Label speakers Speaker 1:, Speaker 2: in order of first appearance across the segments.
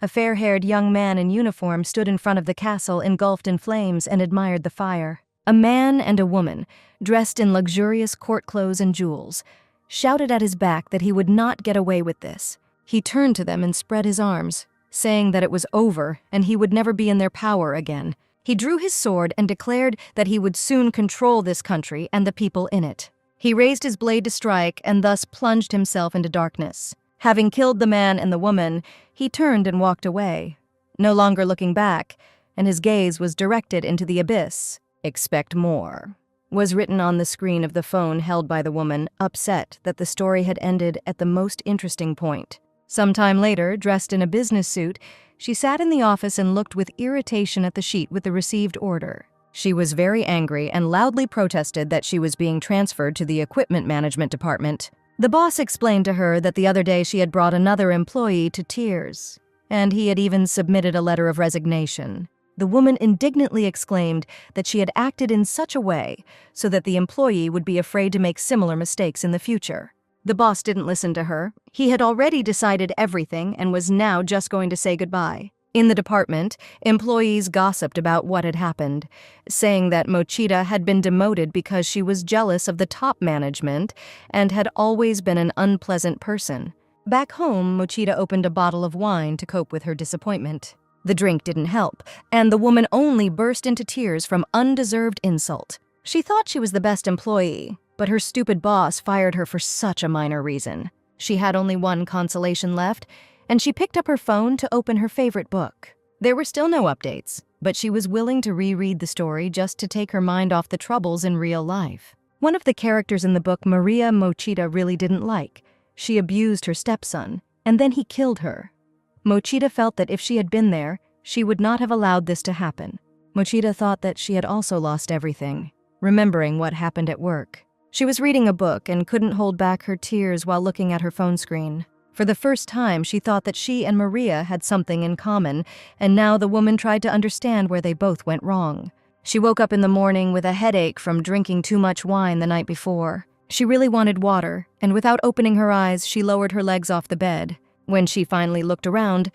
Speaker 1: A fair-haired young man in uniform stood in front of the castle engulfed in flames and admired the fire. A man and a woman, dressed in luxurious court clothes and jewels, shouted at his back that he would not get away with this. He turned to them and spread his arms, saying that it was over and he would never be in their power again. He drew his sword and declared that he would soon control this country and the people in it. He raised his blade to strike and thus plunged himself into darkness. Having killed the man and the woman, he turned and walked away, no longer looking back, and his gaze was directed into the abyss. "Expect more," was written on the screen of the phone held by the woman, upset that the story had ended at the most interesting point. Sometime later, dressed in a business suit, she sat in the office and looked with irritation at the sheet with the received order. She was very angry and loudly protested that she was being transferred to the equipment management department. The boss explained to her that the other day she had brought another employee to tears, and he had even submitted a letter of resignation. The woman indignantly exclaimed that she had acted in such a way so that the employee would be afraid to make similar mistakes in the future. The boss didn't listen to her. He had already decided everything and was now just going to say goodbye. In the department, employees gossiped about what had happened, saying that Mochida had been demoted because she was jealous of the top management and had always been an unpleasant person. Back home, Mochida opened a bottle of wine to cope with her disappointment. The drink didn't help, and the woman only burst into tears from undeserved insult. She thought she was the best employee, but her stupid boss fired her for such a minor reason. She had only one consolation left, and she picked up her phone to open her favorite book. There were still no updates, but she was willing to reread the story just to take her mind off the troubles in real life. One of the characters in the book Maria Mochida really didn't like. She abused her stepson, and then he killed her. Mochida felt that if she had been there, she would not have allowed this to happen. Mochida thought that she had also lost everything, remembering what happened at work. She was reading a book and couldn't hold back her tears while looking at her phone screen. For the first time, she thought that she and Maria had something in common, and now the woman tried to understand where they both went wrong. She woke up in the morning with a headache from drinking too much wine the night before. She really wanted water, and without opening her eyes, she lowered her legs off the bed. When she finally looked around,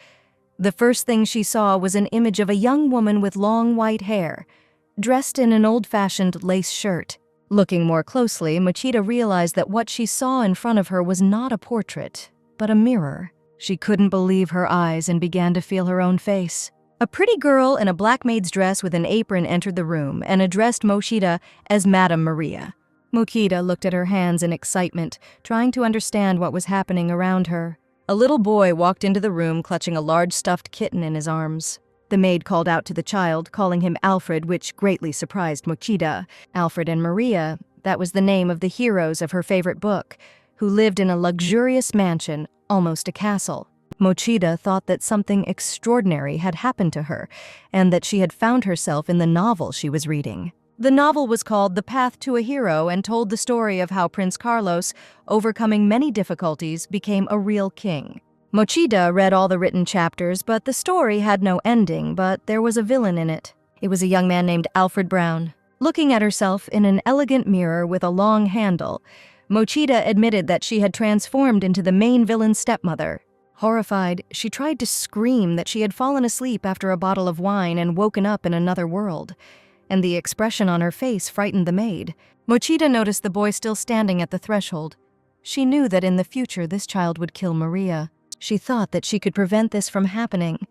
Speaker 1: the first thing she saw was an image of a young woman with long white hair, dressed in an old-fashioned lace shirt. Looking more closely, Mochida realized that what she saw in front of her was not a portrait, but a mirror. She couldn't believe her eyes and began to feel her own face. A pretty girl in a black maid's dress with an apron entered the room and addressed Mochida as Madame Maria. Mochida looked at her hands in excitement, trying to understand what was happening around her. A little boy walked into the room clutching a large stuffed kitten in his arms. The maid called out to the child, calling him Alfred, which greatly surprised Mochida. Alfred and Maria, that was the name of the heroes of her favorite book, who lived in a luxurious mansion, almost a castle. Mochida thought that something extraordinary had happened to her, and that she had found herself in the novel she was reading. The novel was called The Path to a Hero and told the story of how Prince Carlos, overcoming many difficulties, became a real king. Mochida read all the written chapters, but the story had no ending, but there was a villain in it. It was a young man named Alfred Brown. Looking at herself in an elegant mirror with a long handle, Mochida admitted that she had transformed into the main villain's stepmother. Horrified, she tried to scream that she had fallen asleep after a bottle of wine and woken up in another world, and the expression on her face frightened the maid. Mochida noticed the boy still standing at the threshold. She knew that in the future this child would kill Maria. She thought that she could prevent this from happening.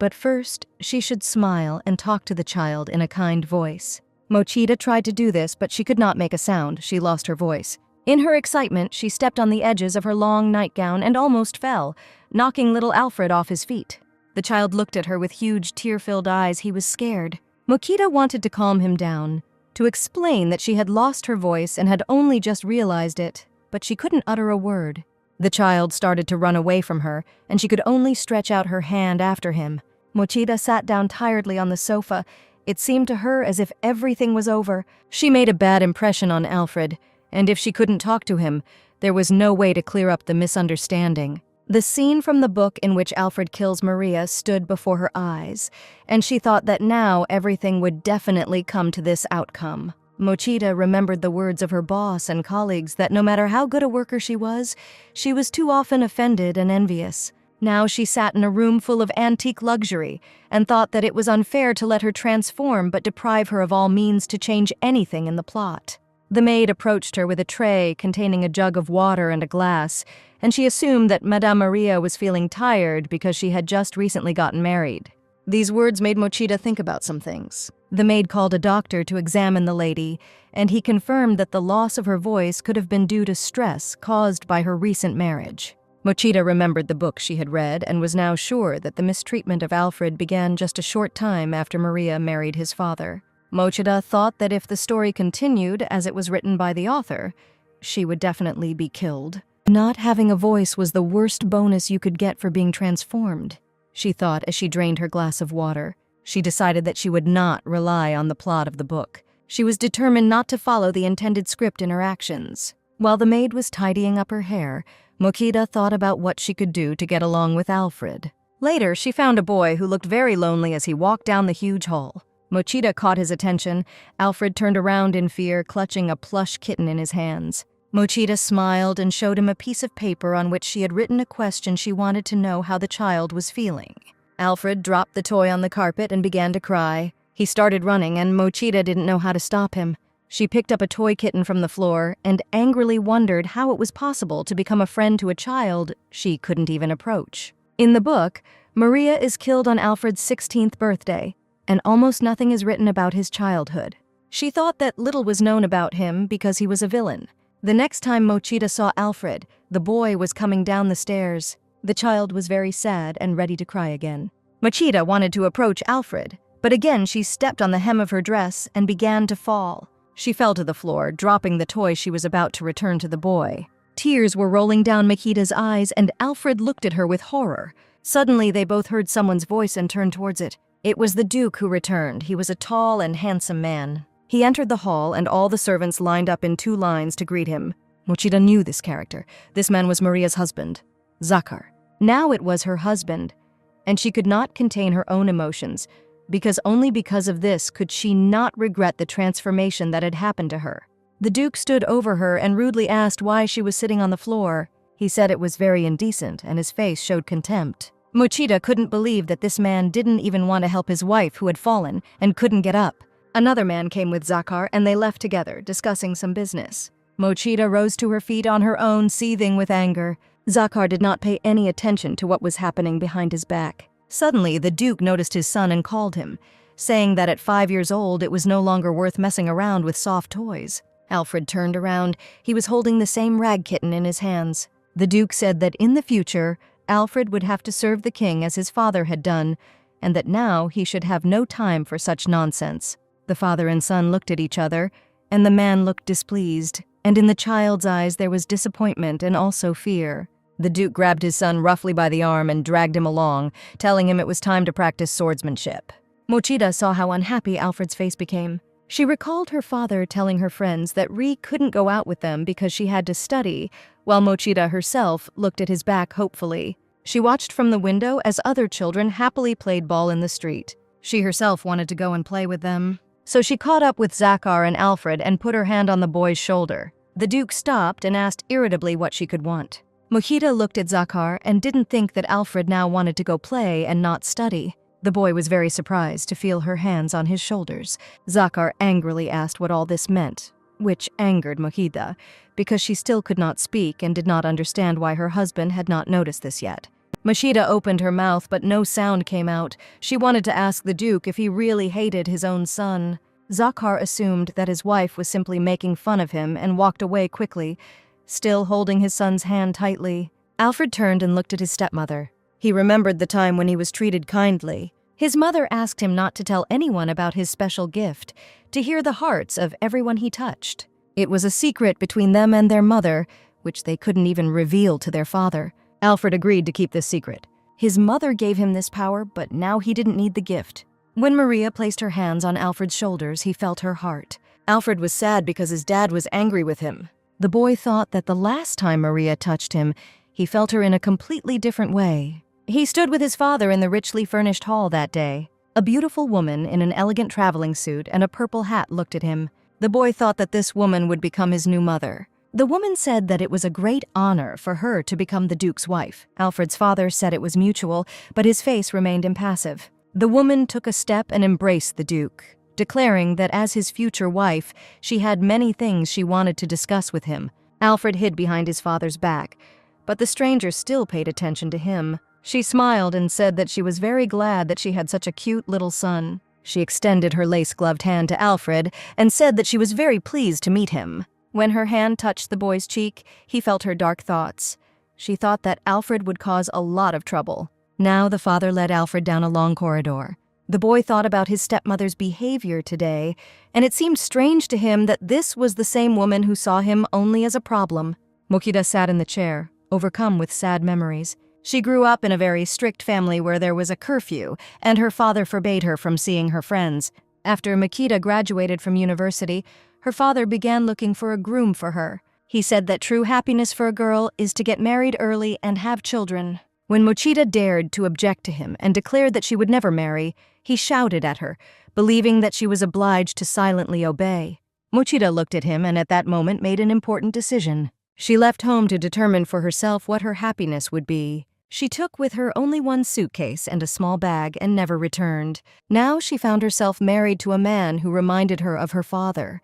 Speaker 1: But first, she should smile and talk to the child in a kind voice. Mochida tried to do this, but she could not make a sound. She lost her voice. In her excitement, she stepped on the edges of her long nightgown and almost fell, knocking little Alfred off his feet. The child looked at her with huge, tear-filled eyes. He was scared. Mochida wanted to calm him down, to explain that she had lost her voice and had only just realized it, but she couldn't utter a word. The child started to run away from her, and she could only stretch out her hand after him. Mochida sat down tiredly on the sofa. It seemed to her as if everything was over. She made a bad impression on Alfred, and if she couldn't talk to him, there was no way to clear up the misunderstanding. The scene from the book in which Alfred kills Maria stood before her eyes, and she thought that now everything would definitely come to this outcome. Mochida remembered the words of her boss and colleagues that no matter how good a worker she was too often offended and envious. Now she sat in a room full of antique luxury and thought that it was unfair to let her transform but deprive her of all means to change anything in the plot. The maid approached her with a tray containing a jug of water and a glass, and she assumed that Madame Maria was feeling tired because she had just recently gotten married. These words made Mochida think about some things. The maid called a doctor to examine the lady, and he confirmed that the loss of her voice could have been due to stress caused by her recent marriage. Mochida remembered the book she had read and was now sure that the mistreatment of Alfred began just a short time after Maria married his father. Mochida thought that if the story continued as it was written by the author, she would definitely be killed. Not having a voice was the worst bonus you could get for being transformed, she thought as she drained her glass of water. She decided that she would not rely on the plot of the book. She was determined not to follow the intended script in her actions. While the maid was tidying up her hair, Mochida thought about what she could do to get along with Alfred. Later, she found a boy who looked very lonely as he walked down the huge hall. Mochida caught his attention. Alfred turned around in fear, clutching a plush kitten in his hands. Mochida smiled and showed him a piece of paper on which she had written a question she wanted to know how the child was feeling. Alfred dropped the toy on the carpet and began to cry. He started running, and Mochida didn't know how to stop him. She picked up a toy kitten from the floor and angrily wondered how it was possible to become a friend to a child she couldn't even approach. In the book, Maria is killed on Alfred's 16th birthday, and almost nothing is written about his childhood. She thought that little was known about him because he was a villain. The next time Mochida saw Alfred, the boy was coming down the stairs. The child was very sad and ready to cry again. Mochida wanted to approach Alfred, but again she stepped on the hem of her dress and began to fall. She fell to the floor, dropping the toy she was about to return to the boy. Tears were rolling down Mochida's eyes, and Alfred looked at her with horror. Suddenly, they both heard someone's voice and turned towards it. It was the Duke who returned. He was a tall and handsome man. He entered the hall, and all the servants lined up in 2 lines to greet him. Mochida knew this character. This man was Maria's husband, Zakar. Now it was her husband, and she could not contain her own emotions, because only because of this could she not regret the transformation that had happened to her. The Duke stood over her and rudely asked why she was sitting on the floor. He said it was very indecent, and his face showed contempt. Mochida couldn't believe that this man didn't even want to help his wife who had fallen and couldn't get up. Another man came with Zakar, and they left together, discussing some business. Mochida rose to her feet on her own, seething with anger. Zakar did not pay any attention to what was happening behind his back. Suddenly, the Duke noticed his son and called him, saying that at 5 years old it was no longer worth messing around with soft toys. Alfred turned around. He was holding the same rag kitten in his hands. The Duke said that in the future, Alfred would have to serve the king as his father had done, and that now he should have no time for such nonsense. The father and son looked at each other, and the man looked displeased, and in the child's eyes there was disappointment and also fear. The Duke grabbed his son roughly by the arm and dragged him along, telling him it was time to practice swordsmanship. Mochida saw how unhappy Alfred's face became. She recalled her father telling her friends that Ri couldn't go out with them because she had to study, while Mochida herself looked at his back hopefully. She watched from the window as other children happily played ball in the street. She herself wanted to go and play with them. So she caught up with Zakar and Alfred and put her hand on the boy's shoulder. The Duke stopped and asked irritably what she could want. Mochida looked at Zakar and didn't think that Alfred now wanted to go play and not study. The boy was very surprised to feel her hands on his shoulders. Zakar angrily asked what all this meant, which angered Mochida, because she still could not speak and did not understand why her husband had not noticed this yet. Mochida opened her mouth, but no sound came out. She wanted to ask the Duke if he really hated his own son. Zakar assumed that his wife was simply making fun of him and walked away quickly, still holding his son's hand tightly. Alfred turned and looked at his stepmother. He remembered the time when he was treated kindly. His mother asked him not to tell anyone about his special gift, to hear the hearts of everyone he touched. It was a secret between them and their mother, which they couldn't even reveal to their father. Alfred agreed to keep this secret. His mother gave him this power, but now he didn't need the gift. When Maria placed her hands on Alfred's shoulders, he felt her heart. Alfred was sad because his dad was angry with him. The boy thought that the last time Maria touched him, he felt her in a completely different way. He stood with his father in the richly furnished hall that day. A beautiful woman in an elegant traveling suit and a purple hat looked at him. The boy thought that this woman would become his new mother. The woman said that it was a great honor for her to become the Duke's wife. Alfred's father said it was mutual, but his face remained impassive. The woman took a step and embraced the Duke, declaring that as his future wife, she had many things she wanted to discuss with him. Alfred hid behind his father's back, but the stranger still paid attention to him. She smiled and said that she was very glad that she had such a cute little son. She extended her lace-gloved hand to Alfred and said that she was very pleased to meet him. When her hand touched the boy's cheek, he felt her dark thoughts. She thought that Alfred would cause a lot of trouble. Now the father led Alfred down a long corridor. The boy thought about his stepmother's behavior today, and it seemed strange to him that this was the same woman who saw him only as a problem. Mokita sat in the chair, overcome with sad memories. She grew up in a very strict family where there was a curfew, and her father forbade her from seeing her friends. After Mokita graduated from university, her father began looking for a groom for her. He said that true happiness for a girl is to get married early and have children. When Mochita dared to object to him and declared that she would never marry, he shouted at her, believing that she was obliged to silently obey. Mochita looked at him and at that moment made an important decision. She left home to determine for herself what her happiness would be. She took with her only one suitcase and a small bag and never returned. Now she found herself married to a man who reminded her of her father,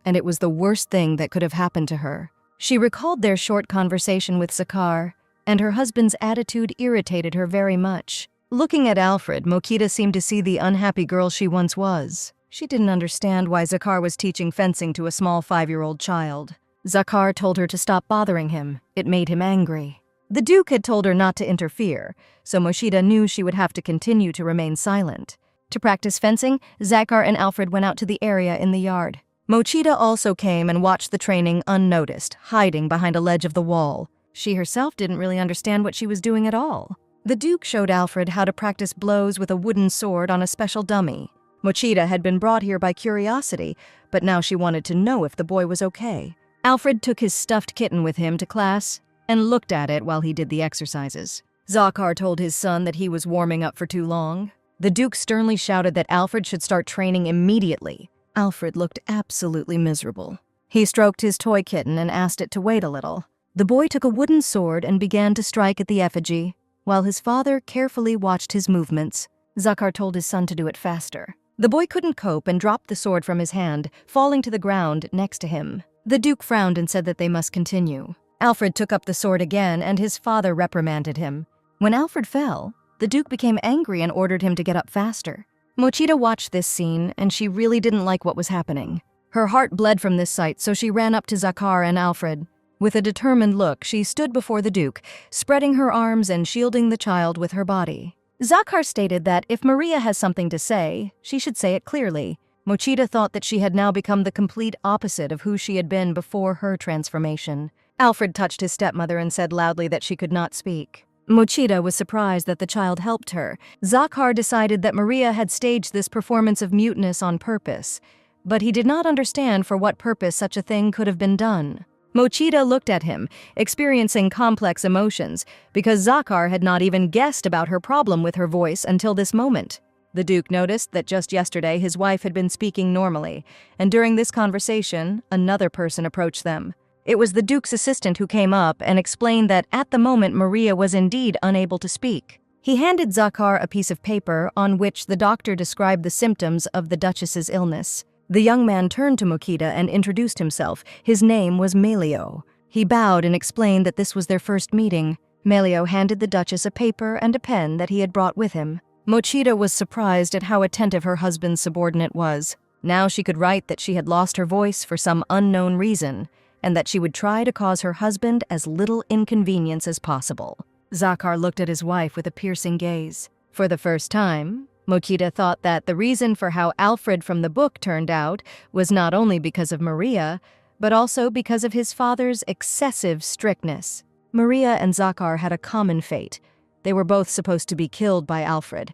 Speaker 1: and it was the worst thing that could have happened to her. She recalled their short conversation with Zakar, and her husband's attitude irritated her very much. Looking at Alfred, Mokita seemed to see the unhappy girl she once was. She didn't understand why Zakar was teaching fencing to a small 5-year-old child. Zakar told her to stop bothering him. It made him angry. The Duke had told her not to interfere, so Mochita knew she would have to continue to remain silent. To practice fencing, Zakar and Alfred went out to the area in the yard. Mochita also came and watched the training unnoticed, hiding behind a ledge of the wall. She herself didn't really understand what she was doing at all. The Duke showed Alfred how to practice blows with a wooden sword on a special dummy. Mochita had been brought here by curiosity, but now she wanted to know if the boy was okay. Alfred took his stuffed kitten with him to class and looked at it while he did the exercises. Zakar told his son that he was warming up for too long. The Duke sternly shouted that Alfred should start training immediately. Alfred looked absolutely miserable. He stroked his toy kitten and asked it to wait a little. The boy took a wooden sword and began to strike at the effigy, while his father carefully watched his movements. Zakar told his son to do it faster. The boy couldn't cope and dropped the sword from his hand, falling to the ground next to him. The Duke frowned and said that they must continue. Alfred took up the sword again, and his father reprimanded him. When Alfred fell, the Duke became angry and ordered him to get up faster. Mochita watched this scene, and she really didn't like what was happening. Her heart bled from this sight, so she ran up to Zakar and Alfred. With a determined look, she stood before the Duke, spreading her arms and shielding the child with her body. Zakar stated that if Maria has something to say, she should say it clearly. Mochita thought that she had now become the complete opposite of who she had been before her transformation. Alfred touched his stepmother and said loudly that she could not speak. Mochita was surprised that the child helped her. Zakar decided that Maria had staged this performance of muteness on purpose, but he did not understand for what purpose such a thing could have been done. Mochita looked at him, experiencing complex emotions, because Zakar had not even guessed about her problem with her voice until this moment. The Duke noticed that just yesterday his wife had been speaking normally, and during this conversation, another person approached them. It was the Duke's assistant who came up and explained that at the moment Maria was indeed unable to speak. He handed Zakar a piece of paper on which the doctor described the symptoms of the Duchess's illness. The young man turned to Mokita and introduced himself. His name was Melio. He bowed and explained that this was their first meeting. Melio handed the Duchess a paper and a pen that he had brought with him. Mochita was surprised at how attentive her husband's subordinate was. Now she could write that she had lost her voice for some unknown reason, and that she would try to cause her husband as little inconvenience as possible. Zakar looked at his wife with a piercing gaze. For the first time, Mochita thought that the reason for how Alfred from the book turned out was not only because of Maria, but also because of his father's excessive strictness. Maria and Zakar had a common fate. They were both supposed to be killed by Alfred,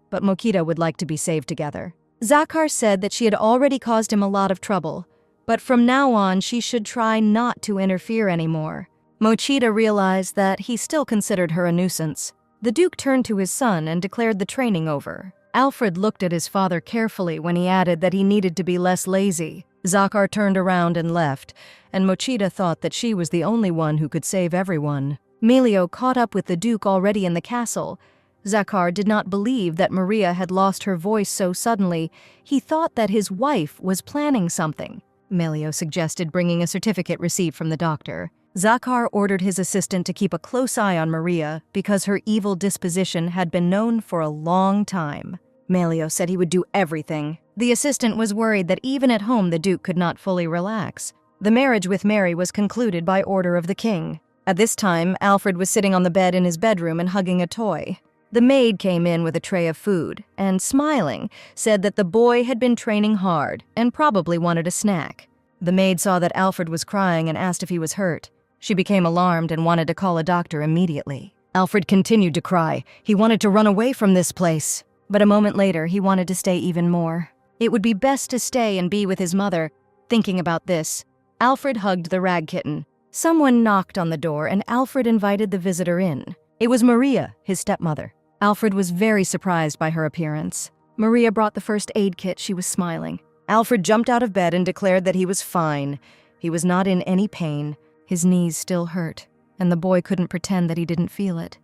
Speaker 1: but Mokita would like to be saved together. Zakar said that she had already caused him a lot of trouble, but from now on she should try not to interfere anymore. Mochita realized that he still considered her a nuisance. The Duke turned to his son and declared the training over. Alfred looked at his father carefully when he added that he needed to be less lazy. Zakhar turned around and left, and Mochida thought that she was the only one who could save everyone. Melio caught up with the Duke already in the castle. Zakhar did not believe that Maria had lost her voice so suddenly. He thought that his wife was planning something. Melio suggested bringing a certificate receipt from the doctor. Zakhar ordered his assistant to keep a close eye on Maria because her evil disposition had been known for a long time. Melio said he would do everything. The assistant was worried that even at home the Duke could not fully relax. The marriage with Mary was concluded by order of the king. At this time, Alfred was sitting on the bed in his bedroom and hugging a toy. The maid came in with a tray of food and, smiling, said that the boy had been training hard and probably wanted a snack. The maid saw that Alfred was crying and asked if he was hurt. She became alarmed and wanted to call a doctor immediately. Alfred continued to cry. He wanted to run away from this place. But a moment later, he wanted to stay even more. It would be best to stay and be with his mother. Thinking about this, Alfred hugged the rag kitten. Someone knocked on the door and Alfred invited the visitor in. It was Maria, his stepmother. Alfred was very surprised by her appearance. Maria brought the first aid kit. She was smiling. Alfred jumped out of bed and declared that he was fine. He was not in any pain. His knees still hurt, and the boy couldn't pretend that he didn't feel it.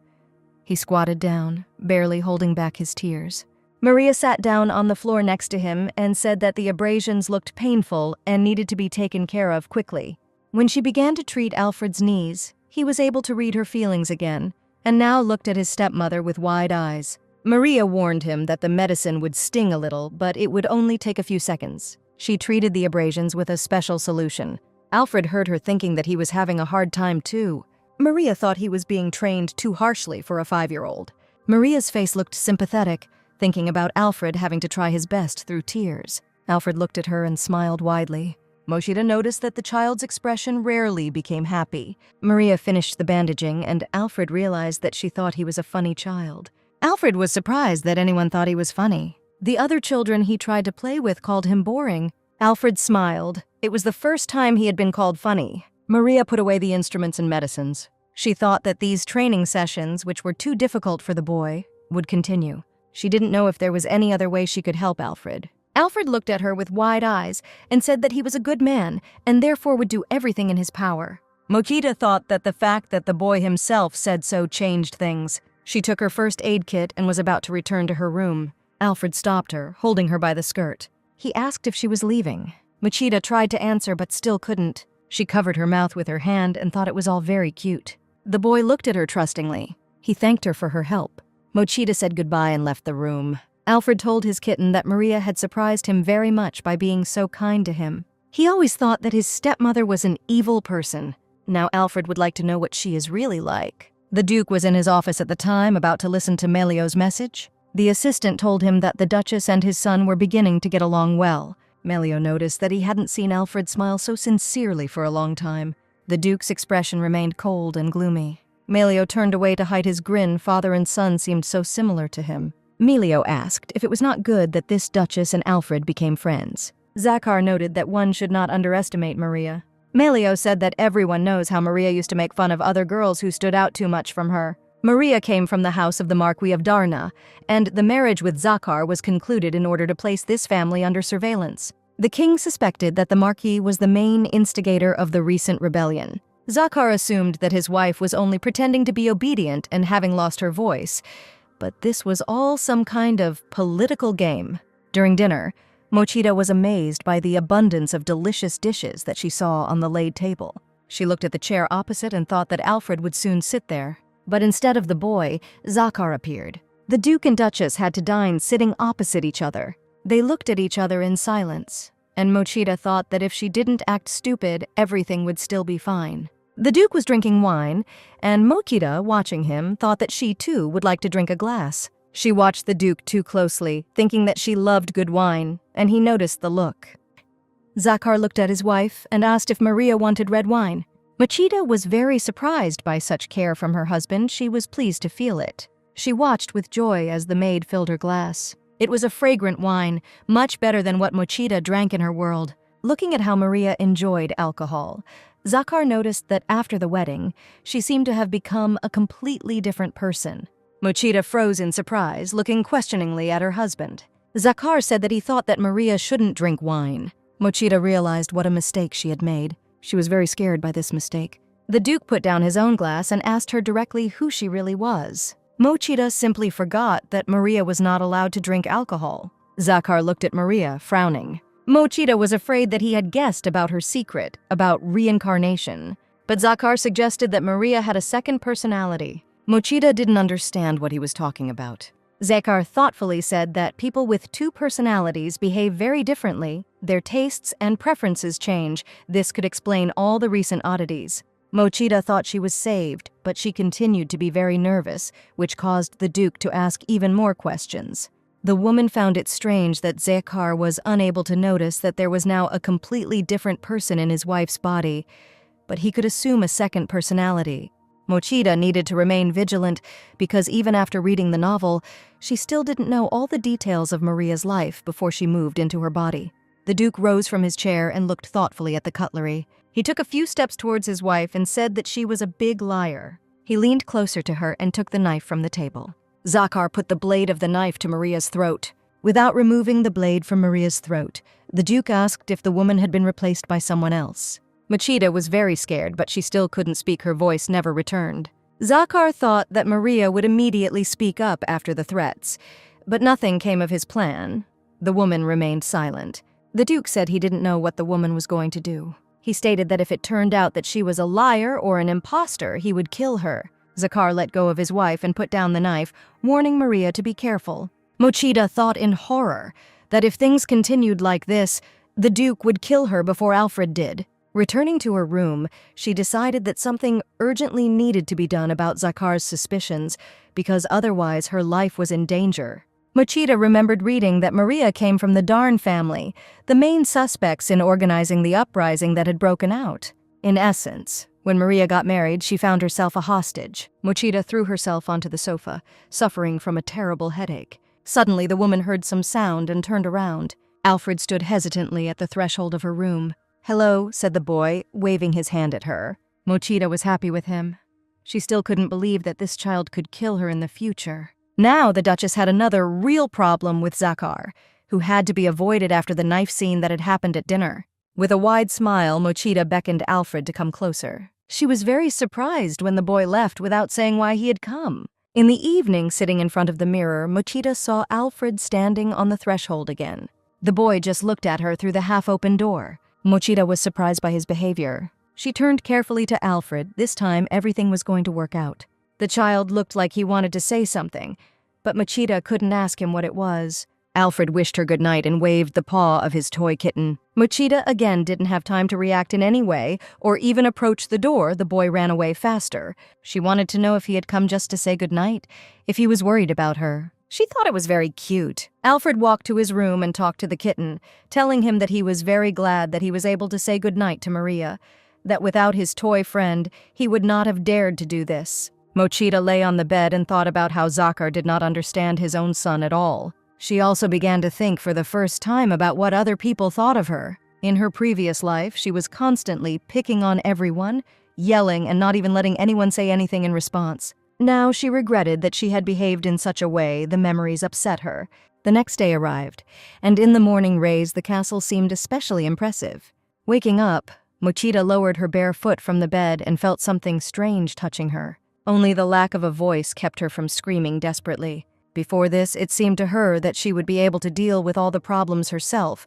Speaker 1: He squatted down, barely holding back his tears. Maria sat down on the floor next to him and said that the abrasions looked painful and needed to be taken care of quickly. When she began to treat Alfred's knees, he was able to read her feelings again, and now looked at his stepmother with wide eyes. Maria warned him that the medicine would sting a little, but it would only take a few seconds. She treated the abrasions with a special solution. Alfred heard her thinking that he was having a hard time too. Maria thought he was being trained too harshly for a 5-year-old. Maria's face looked sympathetic, thinking about Alfred having to try his best through tears. Alfred looked at her and smiled widely. Mochida noticed that the child's expression rarely became happy. Maria finished the bandaging, and Alfred realized that she thought he was a funny child. Alfred was surprised that anyone thought he was funny. The other children he tried to play with called him boring. Alfred smiled. It was the first time he had been called funny. Maria put away the instruments and medicines. She thought that these training sessions, which were too difficult for the boy, would continue. She didn't know if there was any other way she could help Alfred. Alfred looked at her with wide eyes and said that he was a good man and therefore would do everything in his power. Mochida thought that the fact that the boy himself said so changed things. She took her first aid kit and was about to return to her room. Alfred stopped her, holding her by the skirt. He asked if she was leaving. Mochida tried to answer but still couldn't. She covered her mouth with her hand and thought it was all very cute. The boy looked at her trustingly. He thanked her for her help. Mochida said goodbye and left the room. Alfred told his kitten that Maria had surprised him very much by being so kind to him. He always thought that his stepmother was an evil person. Now Alfred would like to know what she is really like. The Duke was in his office at the time, about to listen to Melio's message. The assistant told him that the Duchess and his son were beginning to get along well. Melio noticed that he hadn't seen Alfred smile so sincerely for a long time. The Duke's expression remained cold and gloomy. Melio turned away to hide his grin. Father and son seemed so similar to him. Melio asked if it was not good that this Duchess and Alfred became friends. Zakhar noted that one should not underestimate Maria. Melio said that everyone knows how Maria used to make fun of other girls who stood out too much from her. Maria came from the house of the Marquis of Darna, and the marriage with Zakhar was concluded in order to place this family under surveillance. The king suspected that the Marquis was the main instigator of the recent rebellion. Zakhar assumed that his wife was only pretending to be obedient and having lost her voice. But this was all some kind of political game. During dinner, Mochida was amazed by the abundance of delicious dishes that she saw on the laid table. She looked at the chair opposite and thought that Alfred would soon sit there. But instead of the boy, Zakhar appeared. The Duke and Duchess had to dine sitting opposite each other. They looked at each other in silence, and Mochida thought that if she didn't act stupid, everything would still be fine. The Duke was drinking wine, and Mochida, watching him, thought that she too would like to drink a glass. She watched the Duke too closely, thinking that she loved good wine, and he noticed the look. Zakhar looked at his wife and asked if Maria wanted red wine. Mochida was very surprised by such care from her husband. She was pleased to feel it. She watched with joy as the maid filled her glass. It was a fragrant wine, much better than what Mochida drank in her world. Looking at how Maria enjoyed alcohol, Zakhar noticed that after the wedding, she seemed to have become a completely different person. Mochida froze in surprise, looking questioningly at her husband. Zakhar said that he thought that Maria shouldn't drink wine. Mochida realized what a mistake she had made. She was very scared by this mistake. The Duke put down his own glass and asked her directly who she really was. Mochida simply forgot that Maria was not allowed to drink alcohol. Zakar looked at Maria, frowning. Mochida was afraid that he had guessed about her secret, about reincarnation. But Zakar suggested that Maria had a second personality. Mochida didn't understand what he was talking about. Zakar thoughtfully said that people with two personalities behave very differently. Their tastes and preferences change. This could explain all the recent oddities. Mochida thought she was saved, but she continued to be very nervous, which caused the Duke to ask even more questions. The woman found it strange that Zakar was unable to notice that there was now a completely different person in his wife's body, but he could assume a second personality. Mochida needed to remain vigilant because even after reading the novel, she still didn't know all the details of Maria's life before she moved into her body. The Duke rose from his chair and looked thoughtfully at the cutlery. He took a few steps towards his wife and said that she was a big liar. He leaned closer to her and took the knife from the table. Zakar put the blade of the knife to Maria's throat. Without removing the blade from Maria's throat, the Duke asked if the woman had been replaced by someone else. Mochida was very scared, but she still couldn't speak. Her voice never returned. Zakar thought that Maria would immediately speak up after the threats, but nothing came of his plan. The woman remained silent. The Duke said he didn't know what the woman was going to do. He stated that if it turned out that she was a liar or an imposter, he would kill her. Zakar let go of his wife and put down the knife, warning Maria to be careful. Mochida thought in horror that if things continued like this, the Duke would kill her before Alfred did. Returning to her room, she decided that something urgently needed to be done about Zakar's suspicions, because otherwise her life was in danger. Mochida remembered reading that Maria came from the Darn family, the main suspects in organizing the uprising that had broken out. In essence, when Maria got married, she found herself a hostage. Mochida threw herself onto the sofa, suffering from a terrible headache. Suddenly, the woman heard some sound and turned around. Alfred stood hesitantly at the threshold of her room. "Hello," said the boy, waving his hand at her. Mochida was happy with him. She still couldn't believe that this child could kill her in the future. Now the Duchess had another real problem with Zakar, who had to be avoided after the knife scene that had happened at dinner. With a wide smile, Mochida beckoned Alfred to come closer. She was very surprised when the boy left without saying why he had come. In the evening, sitting in front of the mirror, Mochida saw Alfred standing on the threshold again. The boy just looked at her through the half-open door. Mochida was surprised by his behavior. She turned carefully to Alfred. This time, everything was going to work out. The child looked like he wanted to say something, but Mochida couldn't ask him what it was. Alfred wished her good night and waved the paw of his toy kitten. Mochida again didn't have time to react in any way or even approach the door. The boy ran away faster. She wanted to know if he had come just to say good night, if he was worried about her. She thought it was very cute. Alfred walked to his room and talked to the kitten, telling him that he was very glad that he was able to say goodnight to Maria, that without his toy friend, he would not have dared to do this. Mochida lay on the bed and thought about how Zakar did not understand his own son at all. She also began to think for the first time about what other people thought of her. In her previous life, she was constantly picking on everyone, yelling and not even letting anyone say anything in response. Now she regretted that she had behaved in such a way. The memories upset her. The next day arrived, and in the morning rays the castle seemed especially impressive. Waking up, Mochida lowered her bare foot from the bed and felt something strange touching her. Only the lack of a voice kept her from screaming desperately. Before this, it seemed to her that she would be able to deal with all the problems herself,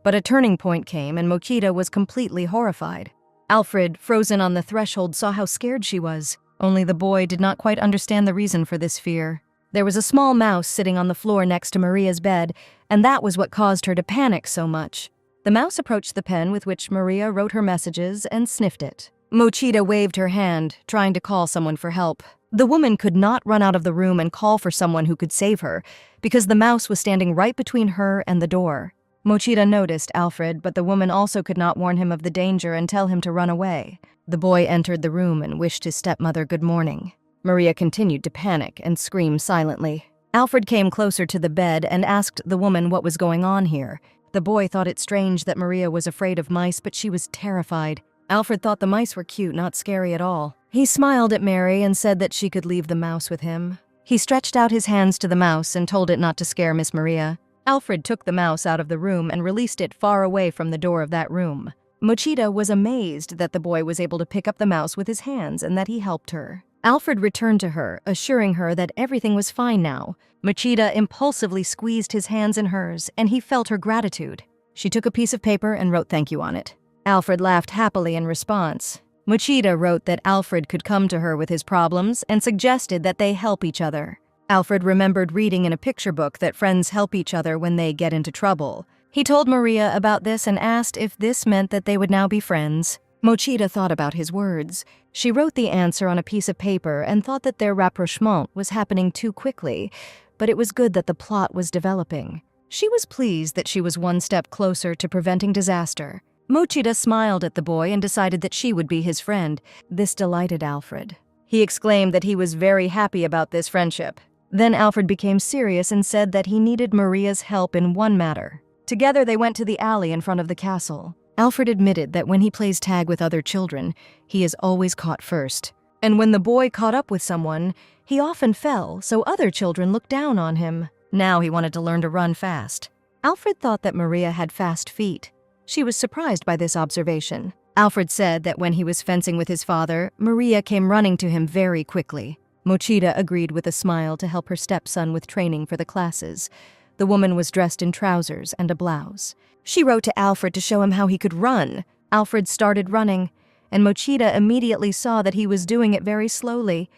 Speaker 1: but a turning point came and Mochida was completely horrified. Alfred, frozen on the threshold, saw how scared she was. Only the boy did not quite understand the reason for this fear. There was a small mouse sitting on the floor next to Maria's bed, and that was what caused her to panic so much. The mouse approached the pen with which Maria wrote her messages and sniffed it. Mochida waved her hand, trying to call someone for help. The woman could not run out of the room and call for someone who could save her, because the mouse was standing right between her and the door. Mochida noticed Alfred, but the woman also could not warn him of the danger and tell him to run away. The boy entered the room and wished his stepmother good morning. Maria continued to panic and scream silently. Alfred came closer to the bed and asked the woman what was going on here. The boy thought it strange that Maria was afraid of mice, but she was terrified. Alfred thought the mice were cute, not scary at all. He smiled at Mary and said that she could leave the mouse with him. He stretched out his hands to the mouse and told it not to scare Miss Maria. Alfred took the mouse out of the room and released it far away from the door of that room. Mochida was amazed that the boy was able to pick up the mouse with his hands and that he helped her. Alfred returned to her, assuring her that everything was fine now. Mochida impulsively squeezed his hands in hers, and he felt her gratitude. She took a piece of paper and wrote thank you on it. Alfred laughed happily in response. Mochida wrote that Alfred could come to her with his problems and suggested that they help each other. Alfred remembered reading in a picture book that friends help each other when they get into trouble. He told Maria about this and asked if this meant that they would now be friends. Mochida thought about his words. She wrote the answer on a piece of paper and thought that their rapprochement was happening too quickly, but it was good that the plot was developing. She was pleased that she was one step closer to preventing disaster. Mochida smiled at the boy and decided that she would be his friend. This delighted Alfred. He exclaimed that he was very happy about this friendship. Then Alfred became serious and said that he needed Maria's help in one matter. Together they went to the alley in front of the castle. Alfred admitted that when he plays tag with other children, he is always caught first. And when the boy caught up with someone, he often fell, so other children looked down on him. Now he wanted to learn to run fast. Alfred thought that Maria had fast feet. She was surprised by this observation. Alfred said that when he was fencing with his father, Maria came running to him very quickly. Mochida agreed with a smile to help her stepson with training for the classes. The woman was dressed in trousers and a blouse. She wrote to Alfred to show him how he could run. Alfred started running, and Mochida immediately saw that he was doing it very slowly.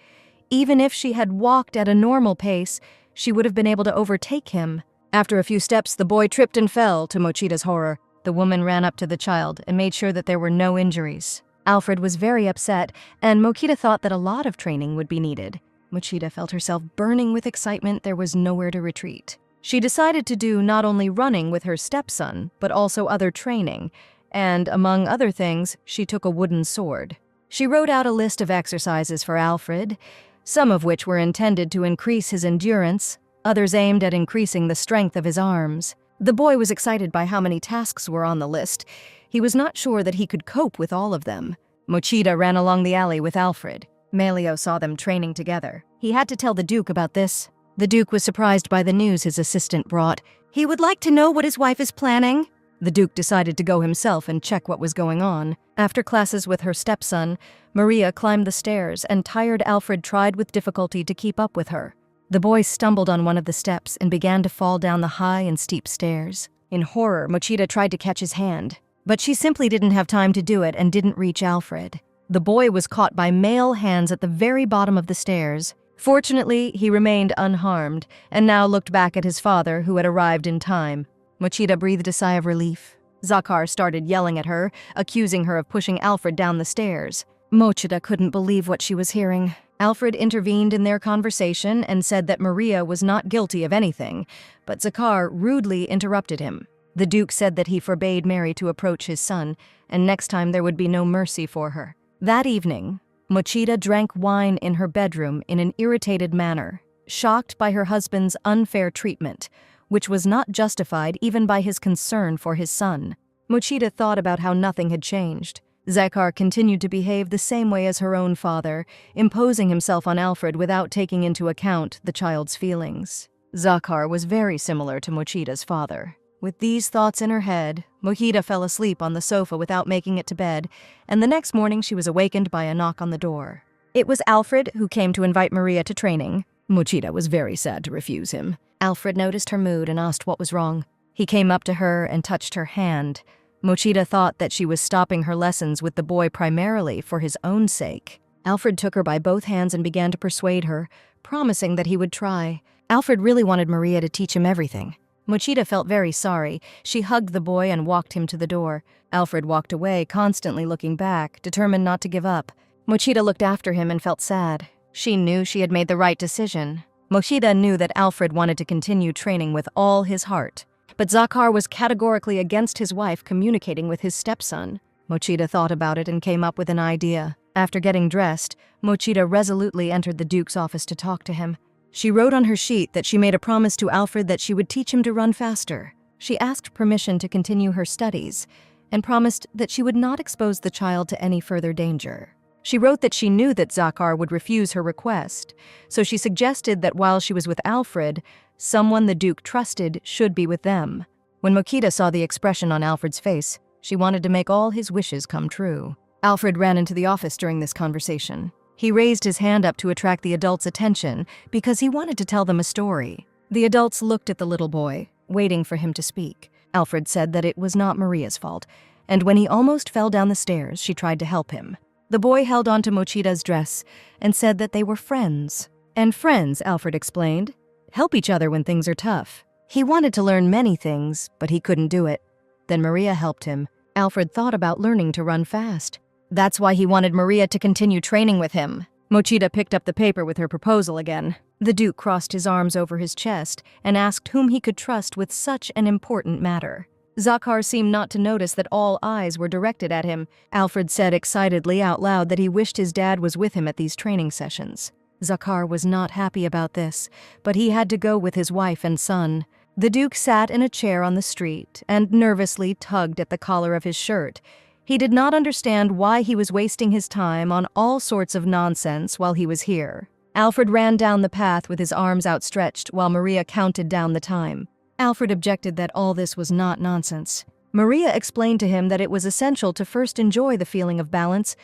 Speaker 1: Even if she had walked at a normal pace, she would have been able to overtake him. After a few steps, the boy tripped and fell, to Mochida's horror. The woman ran up to the child and made sure that there were no injuries. Alfred was very upset, and Mochida thought that a lot of training would be needed. Mochida felt herself burning with excitement. There was nowhere to retreat. She decided to do not only running with her stepson, but also other training, and among other things, she took a wooden sword. She wrote out a list of exercises for Alfred, some of which were intended to increase his endurance, others aimed at increasing the strength of his arms. The boy was excited by how many tasks were on the list. He was not sure that he could cope with all of them. Mochida ran along the alley with Alfred. Melio saw them training together. He had to tell the Duke about this. The Duke was surprised by the news his assistant brought. He would like to know what his wife is planning. The Duke decided to go himself and check what was going on. After classes with her stepson, Maria climbed the stairs, and tired Alfred tried with difficulty to keep up with her. The boy stumbled on one of the steps and began to fall down the high and steep stairs. In horror, Mochida tried to catch his hand, but she simply didn't have time to do it and didn't reach Alfred. The boy was caught by male hands at the very bottom of the stairs. Fortunately, he remained unharmed, and now looked back at his father, who had arrived in time. Mochida breathed a sigh of relief. Zakar started yelling at her, accusing her of pushing Alfred down the stairs. Mochida couldn't believe what she was hearing. Alfred intervened in their conversation and said that Maria was not guilty of anything, but Zakar rudely interrupted him. The Duke said that he forbade Mary to approach his son, and next time there would be no mercy for her. That evening, Mochida drank wine in her bedroom in an irritated manner, shocked by her husband's unfair treatment, which was not justified even by his concern for his son. Mochida thought about how nothing had changed. Zakar continued to behave the same way as her own father, imposing himself on Alfred without taking into account the child's feelings. Zakar was very similar to Mochida's father. With these thoughts in her head, Mochida fell asleep on the sofa without making it to bed, and the next morning she was awakened by a knock on the door. It was Alfred, who came to invite Maria to training. Mochida was very sad to refuse him. Alfred noticed her mood and asked what was wrong. He came up to her and touched her hand. Mochida thought that she was stopping her lessons with the boy primarily for his own sake. Alfred took her by both hands and began to persuade her, promising that he would try. Alfred really wanted Maria to teach him everything. Mochida felt very sorry. She hugged the boy and walked him to the door. Alfred walked away, constantly looking back, determined not to give up. Mochida looked after him and felt sad. She knew she had made the right decision. Mochida knew that Alfred wanted to continue training with all his heart. But Zakar was categorically against his wife communicating with his stepson. Mochida thought about it and came up with an idea. After getting dressed, Mochida resolutely entered the Duke's office to talk to him. She wrote on her sheet that she made a promise to Alfred that she would teach him to run faster. She asked permission to continue her studies and promised that she would not expose the child to any further danger. She wrote that she knew that Zakar would refuse her request, so she suggested that while she was with Alfred, Someone the Duke trusted should be with them. When Mochida saw the expression on Alfred's face, she wanted to make all his wishes come true. Alfred ran into the office during this conversation. He raised his hand up to attract the adults' attention because he wanted to tell them a story. The adults looked at the little boy, waiting for him to speak. Alfred said that it was not Maria's fault, and when he almost fell down the stairs, she tried to help him. The boy held onto Mochida's dress and said that they were friends. And friends, Alfred explained, help each other when things are tough. He wanted to learn many things, but he couldn't do it. Then Maria helped him. Alfred thought about learning to run fast. That's why he wanted Maria to continue training with him. Mochida picked up the paper with her proposal again. The Duke crossed his arms over his chest and asked whom he could trust with such an important matter. Zakhar seemed not to notice that all eyes were directed at him. Alfred said excitedly out loud that he wished his dad was with him at these training sessions. Zakhar was not happy about this, but he had to go with his wife and son. The Duke sat in a chair on the street and nervously tugged at the collar of his shirt. He did not understand why he was wasting his time on all sorts of nonsense while he was here. Alfred ran down the path with his arms outstretched while Maria counted down the time. Alfred objected that all this was not nonsense. Maria explained to him that it was essential to first enjoy the feeling of balance.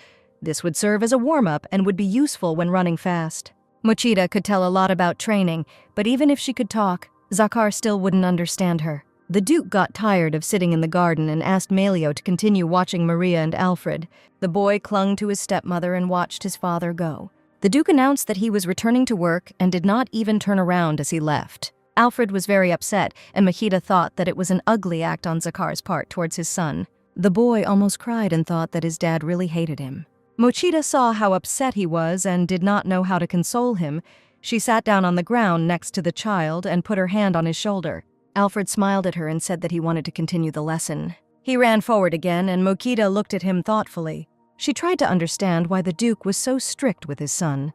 Speaker 1: This would serve as a warm-up and would be useful when running fast. Mochida could tell a lot about training, but even if she could talk, Zakhar still wouldn't understand her. The Duke got tired of sitting in the garden and asked Melio to continue watching Maria and Alfred. The boy clung to his stepmother and watched his father go. The Duke announced that he was returning to work and did not even turn around as he left. Alfred was very upset, and Mochida thought that it was an ugly act on Zakhar's part towards his son. The boy almost cried and thought that his dad really hated him. Mochida saw how upset he was and did not know how to console him. She sat down on the ground next to the child and put her hand on his shoulder. Alfred smiled at her and said that he wanted to continue the lesson. He ran forward again, and Mochida looked at him thoughtfully. She tried to understand why the Duke was so strict with his son,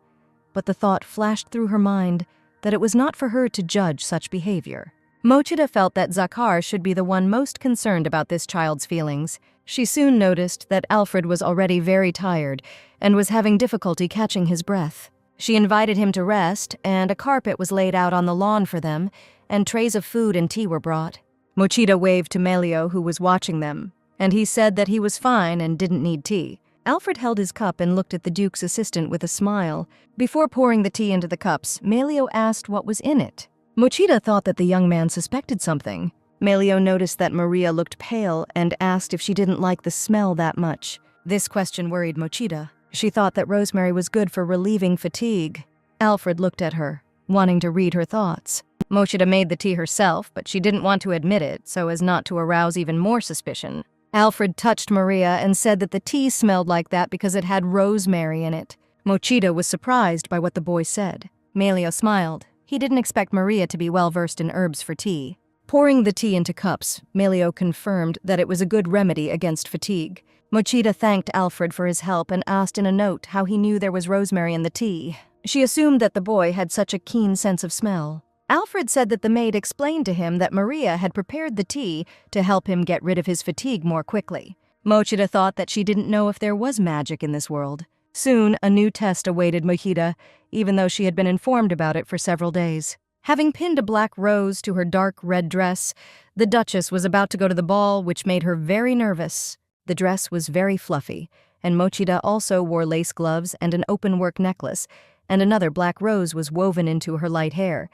Speaker 1: but the thought flashed through her mind that it was not for her to judge such behavior. Mochida felt that Zakhar should be the one most concerned about this child's feelings. She soon noticed that Alfred was already very tired and was having difficulty catching his breath. She invited him to rest, and a carpet was laid out on the lawn for them, and trays of food and tea were brought. Mochida waved to Melio, who was watching them, and he said that he was fine and didn't need tea. Alfred held his cup and looked at the Duke's assistant with a smile. Before pouring the tea into the cups, Melio asked what was in it. Mochida thought that the young man suspected something. Melio noticed that Maria looked pale and asked if she didn't like the smell that much. This question worried Mochida. She thought that rosemary was good for relieving fatigue. Alfred looked at her, wanting to read her thoughts. Mochida made the tea herself, but she didn't want to admit it so as not to arouse even more suspicion. Alfred touched Maria and said that the tea smelled like that because it had rosemary in it. Mochida was surprised by what the boy said. Melio smiled. He didn't expect Maria to be well-versed in herbs for tea. Pouring the tea into cups, Melio confirmed that it was a good remedy against fatigue. Mochida thanked Alfred for his help and asked in a note how he knew there was rosemary in the tea. She assumed that the boy had such a keen sense of smell. Alfred said that the maid explained to him that Maria had prepared the tea to help him get rid of his fatigue more quickly. Mochida thought that she didn't know if there was magic in this world. Soon, a new test awaited Mochida, even though she had been informed about it for several days. Having pinned a black rose to her dark red dress, the Duchess was about to go to the ball, which made her very nervous. The dress was very fluffy, and Mochida also wore lace gloves and an open-work necklace, and another black rose was woven into her light hair,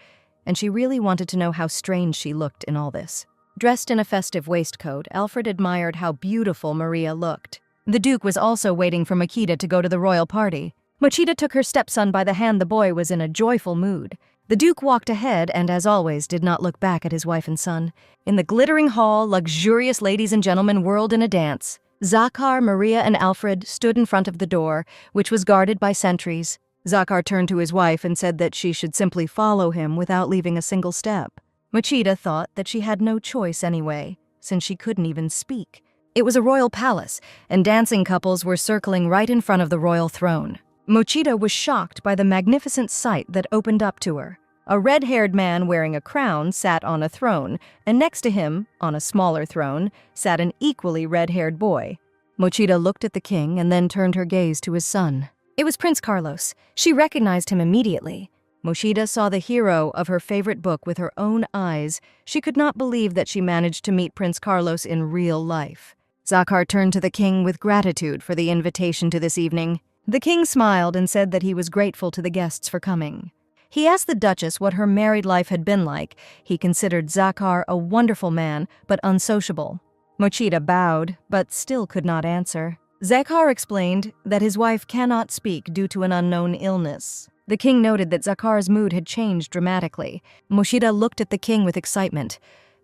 Speaker 1: and she really wanted to know how strange she looked in all this. Dressed in a festive waistcoat, Alfred admired how beautiful Maria looked. The Duke was also waiting for Mochida to go to the royal party. Mochida took her stepson by the hand. The boy was in a joyful mood. The Duke walked ahead and, as always, did not look back at his wife and son. In the glittering hall, luxurious ladies and gentlemen whirled in a dance. Zakhar, Maria, and Alfred stood in front of the door, which was guarded by sentries. Zakhar turned to his wife and said that she should simply follow him without leaving a single step. Mochida thought that she had no choice anyway, since she couldn't even speak. It was a royal palace, and dancing couples were circling right in front of the royal throne. Mochida was shocked by the magnificent sight that opened up to her. A red-haired man wearing a crown sat on a throne, and next to him, on a smaller throne, sat an equally red-haired boy. Mochida looked at the king and then turned her gaze to his son. It was Prince Carlos. She recognized him immediately. Mochida saw the hero of her favorite book with her own eyes. She could not believe that she managed to meet Prince Carlos in real life. Zakar turned to the king with gratitude for the invitation to this evening. The king smiled and said that he was grateful to the guests for coming. He asked the Duchess what her married life had been like. He considered Zakar a wonderful man, but unsociable. Mochida bowed, but still could not answer. Zakar explained that his wife cannot speak due to an unknown illness. The king noted that Zakar's mood had changed dramatically. Mochida looked at the king with excitement,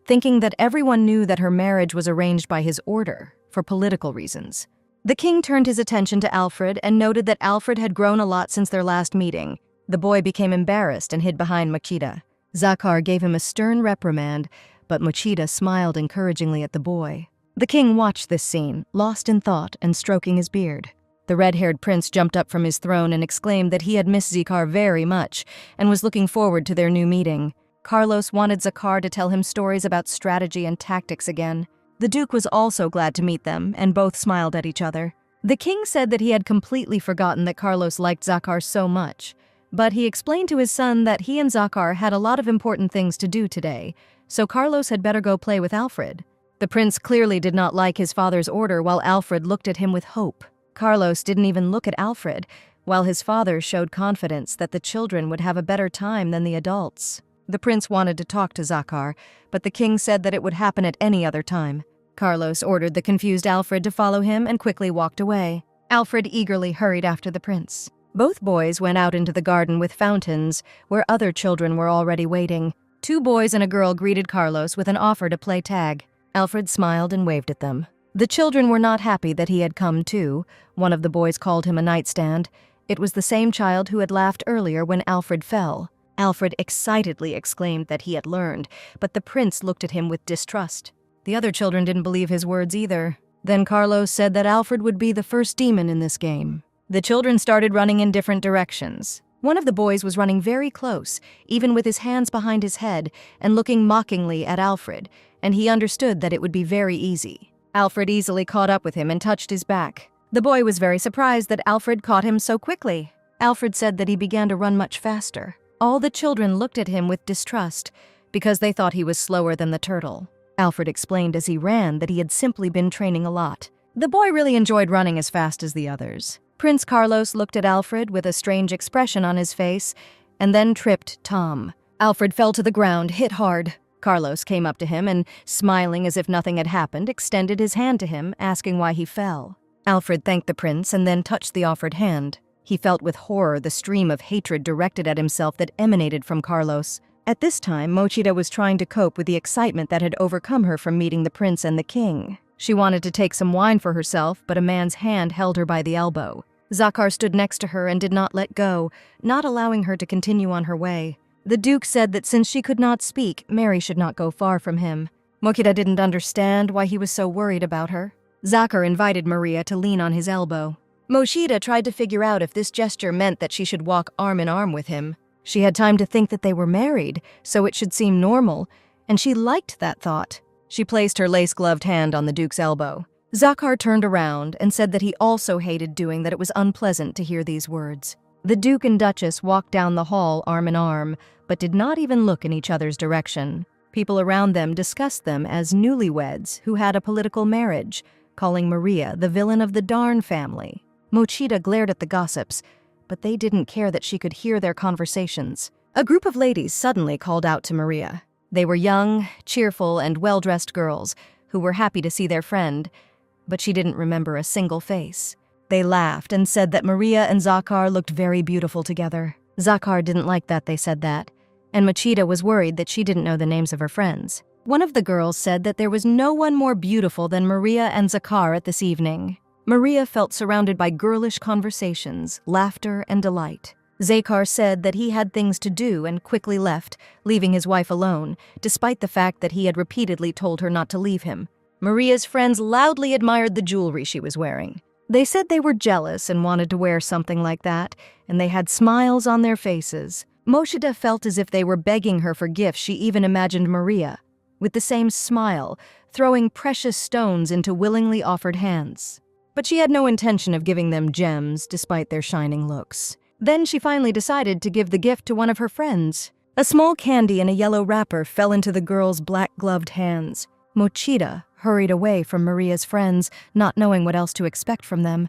Speaker 1: thinking that everyone knew that her marriage was arranged by his order, for political reasons. The king turned his attention to Alfred and noted that Alfred had grown a lot since their last meeting. The boy became embarrassed and hid behind Mochida. Zakar gave him a stern reprimand, but Mochida smiled encouragingly at the boy. The king watched this scene, lost in thought and stroking his beard. The red-haired prince jumped up from his throne and exclaimed that he had missed Zakar very much and was looking forward to their new meeting. Carlos wanted Zakar to tell him stories about strategy and tactics again. The Duke was also glad to meet them, and both smiled at each other. The king said that he had completely forgotten that Carlos liked Zakar so much, but he explained to his son that he and Zakar had a lot of important things to do today, so Carlos had better go play with Alfred. The prince clearly did not like his father's order, while Alfred looked at him with hope. Carlos didn't even look at Alfred, while his father showed confidence that the children would have a better time than the adults. The prince wanted to talk to Zakar, but the king said that it would happen at any other time. Carlos ordered the confused Alfred to follow him and quickly walked away. Alfred eagerly hurried after the prince. Both boys went out into the garden with fountains, where other children were already waiting. 2 boys and a girl greeted Carlos with an offer to play tag. Alfred smiled and waved at them. The children were not happy that he had come too. One of the boys called him a nightstand. It was the same child who had laughed earlier when Alfred fell. Alfred excitedly exclaimed that he had learned, but the prince looked at him with distrust. The other children didn't believe his words either. Then Carlos said that Alfred would be the first demon in this game. The children started running in different directions. One of the boys was running very close, even with his hands behind his head, and looking mockingly at Alfred, and he understood that it would be very easy. Alfred easily caught up with him and touched his back. The boy was very surprised that Alfred caught him so quickly. Alfred said that he began to run much faster. All the children looked at him with distrust because they thought he was slower than the turtle. Alfred explained as he ran that he had simply been training a lot. The boy really enjoyed running as fast as the others. Prince Carlos looked at Alfred with a strange expression on his face and then tripped Tom. Alfred fell to the ground, hit hard. Carlos came up to him and, smiling as if nothing had happened, extended his hand to him, asking why he fell. Alfred thanked the prince and then touched the offered hand. He felt with horror the stream of hatred directed at himself that emanated from Carlos. At this time, Mochida was trying to cope with the excitement that had overcome her from meeting the prince and the king. She wanted to take some wine for herself, but a man's hand held her by the elbow. Zakar stood next to her and did not let go, not allowing her to continue on her way. The Duke said that since she could not speak, Mary should not go far from him. Mochida didn't understand why he was so worried about her. Zakar invited Maria to lean on his elbow. Mochida tried to figure out if this gesture meant that she should walk arm in arm with him. She had time to think that they were married, so it should seem normal, and she liked that thought. She placed her lace-gloved hand on the Duke's elbow. Zakar turned around and said that he also hated doing that. It was unpleasant to hear these words. The Duke and Duchess walked down the hall arm in arm, but did not even look in each other's direction. People around them discussed them as newlyweds who had a political marriage, calling Maria the villain of the Darn family. Mochida glared at the gossips, but they didn't care that she could hear their conversations. A group of ladies suddenly called out to Maria. They were young, cheerful, and well-dressed girls who were happy to see their friend, but she didn't remember a single face. They laughed and said that Maria and Zakar looked very beautiful together. Zakar didn't like that they said that, and Mochida was worried that she didn't know the names of her friends. One of the girls said that there was no one more beautiful than Maria and Zakar at this evening. Maria felt surrounded by girlish conversations, laughter, and delight. Zakar said that he had things to do and quickly left, leaving his wife alone, despite the fact that he had repeatedly told her not to leave him. Maria's friends loudly admired the jewelry she was wearing. They said they were jealous and wanted to wear something like that, and they had smiles on their faces. Mochida felt as if they were begging her for gifts. She even imagined Maria, with the same smile, throwing precious stones into willingly offered hands. But she had no intention of giving them gems despite their shining looks. Then she finally decided to give the gift to one of her friends. A small candy in a yellow wrapper fell into the girl's black-gloved hands. Mochida hurried away from Maria's friends, not knowing what else to expect from them.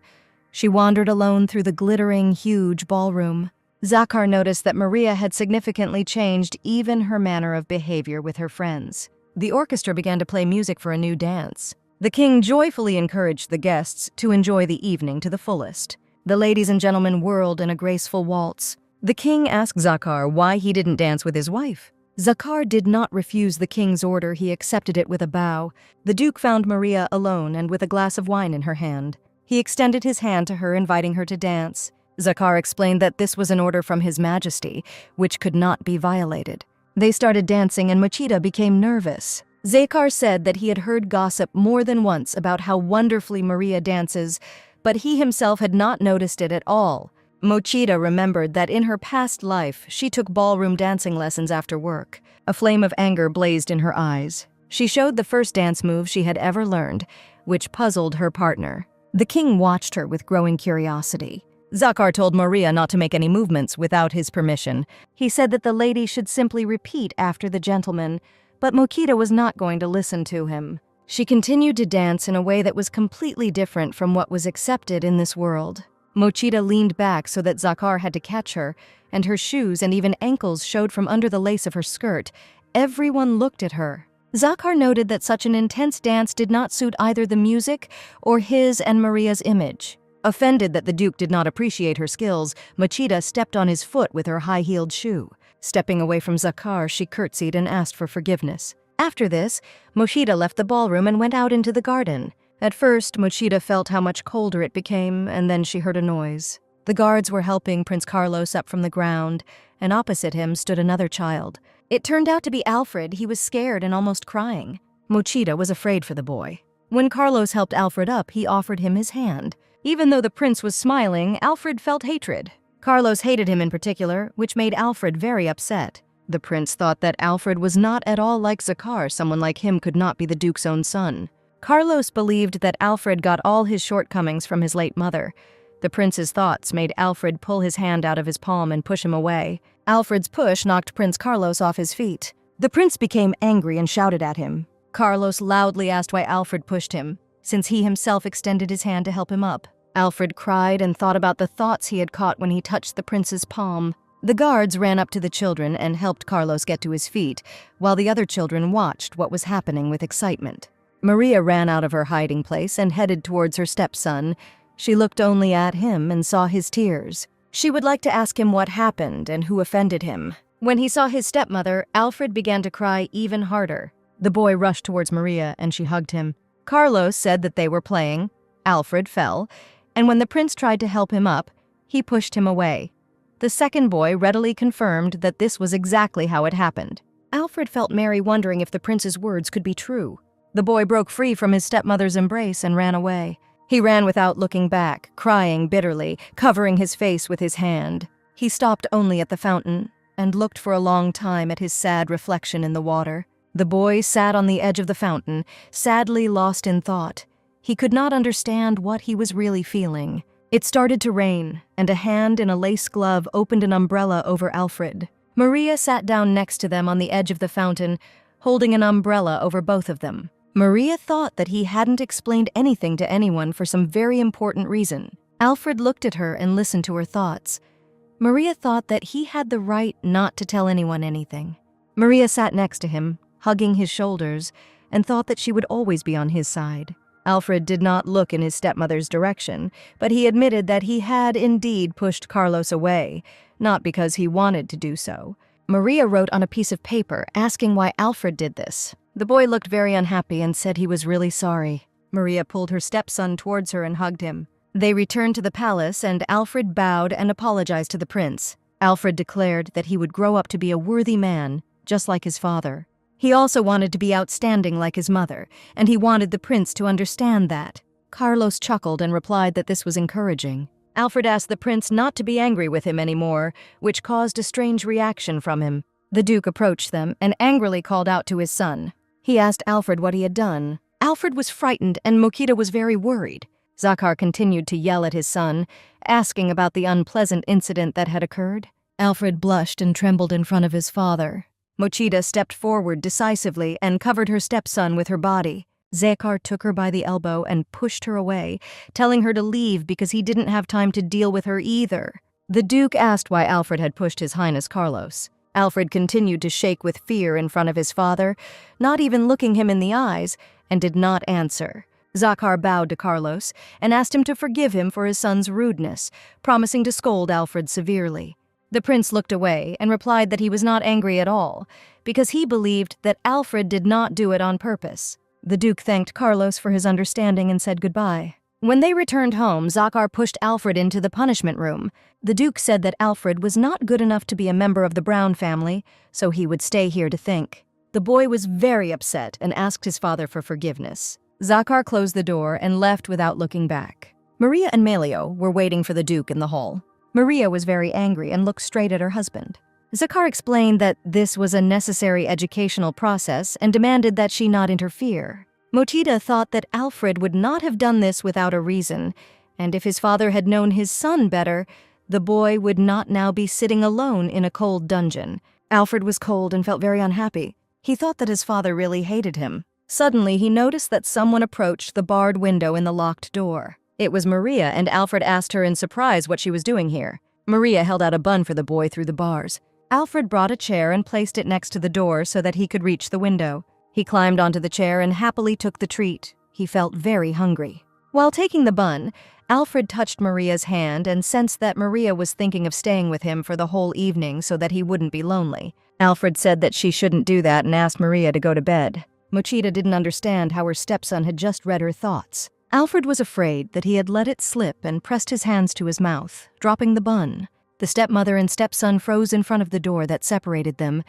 Speaker 1: She wandered alone through the glittering, huge ballroom. Zakhar noticed that Maria had significantly changed even her manner of behavior with her friends. The orchestra began to play music for a new dance. The king joyfully encouraged the guests to enjoy the evening to the fullest. The ladies and gentlemen whirled in a graceful waltz. The king asked Zakhar why he didn't dance with his wife. Zakhar did not refuse the king's order. He accepted it with a bow. The duke found Maria alone and with a glass of wine in her hand. He extended his hand to her, inviting her to dance. Zakhar explained that this was an order from His Majesty, which could not be violated. They started dancing and Mochida became nervous. Zakhar said that he had heard gossip more than once about how wonderfully Maria dances, but he himself had not noticed it at all. Mochida remembered that in her past life, she took ballroom dancing lessons after work. A flame of anger blazed in her eyes. She showed the first dance move she had ever learned, which puzzled her partner. The king watched her with growing curiosity. Zakhar told Maria not to make any movements without his permission. He said that the lady should simply repeat after the gentleman, but Mochida was not going to listen to him. She continued to dance in a way that was completely different from what was accepted in this world. Mochida leaned back so that Zakhar had to catch her, and her shoes and even ankles showed from under the lace of her skirt. Everyone looked at her. Zakhar noted that such an intense dance did not suit either the music or his and Maria's image. Offended that the duke did not appreciate her skills, Mochida stepped on his foot with her high-heeled shoe. Stepping away from Zakhar, she curtsied and asked for forgiveness. After this, Mochida left the ballroom and went out into the garden. At first, Mochida felt how much colder it became, and then she heard a noise. The guards were helping Prince Carlos up from the ground, and opposite him stood another child. It turned out to be Alfred. He was scared and almost crying. Mochida was afraid for the boy. When Carlos helped Alfred up, he offered him his hand. Even though the prince was smiling, Alfred felt hatred. Carlos hated him in particular, which made Alfred very upset. The prince thought that Alfred was not at all like Zakhar. Someone like him could not be the duke's own son. Carlos believed that Alfred got all his shortcomings from his late mother. The prince's thoughts made Alfred pull his hand out of his palm and push him away. Alfred's push knocked Prince Carlos off his feet. The prince became angry and shouted at him. Carlos loudly asked why Alfred pushed him, since he himself extended his hand to help him up. Alfred cried and thought about the thoughts he had caught when he touched the prince's palm. The guards ran up to the children and helped Carlos get to his feet, while the other children watched what was happening with excitement. Maria ran out of her hiding place and headed towards her stepson. She looked only at him and saw his tears. She would like to ask him what happened and who offended him. When he saw his stepmother, Alfred began to cry even harder. The boy rushed towards Maria and she hugged him. Carlos said that they were playing. Alfred fell, and when the prince tried to help him up, he pushed him away. The second boy readily confirmed that this was exactly how it happened. Alfred felt Mary wondering if the prince's words could be true. The boy broke free from his stepmother's embrace and ran away. He ran without looking back, crying bitterly, covering his face with his hand. He stopped only at the fountain and looked for a long time at his sad reflection in the water. The boy sat on the edge of the fountain, sadly lost in thought. He could not understand what he was really feeling. It started to rain, and a hand in a lace glove opened an umbrella over Alfred. Maria sat down next to them on the edge of the fountain, holding an umbrella over both of them. Maria thought that he hadn't explained anything to anyone for some very important reason. Alfred looked at her and listened to her thoughts. Maria thought that he had the right not to tell anyone anything. Maria sat next to him, hugging his shoulders, and thought that she would always be on his side. Alfred did not look in his stepmother's direction, but he admitted that he had indeed pushed Carlos away, not because he wanted to do so. Maria wrote on a piece of paper asking why Alfred did this. The boy looked very unhappy and said he was really sorry. Maria pulled her stepson towards her and hugged him. They returned to the palace, and Alfred bowed and apologized to the prince. Alfred declared that he would grow up to be a worthy man, just like his father. He also wanted to be outstanding like his mother, and he wanted the prince to understand that. Carlos chuckled and replied that this was encouraging. Alfred asked the prince not to be angry with him anymore, which caused a strange reaction from him. The duke approached them and angrily called out to his son. He asked Alfred what he had done. Alfred was frightened and Mochida was very worried. Zakar continued to yell at his son, asking about the unpleasant incident that had occurred. Alfred blushed and trembled in front of his father. Mochida stepped forward decisively and covered her stepson with her body. Zakar took her by the elbow and pushed her away, telling her to leave because he didn't have time to deal with her either. The Duke asked why Alfred had pushed His Highness Carlos. Alfred continued to shake with fear in front of his father, not even looking him in the eyes, and did not answer. Zakar bowed to Carlos and asked him to forgive him for his son's rudeness, promising to scold Alfred severely. The prince looked away and replied that he was not angry at all, because he believed that Alfred did not do it on purpose. The Duke thanked Carlos for his understanding and said goodbye. When they returned home, Zakar pushed Alfred into the punishment room. The Duke said that Alfred was not good enough to be a member of the Brown family, so he would stay here to think. The boy was very upset and asked his father for forgiveness. Zakar closed the door and left without looking back. Maria and Melio were waiting for the Duke in the hall. Maria was very angry and looked straight at her husband. Zakar explained that this was a necessary educational process and demanded that she not interfere. Mochida thought that Alfred would not have done this without a reason, and if his father had known his son better, the boy would not now be sitting alone in a cold dungeon. Alfred was cold and felt very unhappy. He thought that his father really hated him. Suddenly, he noticed that someone approached the barred window in the locked door. It was Maria, and Alfred asked her in surprise what she was doing here. Maria held out a bun for the boy through the bars. Alfred brought a chair and placed it next to the door so that he could reach the window. He climbed onto the chair and happily took the treat. He felt very hungry. While taking the bun, Alfred touched Maria's hand and sensed that Maria was thinking of staying with him for the whole evening so that he wouldn't be lonely. Alfred said that she shouldn't do that and asked Maria to go to bed. Mochida didn't understand how her stepson had just read her thoughts. Alfred was afraid that he had let it slip and pressed his hands to his mouth, dropping the bun. The stepmother and stepson froze in front of the door that separated them,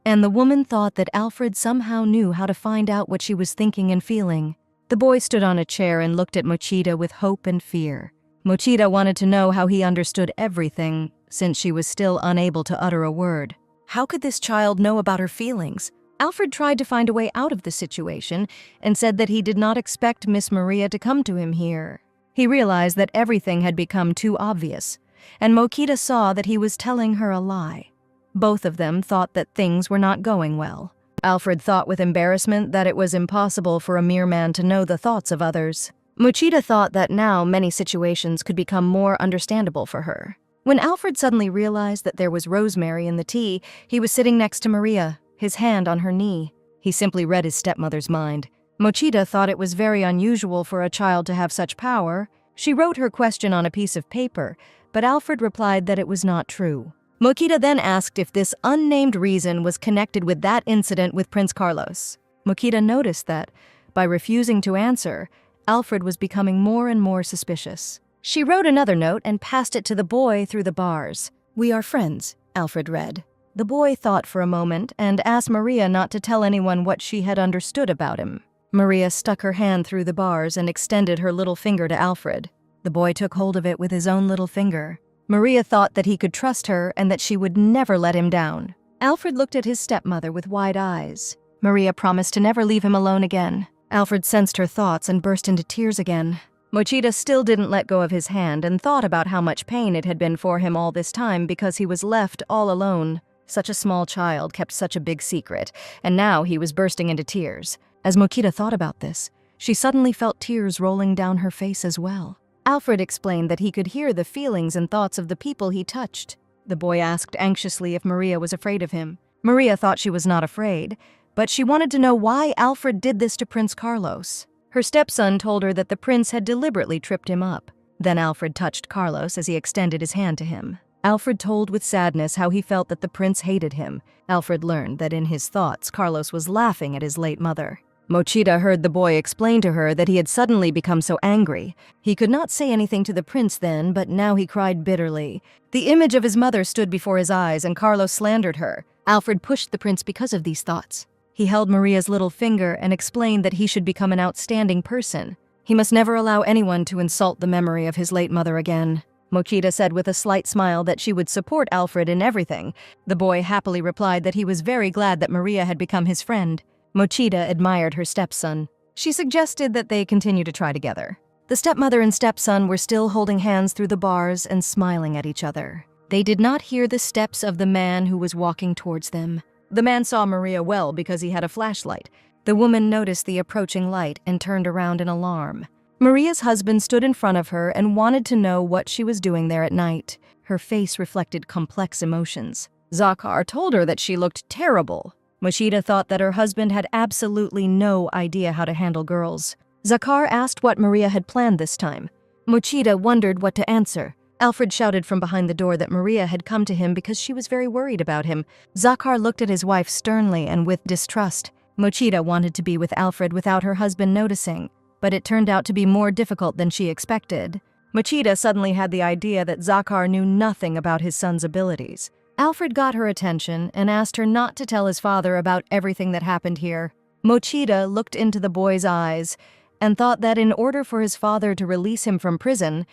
Speaker 1: and the woman thought that Alfred somehow knew how to find out what she was thinking and feeling. The boy stood on a chair and looked at Mochida with hope and fear. Mochida wanted to know how he understood everything, since she was still unable to utter a word. How could this child know about her feelings? Alfred tried to find a way out of the situation and said that he did not expect Miss Maria to come to him here. He realized that everything had become too obvious, and Mochida saw that he was telling her a lie. Both of them thought that things were not going well. Alfred thought with embarrassment that it was impossible for a mere man to know the thoughts of others. Mochida thought that now many situations could become more understandable for her. When Alfred suddenly realized that there was rosemary in the tea, he was sitting next to Maria, his hand on her knee. He simply read his stepmother's mind. Mochida thought it was very unusual for a child to have such power. She wrote her question on a piece of paper, but Alfred replied that it was not true. Mochida then asked if this unnamed reason was connected with that incident with Prince Carlos. Mochida noticed that, by refusing to answer, Alfred was becoming more and more suspicious. She wrote another note and passed it to the boy through the bars. "We are friends," Alfred read. The boy thought for a moment and asked Maria not to tell anyone what she had understood about him. Maria stuck her hand through the bars and extended her little finger to Alfred. The boy took hold of it with his own little finger. Maria thought that he could trust her and that she would never let him down. Alfred looked at his stepmother with wide eyes. Maria promised to never leave him alone again. Alfred sensed her thoughts and burst into tears again. Mochida still didn't let go of his hand and thought about how much pain it had been for him all this time because he was left all alone. Such a small child kept such a big secret, and now he was bursting into tears. As Mochida thought about this, she suddenly felt tears rolling down her face as well. Alfred explained that he could hear the feelings and thoughts of the people he touched. The boy asked anxiously if Maria was afraid of him. Maria thought she was not afraid, but she wanted to know why Alfred did this to Prince Carlos. Her stepson told her that the prince had deliberately tripped him up. Then Alfred touched Carlos as he extended his hand to him. Alfred told with sadness how he felt that the prince hated him. Alfred learned that in his thoughts, Carlos was laughing at his late mother. Mochida heard the boy explain to her that he had suddenly become so angry. He could not say anything to the prince then, but now he cried bitterly. The image of his mother stood before his eyes, and Carlos slandered her. Alfred pushed the prince because of these thoughts. He held Maria's little finger and explained that he should become an outstanding person. He must never allow anyone to insult the memory of his late mother again. Mochida said with a slight smile that she would support Alfred in everything. The boy happily replied that he was very glad that Maria had become his friend. Mochida admired her stepson. She suggested that they continue to try together. The stepmother and stepson were still holding hands through the bars and smiling at each other. They did not hear the steps of the man who was walking towards them. The man saw Maria well because he had a flashlight. The woman noticed the approaching light and turned around in alarm. Maria's husband stood in front of her and wanted to know what she was doing there at night. Her face reflected complex emotions. Zakhar told her that she looked terrible. Mochida thought that her husband had absolutely no idea how to handle girls. Zakhar asked what Maria had planned this time. Mochida wondered what to answer. Alfred shouted from behind the door that Maria had come to him because she was very worried about him. Zakhar looked at his wife sternly and with distrust. Mochida wanted to be with Alfred without her husband noticing, but it turned out to be more difficult than she expected. Mochida suddenly had the idea that Zakhar knew nothing about his son's abilities. Alfred got her attention and asked her not to tell his father about everything that happened here. Mochida looked into the boy's eyes and thought that in order for his father to release him from prison,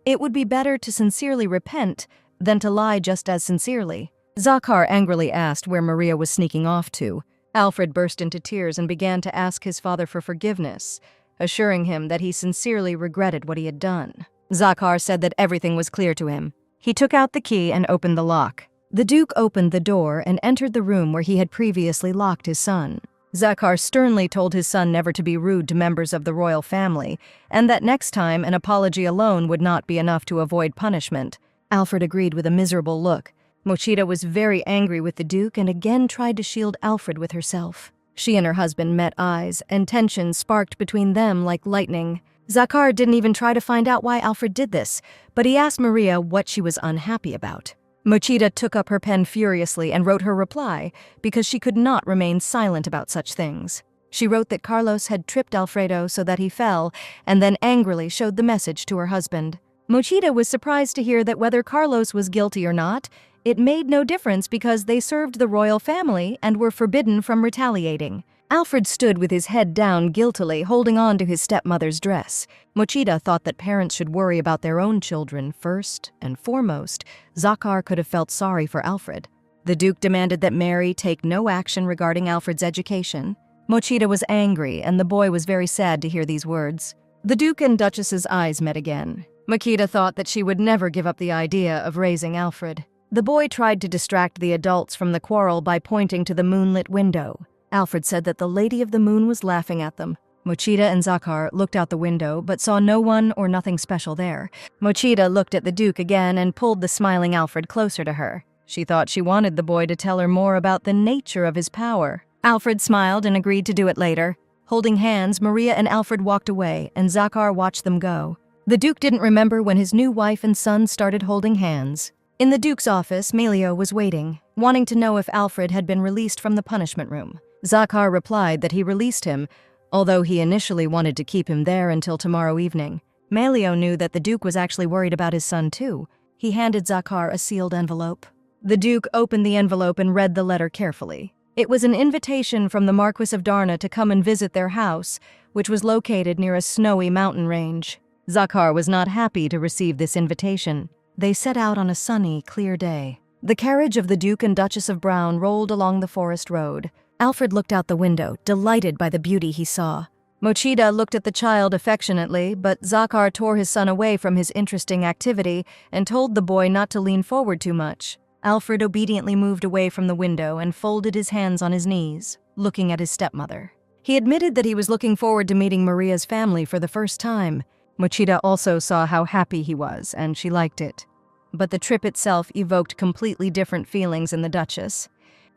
Speaker 1: it would be better to sincerely repent than to lie just as sincerely. Zakhar angrily asked where Maria was sneaking off to. Alfred burst into tears and began to ask his father for forgiveness, assuring him that he sincerely regretted what he had done. Zakhar said that everything was clear to him. He took out the key and opened the lock. The Duke opened the door and entered the room where he had previously locked his son. Zakhar sternly told his son never to be rude to members of the royal family, and that next time an apology alone would not be enough to avoid punishment. Alfred agreed with a miserable look. Mochida was very angry with the Duke and again tried to shield Alfred with herself. She and her husband met eyes, and tension sparked between them like lightning. Zakhar didn't even try to find out why Alfred did this, but he asked Maria what she was unhappy about. Mochida took up her pen furiously and wrote her reply because she could not remain silent about such things. She wrote that Carlos had tripped Alfredo so that he fell, and then angrily showed the message to her husband. Mochida was surprised to hear that whether Carlos was guilty or not, it made no difference because they served the royal family and were forbidden from retaliating. Alfred stood with his head down guiltily, holding on to his stepmother's dress. Mochida thought that parents should worry about their own children first and foremost. Zakhar could have felt sorry for Alfred. The Duke demanded that Mary take no action regarding Alfred's education. Mochida was angry, and the boy was very sad to hear these words. The Duke and Duchess's eyes met again. Mochida thought that she would never give up the idea of raising Alfred. The boy tried to distract the adults from the quarrel by pointing to the moonlit window. Alfred said that the Lady of the Moon was laughing at them. Mochida and Zakhar looked out the window but saw no one or nothing special there. Mochida looked at the Duke again and pulled the smiling Alfred closer to her. She thought she wanted the boy to tell her more about the nature of his power. Alfred smiled and agreed to do it later. Holding hands, Maria and Alfred walked away, and Zakhar watched them go. The Duke didn't remember when his new wife and son started holding hands. In the Duke's office, Melio was waiting, wanting to know if Alfred had been released from the punishment room. Zakhar replied that he released him, although he initially wanted to keep him there until tomorrow evening. Melio knew that the Duke was actually worried about his son too. He handed Zakhar a sealed envelope. The Duke opened the envelope and read the letter carefully. It was an invitation from the Marquis of Darna to come and visit their house, which was located near a snowy mountain range. Zakhar was not happy to receive this invitation. They set out on a sunny, clear day. The carriage of the Duke and Duchess of Brown rolled along the forest road. Alfred looked out the window, delighted by the beauty he saw. Mochida looked at the child affectionately, but Zakhar tore his son away from his interesting activity and told the boy not to lean forward too much. Alfred obediently moved away from the window and folded his hands on his knees, looking at his stepmother. He admitted that he was looking forward to meeting Maria's family for the first time. Mochida also saw how happy he was, and she liked it. But the trip itself evoked completely different feelings in the Duchess.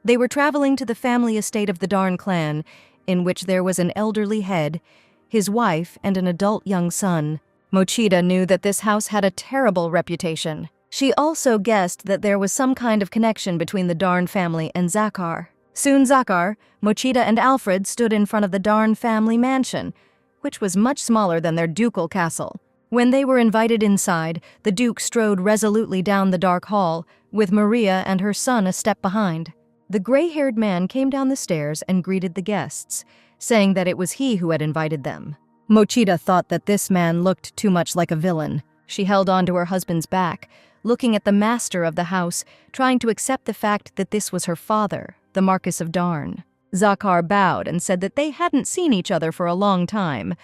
Speaker 1: They were traveling to the family estate of the Darn clan, in which there was an elderly head, his wife, and an adult young son. Mochida knew that this house had a terrible reputation. She also guessed that there was some kind of connection between the Darn family and Zakhar. Soon Zakhar, Mochida, and Alfred stood in front of the Darn family mansion, which was much smaller than their ducal castle. When they were invited inside, the Duke strode resolutely down the dark hall, with Maria and her son a step behind. The gray-haired man came down the stairs and greeted the guests, saying that it was he who had invited them. Mochida thought that this man looked too much like a villain. She held on to her husband's back, looking at the master of the house, trying to accept the fact that this was her father, the Marquis of Darn. Zakhar bowed and said that they hadn't seen each other for a long time,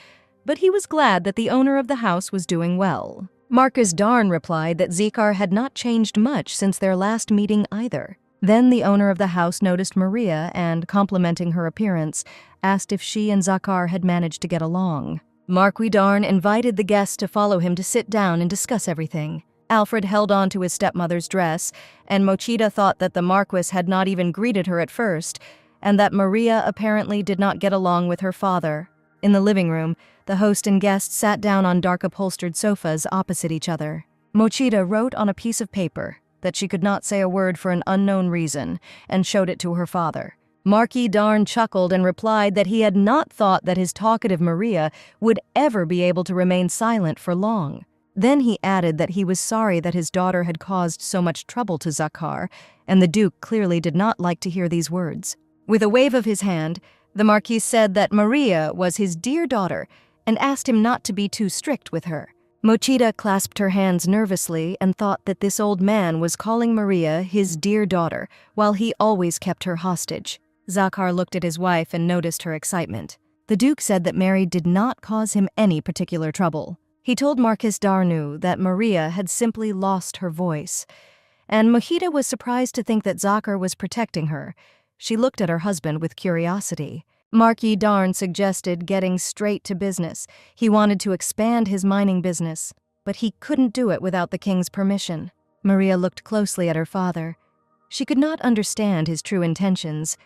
Speaker 1: but he was glad that the owner of the house was doing well. Marcus Darn replied that Zakar had not changed much since their last meeting either. Then the owner of the house noticed Maria and, complimenting her appearance, asked if she and Zakar had managed to get along. Marquis Darn invited the guests to follow him to sit down and discuss everything. Alfred held on to his stepmother's dress, and Mochida thought that the Marquis had not even greeted her at first, and that Maria apparently did not get along with her father. In the living room, the host and guests sat down on dark upholstered sofas opposite each other. Mochida wrote on a piece of paper that she could not say a word for an unknown reason, and showed it to her father. Marquis Darn chuckled and replied that he had not thought that his talkative Maria would ever be able to remain silent for long. Then he added that he was sorry that his daughter had caused so much trouble to Zakar, and the Duke clearly did not like to hear these words. With a wave of his hand, the Marquis said that Maria was his dear daughter and asked him not to be too strict with her. Mochida clasped her hands nervously and thought that this old man was calling Maria his dear daughter, while he always kept her hostage. Zakar looked at his wife and noticed her excitement. The Duke said that Mary did not cause him any particular trouble. He told Marquis Darnu that Maria had simply lost her voice, and Mochida was surprised to think that Zakar was protecting her. She looked at her husband with curiosity. Marquis Darn suggested getting straight to business. He wanted to expand his mining business, but he couldn't do it without the king's permission. Maria looked closely at her father. She could not understand his true intentions.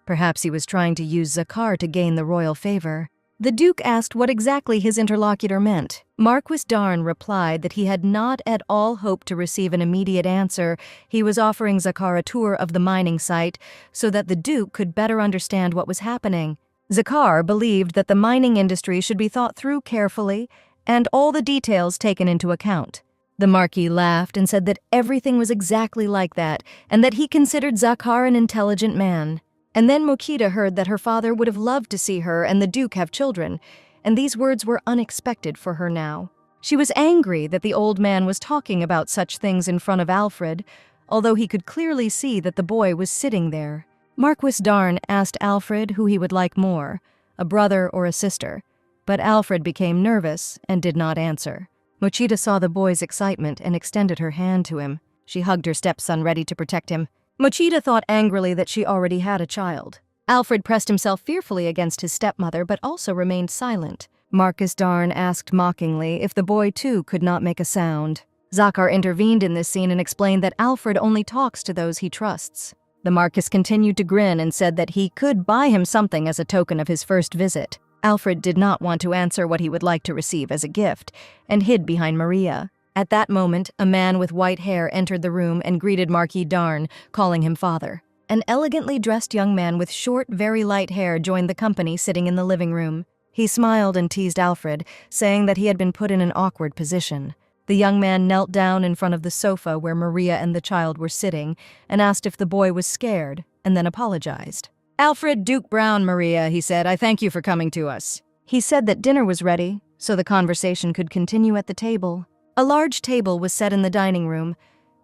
Speaker 1: Perhaps he was trying to use Zakar to gain the royal favor. The Duke asked what exactly his interlocutor meant. Marquis Darn replied that he had not at all hoped to receive an immediate answer. He was offering Zakar a tour of the mining site so that the Duke could better understand what was happening. Zakar believed that the mining industry should be thought through carefully and all the details taken into account. The Marquis laughed and said that everything was exactly like that and that he considered Zakar an intelligent man. And then Mochida heard that her father would have loved to see her and the Duke have children, and these words were unexpected for her now. She was angry that the old man was talking about such things in front of Alfred, although he could clearly see that the boy was sitting there. Marquis Darn asked Alfred who he would like more, a brother or a sister, but Alfred became nervous and did not answer. Mochida saw the boy's excitement and extended her hand to him. She hugged her stepson, ready to protect him. Mochida thought angrily that she already had a child. Alfred pressed himself fearfully against his stepmother, but also remained silent. Marquis Darn asked mockingly if the boy too could not make a sound. Zakar intervened in this scene and explained that Alfred only talks to those he trusts. The Marquis continued to grin and said that he could buy him something as a token of his first visit. Alfred did not want to answer what he would like to receive as a gift, and hid behind Maria. At that moment, a man with white hair entered the room and greeted Marquis Darn, calling him father. An elegantly dressed young man with short, very light hair joined the company sitting in the living room. He smiled and teased Alfred, saying that he had been put in an awkward position. The young man knelt down in front of the sofa where Maria and the child were sitting and asked if the boy was scared, and then apologized. "Alfred Duke Brown, Maria," he said, "I thank you for coming to us." He said that dinner was ready, so the conversation could continue at the table. A large table was set in the dining room,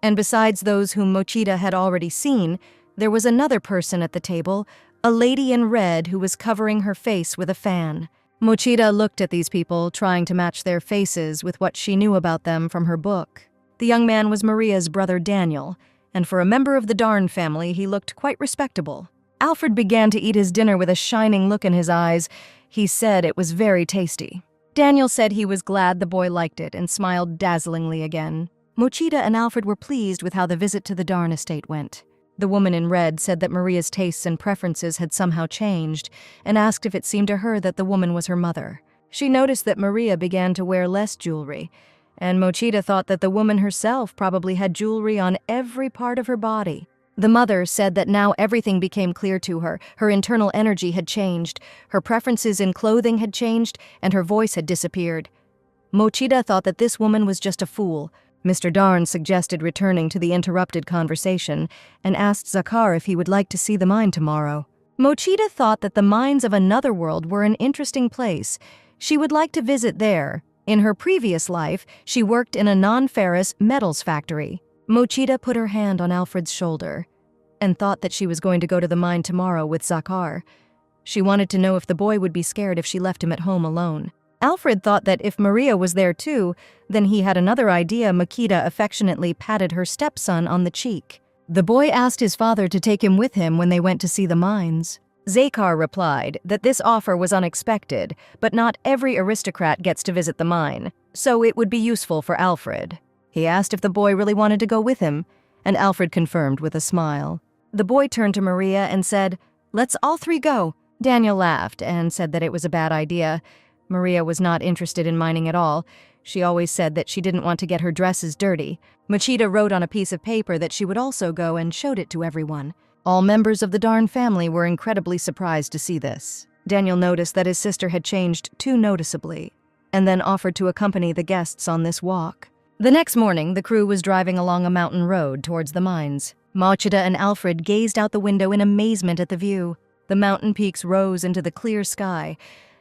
Speaker 1: and besides those whom Mochida had already seen, there was another person at the table, a lady in red who was covering her face with a fan. Mochida looked at these people, trying to match their faces with what she knew about them from her book. The young man was Maria's brother Daniel, and for a member of the Darn family, he looked quite respectable. Alfred began to eat his dinner with a shining look in his eyes. He said it was very tasty. Daniel said he was glad the boy liked it and smiled dazzlingly again. Mochida and Alfred were pleased with how the visit to the Darn estate went. The woman in red said that Maria's tastes and preferences had somehow changed and asked if it seemed to her that the woman was her mother. She noticed that Maria began to wear less jewelry, and Mochida thought that the woman herself probably had jewelry on every part of her body. The mother said that now everything became clear to her. Her internal energy had changed, her preferences in clothing had changed, and her voice had disappeared. Mochida thought that this woman was just a fool. Mr. Darn suggested returning to the interrupted conversation and asked Zakar if he would like to see the mine tomorrow. Mochida thought that the mines of another world were an interesting place. She would like to visit there. In her previous life, she worked in a non-ferrous metals factory. Mochida put her hand on Alfred's shoulder and thought that she was going to go to the mine tomorrow with Zakar. She wanted to know if the boy would be scared if she left him at home alone. Alfred thought that if Maria was there too, then he had another idea. Makita affectionately patted her stepson on the cheek. The boy asked his father to take him with him when they went to see the mines. Zakar replied that this offer was unexpected, but not every aristocrat gets to visit the mine, so it would be useful for Alfred. He asked if the boy really wanted to go with him, and Alfred confirmed with a smile. The boy turned to Maria and said, "Let's all three go." Daniel laughed and said that it was a bad idea. Maria was not interested in mining at all. She always said that she didn't want to get her dresses dirty. Machida wrote on a piece of paper that she would also go and showed it to everyone. All members of the Darn family were incredibly surprised to see this. Daniel noticed that his sister had changed too noticeably, and then offered to accompany the guests on this walk. The next morning, the crew was driving along a mountain road towards the mines. Machida and Alfred gazed out the window in amazement at the view. The mountain peaks rose into the clear sky.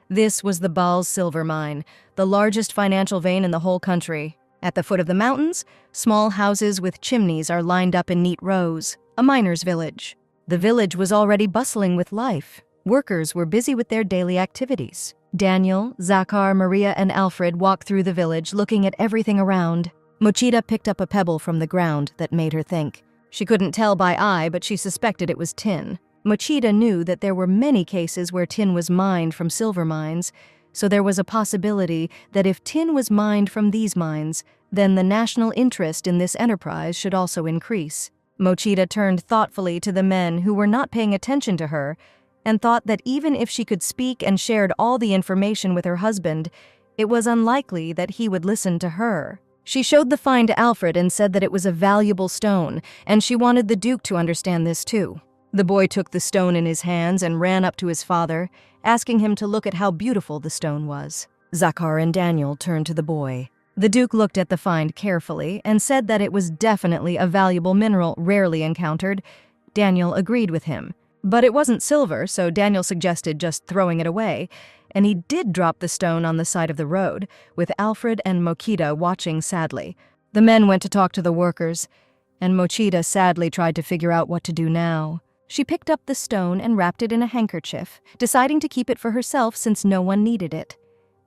Speaker 1: This was the Baal's silver mine, the largest financial vein in the whole country. At the foot of the mountains, small houses with chimneys are lined up in neat rows, a miner's village. The village was already bustling with life. Workers were busy with their daily activities. Daniel, Zakar, Maria, and Alfred walked through the village, looking at everything around. Mochida picked up a pebble from the ground that made her think. She couldn't tell by eye, but she suspected it was tin. Mochida knew that there were many cases where tin was mined from silver mines, so there was a possibility that if tin was mined from these mines, then the national interest in this enterprise should also increase. Mochida turned thoughtfully to the men who were not paying attention to her and thought that even if she could speak and shared all the information with her husband, it was unlikely that he would listen to her. She showed the find to Alfred and said that it was a valuable stone, and she wanted the Duke to understand this too. The boy took the stone in his hands and ran up to his father, asking him to look at how beautiful the stone was. Zakar and Daniel turned to the boy. The Duke looked at the find carefully and said that it was definitely a valuable mineral rarely encountered. Daniel agreed with him. But it wasn't silver, so Daniel suggested just throwing it away, and he did drop the stone on the side of the road, with Alfred and Mochida watching sadly. The men went to talk to the workers, and Mochida sadly tried to figure out what to do now. She picked up the stone and wrapped it in a handkerchief, deciding to keep it for herself since no one needed it.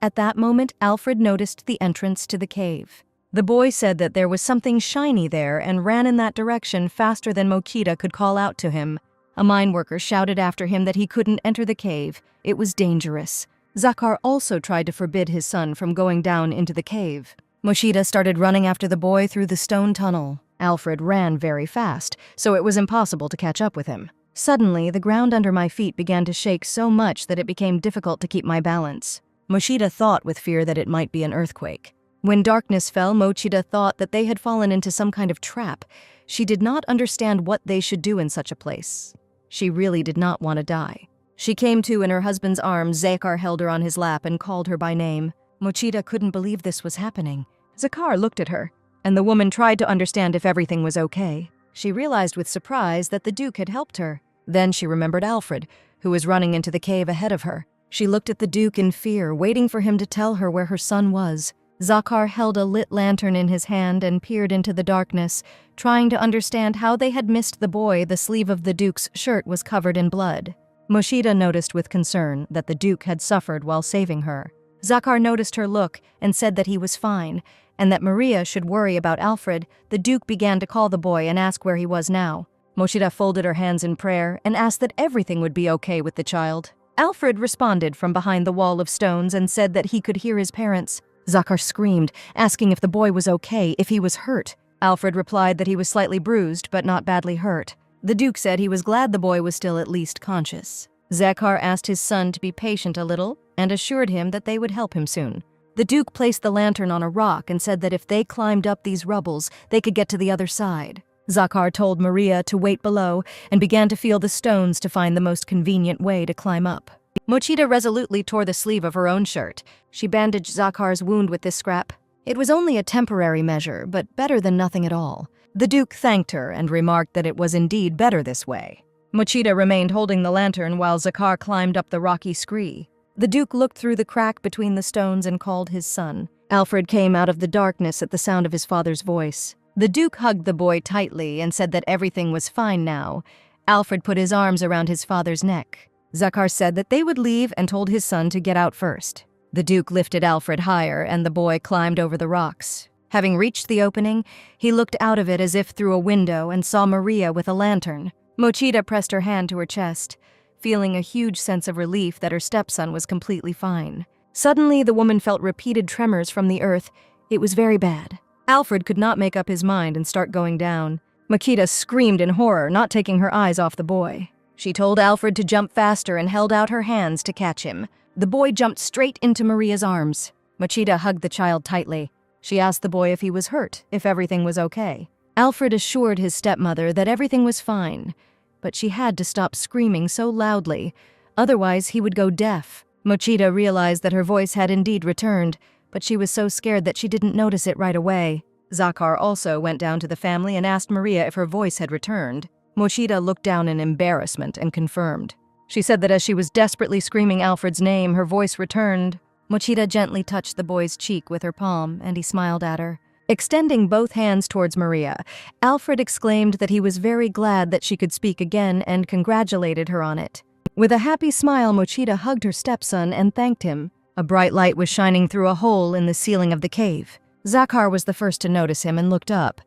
Speaker 1: At that moment, Alfred noticed the entrance to the cave. The boy said that there was something shiny there and ran in that direction faster than Mochida could call out to him. A mine worker shouted after him that he couldn't enter the cave. It was dangerous. Zakar also tried to forbid his son from going down into the cave. Mochida started running after the boy through the stone tunnel. Alfred ran very fast, so it was impossible to catch up with him. Suddenly, the ground under my feet began to shake so much that it became difficult to keep my balance. Mochida thought with fear that it might be an earthquake. When darkness fell, Mochida thought that they had fallen into some kind of trap. She did not understand what they should do in such a place. She really did not want to die. She came to in her husband's arms. Zakar held her on his lap and called her by name. Mochida couldn't believe this was happening. Zakar looked at her, and the woman tried to understand if everything was okay. She realized with surprise that the Duke had helped her. Then she remembered Alfred, who was running into the cave ahead of her. She looked at the Duke in fear, waiting for him to tell her where her son was. Zakar held a lit lantern in his hand and peered into the darkness, trying to understand how they had missed the boy. The sleeve of the Duke's shirt was covered in blood. Mochida noticed with concern that the Duke had suffered while saving her. Zakar noticed her look and said that he was fine, and that Maria should worry about Alfred. The Duke began to call the boy and ask where he was now. Mochida folded her hands in prayer and asked that everything would be okay with the child. Alfred responded from behind the wall of stones and said that he could hear his parents. Zakar screamed, asking if the boy was okay, if he was hurt. Alfred replied that he was slightly bruised but not badly hurt. The Duke said he was glad the boy was still at least conscious. Zakar asked his son to be patient a little and assured him that they would help him soon. The Duke placed the lantern on a rock and said that if they climbed up these rubbles, they could get to the other side. Zakar told Maria to wait below and began to feel the stones to find the most convenient way to climb up. Mochida resolutely tore the sleeve of her own shirt. She bandaged Zakar's wound with this scrap. It was only a temporary measure, but better than nothing at all. The Duke thanked her and remarked that it was indeed better this way. Mochida remained holding the lantern while Zakar climbed up the rocky scree. The Duke looked through the crack between the stones and called his son. Alfred came out of the darkness at the sound of his father's voice. The Duke hugged the boy tightly and said that everything was fine now. Alfred put his arms around his father's neck. Zakar said that they would leave and told his son to get out first. The Duke lifted Alfred higher, and the boy climbed over the rocks. Having reached the opening, he looked out of it as if through a window and saw Maria with a lantern. Mochida pressed her hand to her chest, feeling a huge sense of relief that her stepson was completely fine. Suddenly, the woman felt repeated tremors from the earth. It was very bad. Alfred could not make up his mind and start going down. Mochida screamed in horror, not taking her eyes off the boy. She told Alfred to jump faster and held out her hands to catch him. The boy jumped straight into Maria's arms. Mochida hugged the child tightly. She asked the boy if he was hurt, if everything was okay. Alfred assured his stepmother that everything was fine, but she had to stop screaming so loudly, otherwise he would go deaf. Mochida realized that her voice had indeed returned, but she was so scared that she didn't notice it right away. Zakar also went down to the family and asked Maria if her voice had returned. Mochida looked down in embarrassment and confirmed. She said that as she was desperately screaming Alfred's name, her voice returned. Mochida gently touched the boy's cheek with her palm, and he smiled at her. Extending both hands towards Maria, Alfred exclaimed that he was very glad that she could speak again and congratulated her on it. With a happy smile, Mochida hugged her stepson and thanked him. A bright light was shining through a hole in the ceiling of the cave. Zakar was the first to notice him and looked up.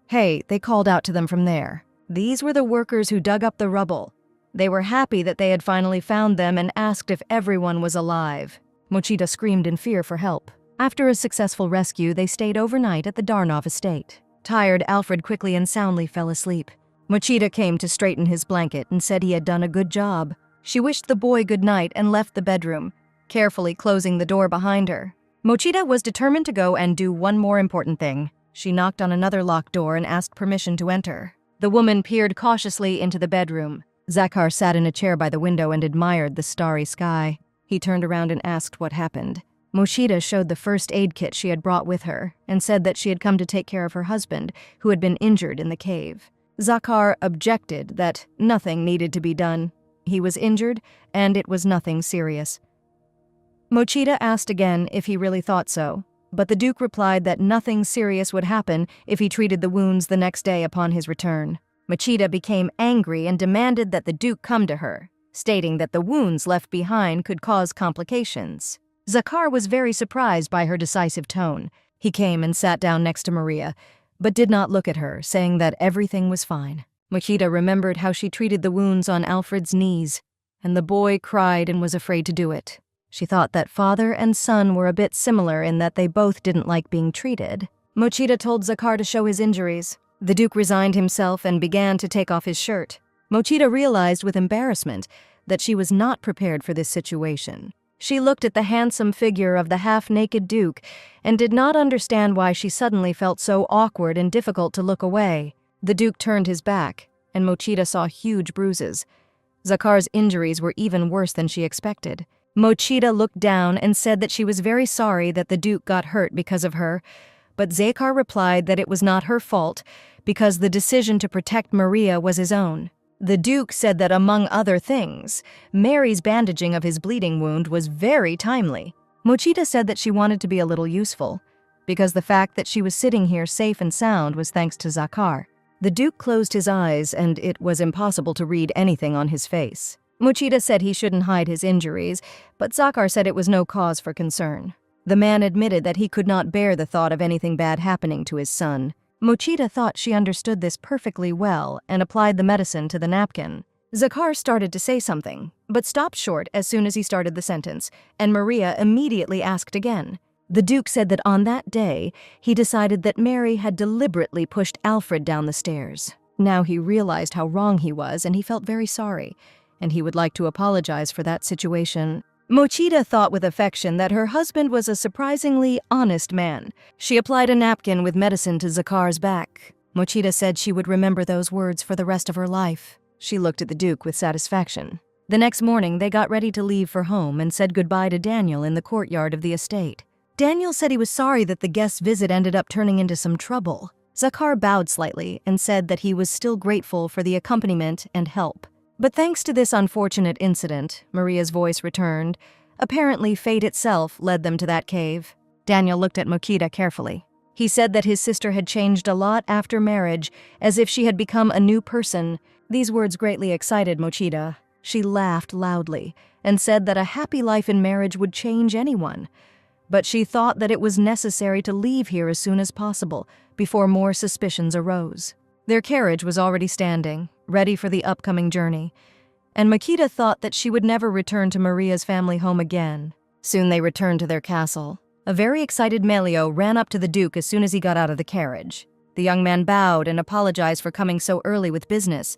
Speaker 1: Hey, they called out to them from there. These were the workers who dug up the rubble. They were happy that they had finally found them and asked if everyone was alive. Mochida screamed in fear for help. After a successful rescue, they stayed overnight at the Darnov estate. Tired, Alfred quickly and soundly fell asleep. Mochida came to straighten his blanket and said he had done a good job. She wished the boy good night and left the bedroom, carefully closing the door behind her. Mochida was determined to go and do one more important thing. She knocked on another locked door and asked permission to enter. The woman peered cautiously into the bedroom. Zakar sat in a chair by the window and admired the starry sky. He turned around and asked what happened. Mochida showed the first aid kit she had brought with her and said that she had come to take care of her husband, who had been injured in the cave. Zakar objected that nothing needed to be done. He was injured, and it was nothing serious. Mochida asked again if he really thought so, but the Duke replied that nothing serious would happen if he treated the wounds the next day upon his return. Mochida became angry and demanded that the Duke come to her, stating that the wounds left behind could cause complications. Zakar was very surprised by her decisive tone. He came and sat down next to Maria, but did not look at her, saying that everything was fine. Mochida remembered how she treated the wounds on Alfred's knees, and the boy cried and was afraid to do it. She thought that father and son were a bit similar in that they both didn't like being treated. Mochida told Zakar to show his injuries. The Duke resigned himself and began to take off his shirt. Mochida realized with embarrassment that she was not prepared for this situation. She looked at the handsome figure of the half-naked Duke and did not understand why she suddenly felt so awkward and difficult to look away. The Duke turned his back, and Mochida saw huge bruises. Zakar's injuries were even worse than she expected. Mochida looked down and said that she was very sorry that the Duke got hurt because of her, but Zakar replied that it was not her fault because the decision to protect Maria was his own. The Duke said that, among other things, Mary's bandaging of his bleeding wound was very timely. Mochida said that she wanted to be a little useful, because the fact that she was sitting here safe and sound was thanks to Zakar. The Duke closed his eyes, and it was impossible to read anything on his face. Mochida said he shouldn't hide his injuries, but Zakar said it was no cause for concern. The man admitted that he could not bear the thought of anything bad happening to his son. Mochida thought she understood this perfectly well and applied the medicine to the napkin. Zakar started to say something, but stopped short as soon as he started the sentence, and Maria immediately asked again. The Duke said that on that day, he decided that Mary had deliberately pushed Alfred down the stairs. Now he realized how wrong he was, and he felt very sorry, and he would like to apologize for that situation. Mochida thought with affection that her husband was a surprisingly honest man. She applied a napkin with medicine to Zakar's back. Mochida said she would remember those words for the rest of her life. She looked at the Duke with satisfaction. The next morning, they got ready to leave for home and said goodbye to Daniel in the courtyard of the estate. Daniel said he was sorry that the guest's visit ended up turning into some trouble. Zakar bowed slightly and said that he was still grateful for the accompaniment and help. But thanks to this unfortunate incident, Maria's voice returned. Apparently, fate itself led them to that cave. Daniel looked at Mochida carefully. He said that his sister had changed a lot after marriage, as if she had become a new person. These words greatly excited Mochida. She laughed loudly and said that a happy life in marriage would change anyone. But she thought that it was necessary to leave here as soon as possible, before more suspicions arose. Their carriage was already standing, ready for the upcoming journey, and Makita thought that she would never return to Maria's family home again. Soon they returned to their castle. A very excited Melio ran up to the Duke as soon as he got out of the carriage. The young man bowed and apologized for coming so early with business,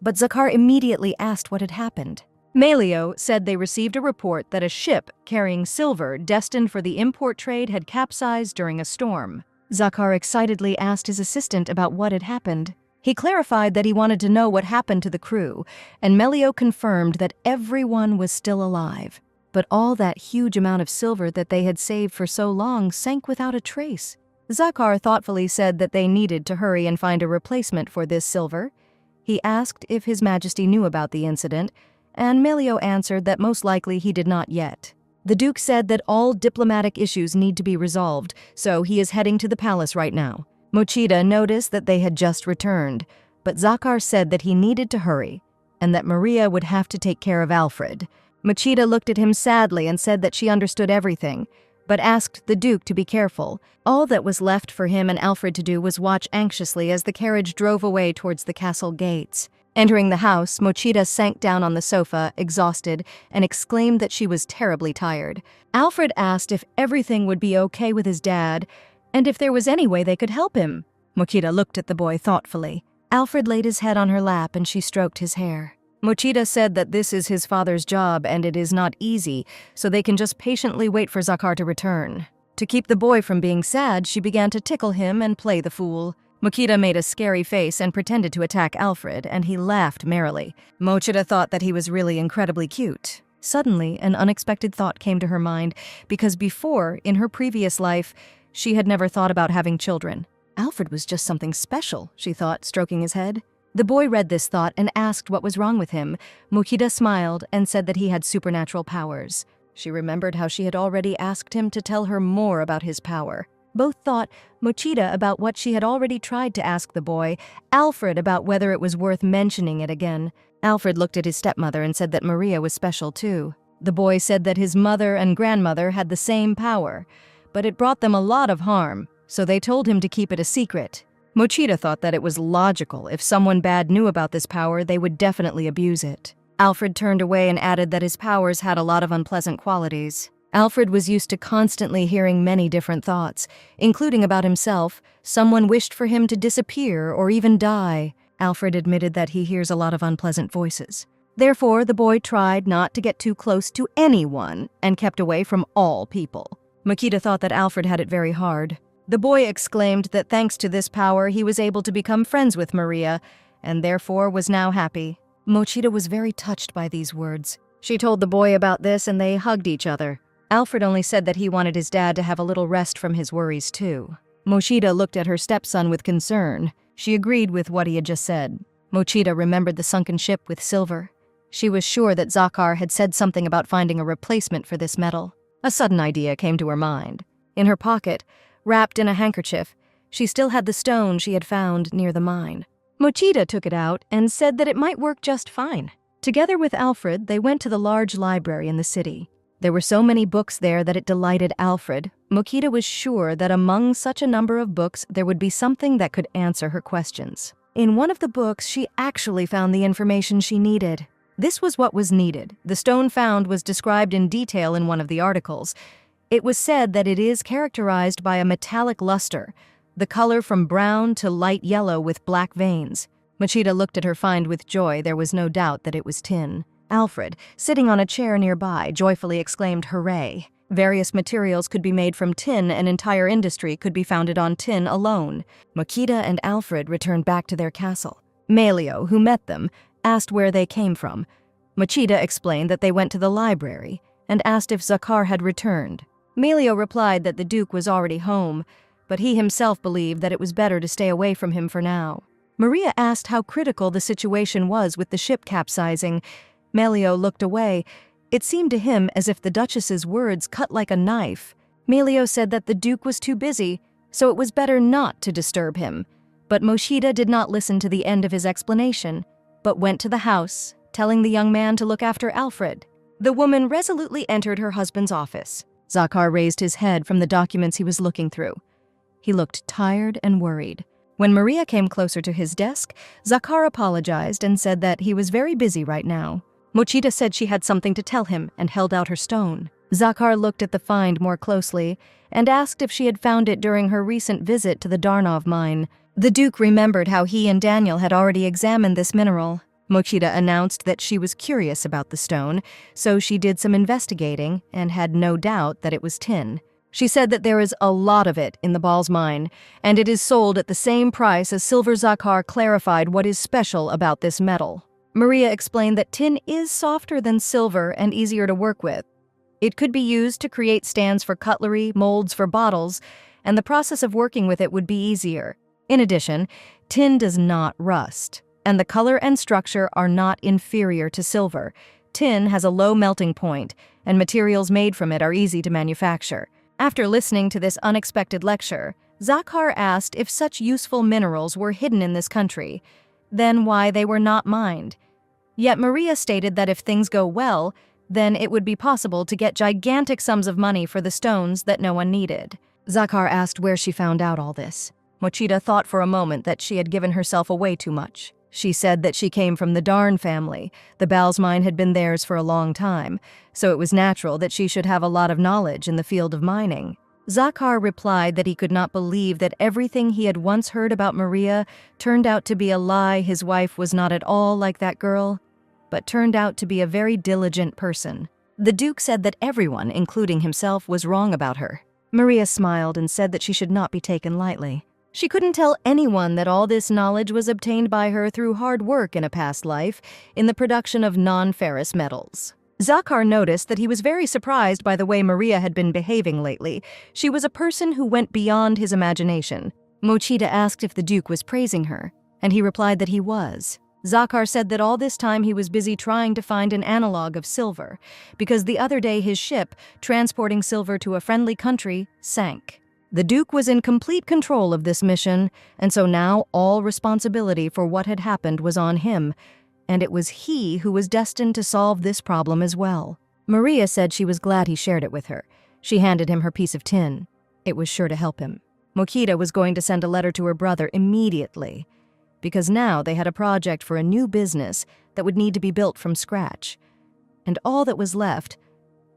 Speaker 1: but Zakar immediately asked what had happened. Melio said they received a report that a ship carrying silver destined for the import trade had capsized during a storm. Zakar excitedly asked his assistant about what had happened. He clarified that he wanted to know what happened to the crew, and Melio confirmed that everyone was still alive. But all that huge amount of silver that they had saved for so long sank without a trace. Zakar thoughtfully said that they needed to hurry and find a replacement for this silver. He asked if His Majesty knew about the incident, and Melio answered that most likely he did not yet. The Duke said that all diplomatic issues need to be resolved, so he is heading to the palace right now. Mochida noticed that they had just returned, but Zakar said that he needed to hurry, and that Maria would have to take care of Alfred. Mochida looked at him sadly and said that she understood everything, but asked the Duke to be careful. All that was left for him and Alfred to do was watch anxiously as the carriage drove away towards the castle gates. Entering the house, Mochida sank down on the sofa, exhausted, and exclaimed that she was terribly tired. Alfred asked if everything would be okay with his dad, and if there was any way they could help him. Mochida looked at the boy thoughtfully. Alfred laid his head on her lap and she stroked his hair. Mochida said that this is his father's job and it is not easy, so they can just patiently wait for Zakar to return. To keep the boy from being sad, she began to tickle him and play the fool. Mochida made a scary face and pretended to attack Alfred, and he laughed merrily. Mochida thought that he was really incredibly cute. Suddenly, an unexpected thought came to her mind, because before, in her previous life, she had never thought about having children. Alfred was just something special, she thought, stroking his head. The boy read this thought and asked what was wrong with him. Mochida smiled and said that he had supernatural powers. She remembered how she had already asked him to tell her more about his power. Both thought, Mochida about what she had already tried to ask the boy, Alfred about whether it was worth mentioning it again. Alfred looked at his stepmother and said that Maria was special too. The boy said that his mother and grandmother had the same power, but it brought them a lot of harm, so they told him to keep it a secret. Mochida thought that it was logical. If someone bad knew about this power, they would definitely abuse it. Alfred turned away and added that his powers had a lot of unpleasant qualities. Alfred was used to constantly hearing many different thoughts, including about himself. Someone wished for him to disappear or even die. Alfred admitted that he hears a lot of unpleasant voices. Therefore, the boy tried not to get too close to anyone and kept away from all people. Mochida thought that Alfred had it very hard. The boy exclaimed that thanks to this power he was able to become friends with Maria, and therefore was now happy. Mochida was very touched by these words. She told the boy about this and they hugged each other. Alfred only said that he wanted his dad to have a little rest from his worries too. Mochida looked at her stepson with concern. She agreed with what he had just said. Mochida remembered the sunken ship with silver. She was sure that Zakar had said something about finding a replacement for this metal. A sudden idea came to her mind. In her pocket, wrapped in a handkerchief, she still had the stone she had found near the mine. Mochida took it out and said that it might work just fine. Together with Alfred, they went to the large library in the city. There were so many books there that it delighted Alfred. Mochida was sure that among such a number of books there would be something that could answer her questions. In one of the books, she actually found the information she needed. This was what was needed. The stone found was described in detail in one of the articles. It was said that it is characterized by a metallic luster, the color from brown to light yellow with black veins. Mochida looked at her find with joy. There was no doubt that it was tin. Alfred, sitting on a chair nearby, joyfully exclaimed, "Hooray!" Various materials could be made from tin. An entire industry could be founded on tin alone. Mochida and Alfred returned back to their castle. Melio, who met them, asked where they came from. Mochida explained that they went to the library and asked if Zakar had returned. Melio replied that the Duke was already home, but he himself believed that it was better to stay away from him for now. Maria asked how critical the situation was with the ship capsizing. Melio looked away. It seemed to him as if the Duchess's words cut like a knife. Melio said that the Duke was too busy, so it was better not to disturb him. But Mochida did not listen to the end of his explanation, but went to the house, telling the young man to look after Alfred. The woman resolutely entered her husband's office. Zakhar raised his head from the documents he was looking through. He looked tired and worried. When Maria came closer to his desk, Zakhar apologized and said that he was very busy right now. Mochita said she had something to tell him and held out her stone. Zakhar looked at the find more closely and asked if she had found it during her recent visit to the Darnov mine. The Duke remembered how he and Daniel had already examined this mineral. Mochita announced that she was curious about the stone, so she did some investigating and had no doubt that it was tin. She said that there is a lot of it in the Bal's mine, and it is sold at the same price as silver. Zakhar clarified what is special about this metal. Maria explained that tin is softer than silver and easier to work with. It could be used to create stands for cutlery, molds for bottles, and the process of working with it would be easier. In addition, tin does not rust, and the color and structure are not inferior to silver. Tin has a low melting point, and materials made from it are easy to manufacture. After listening to this unexpected lecture, Zakhar asked if such useful minerals were hidden in this country, then why they were not mined. Yet Maria stated that if things go well, then it would be possible to get gigantic sums of money for the stones that no one needed. Zakhar asked where she found out all this. Mochita thought for a moment that she had given herself away too much. She said that she came from the Darn family. The Bal's mine had been theirs for a long time, so it was natural that she should have a lot of knowledge in the field of mining. Zakhar replied that he could not believe that everything he had once heard about Maria turned out to be a lie. His wife was not at all like that girl, but turned out to be a very diligent person. The Duke said that everyone, including himself, was wrong about her. Maria smiled and said that she should not be taken lightly. She couldn't tell anyone that all this knowledge was obtained by her through hard work in a past life in the production of non-ferrous metals. Zakhar noticed that he was very surprised by the way Maria had been behaving lately. She was a person who went beyond his imagination. Mochita asked if the Duke was praising her, and he replied that he was. Zakhar said that all this time he was busy trying to find an analog of silver, because the other day his ship, transporting silver to a friendly country, sank. The Duke was in complete control of this mission, and so now all responsibility for what had happened was on him, and it was he who was destined to solve this problem as well. Maria said she was glad he shared it with her. She handed him her piece of tin. It was sure to help him. Mochita was going to send a letter to her brother immediately, because now they had a project for a new business that would need to be built from scratch, and all that was left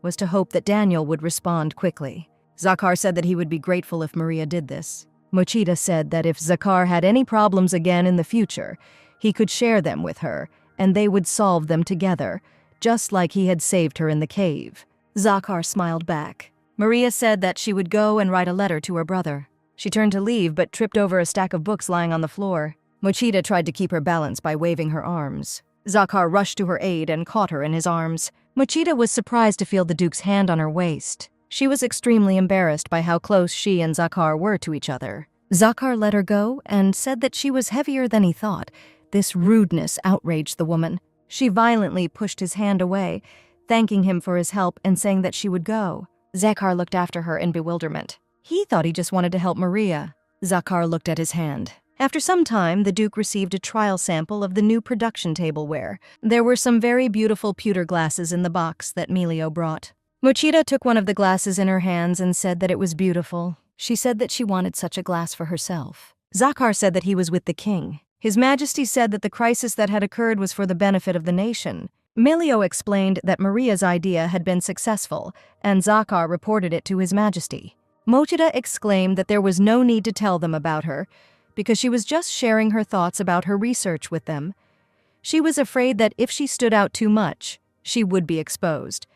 Speaker 1: was to hope that Daniel would respond quickly. Zakhar said that he would be grateful if Maria did this. Mochita said that if Zakhar had any problems again in the future, he could share them with her, and they would solve them together, just like he had saved her in the cave. Zakhar smiled back. Maria said that she would go and write a letter to her brother. She turned to leave but tripped over a stack of books lying on the floor. Mochita tried to keep her balance by waving her arms. Zakhar rushed to her aid and caught her in his arms. Mochita was surprised to feel the Duke's hand on her waist. She was extremely embarrassed by how close she and Zakhar were to each other. Zakhar let her go and said that she was heavier than he thought. This rudeness outraged the woman. She violently pushed his hand away, thanking him for his help and saying that she would go. Zakhar looked after her in bewilderment. He thought he just wanted to help Maria. Zakhar looked at his hand. After some time, the Duke received a trial sample of the new production tableware. There were some very beautiful pewter glasses in the box that Melio brought. Mochita took one of the glasses in her hands and said that it was beautiful. She said that she wanted such a glass for herself. Zakhar said that he was with the king. His Majesty said that the crisis that had occurred was for the benefit of the nation. Melio explained that Maria's idea had been successful, and Zakhar reported it to His Majesty. Mochita exclaimed that there was no need to tell them about her, because she was just sharing her thoughts about her research with them. She was afraid that if she stood out too much, she would be exposed,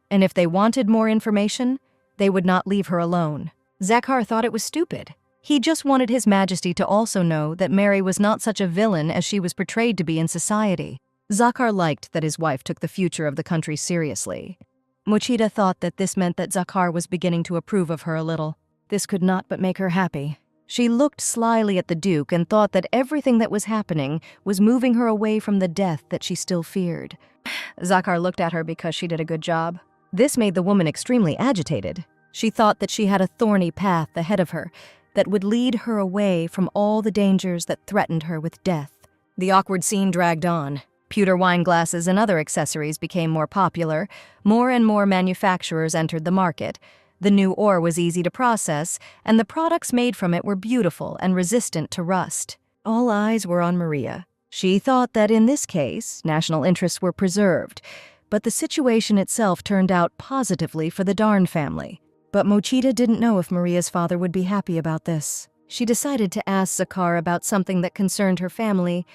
Speaker 1: and if they wanted more information, they would not leave her alone. Zakhar thought it was stupid. He just wanted His Majesty to also know that Mary was not such a villain as she was portrayed to be in society. Zakhar liked that his wife took the future of the country seriously. Mochita thought that this meant that Zakhar was beginning to approve of her a little. This could not but make her happy. She looked slyly at the Duke and thought that everything that was happening was moving her away from the death that she still feared. Zakhar looked at her because she did a good job. This made the woman extremely agitated. She thought that she had a thorny path ahead of her that would lead her away from all the dangers that threatened her with death. The awkward scene dragged on. Pewter wine glasses and other accessories became more popular. More and more manufacturers entered the market. The new ore was easy to process, and the products made from it were beautiful and resistant to rust. All eyes were on Maria. She thought that in this case, national interests were preserved, but the situation itself turned out positively for the Darn family. But Mochida didn't know if Maria's father would be happy about this. She decided to ask Zakar about something that concerned her family,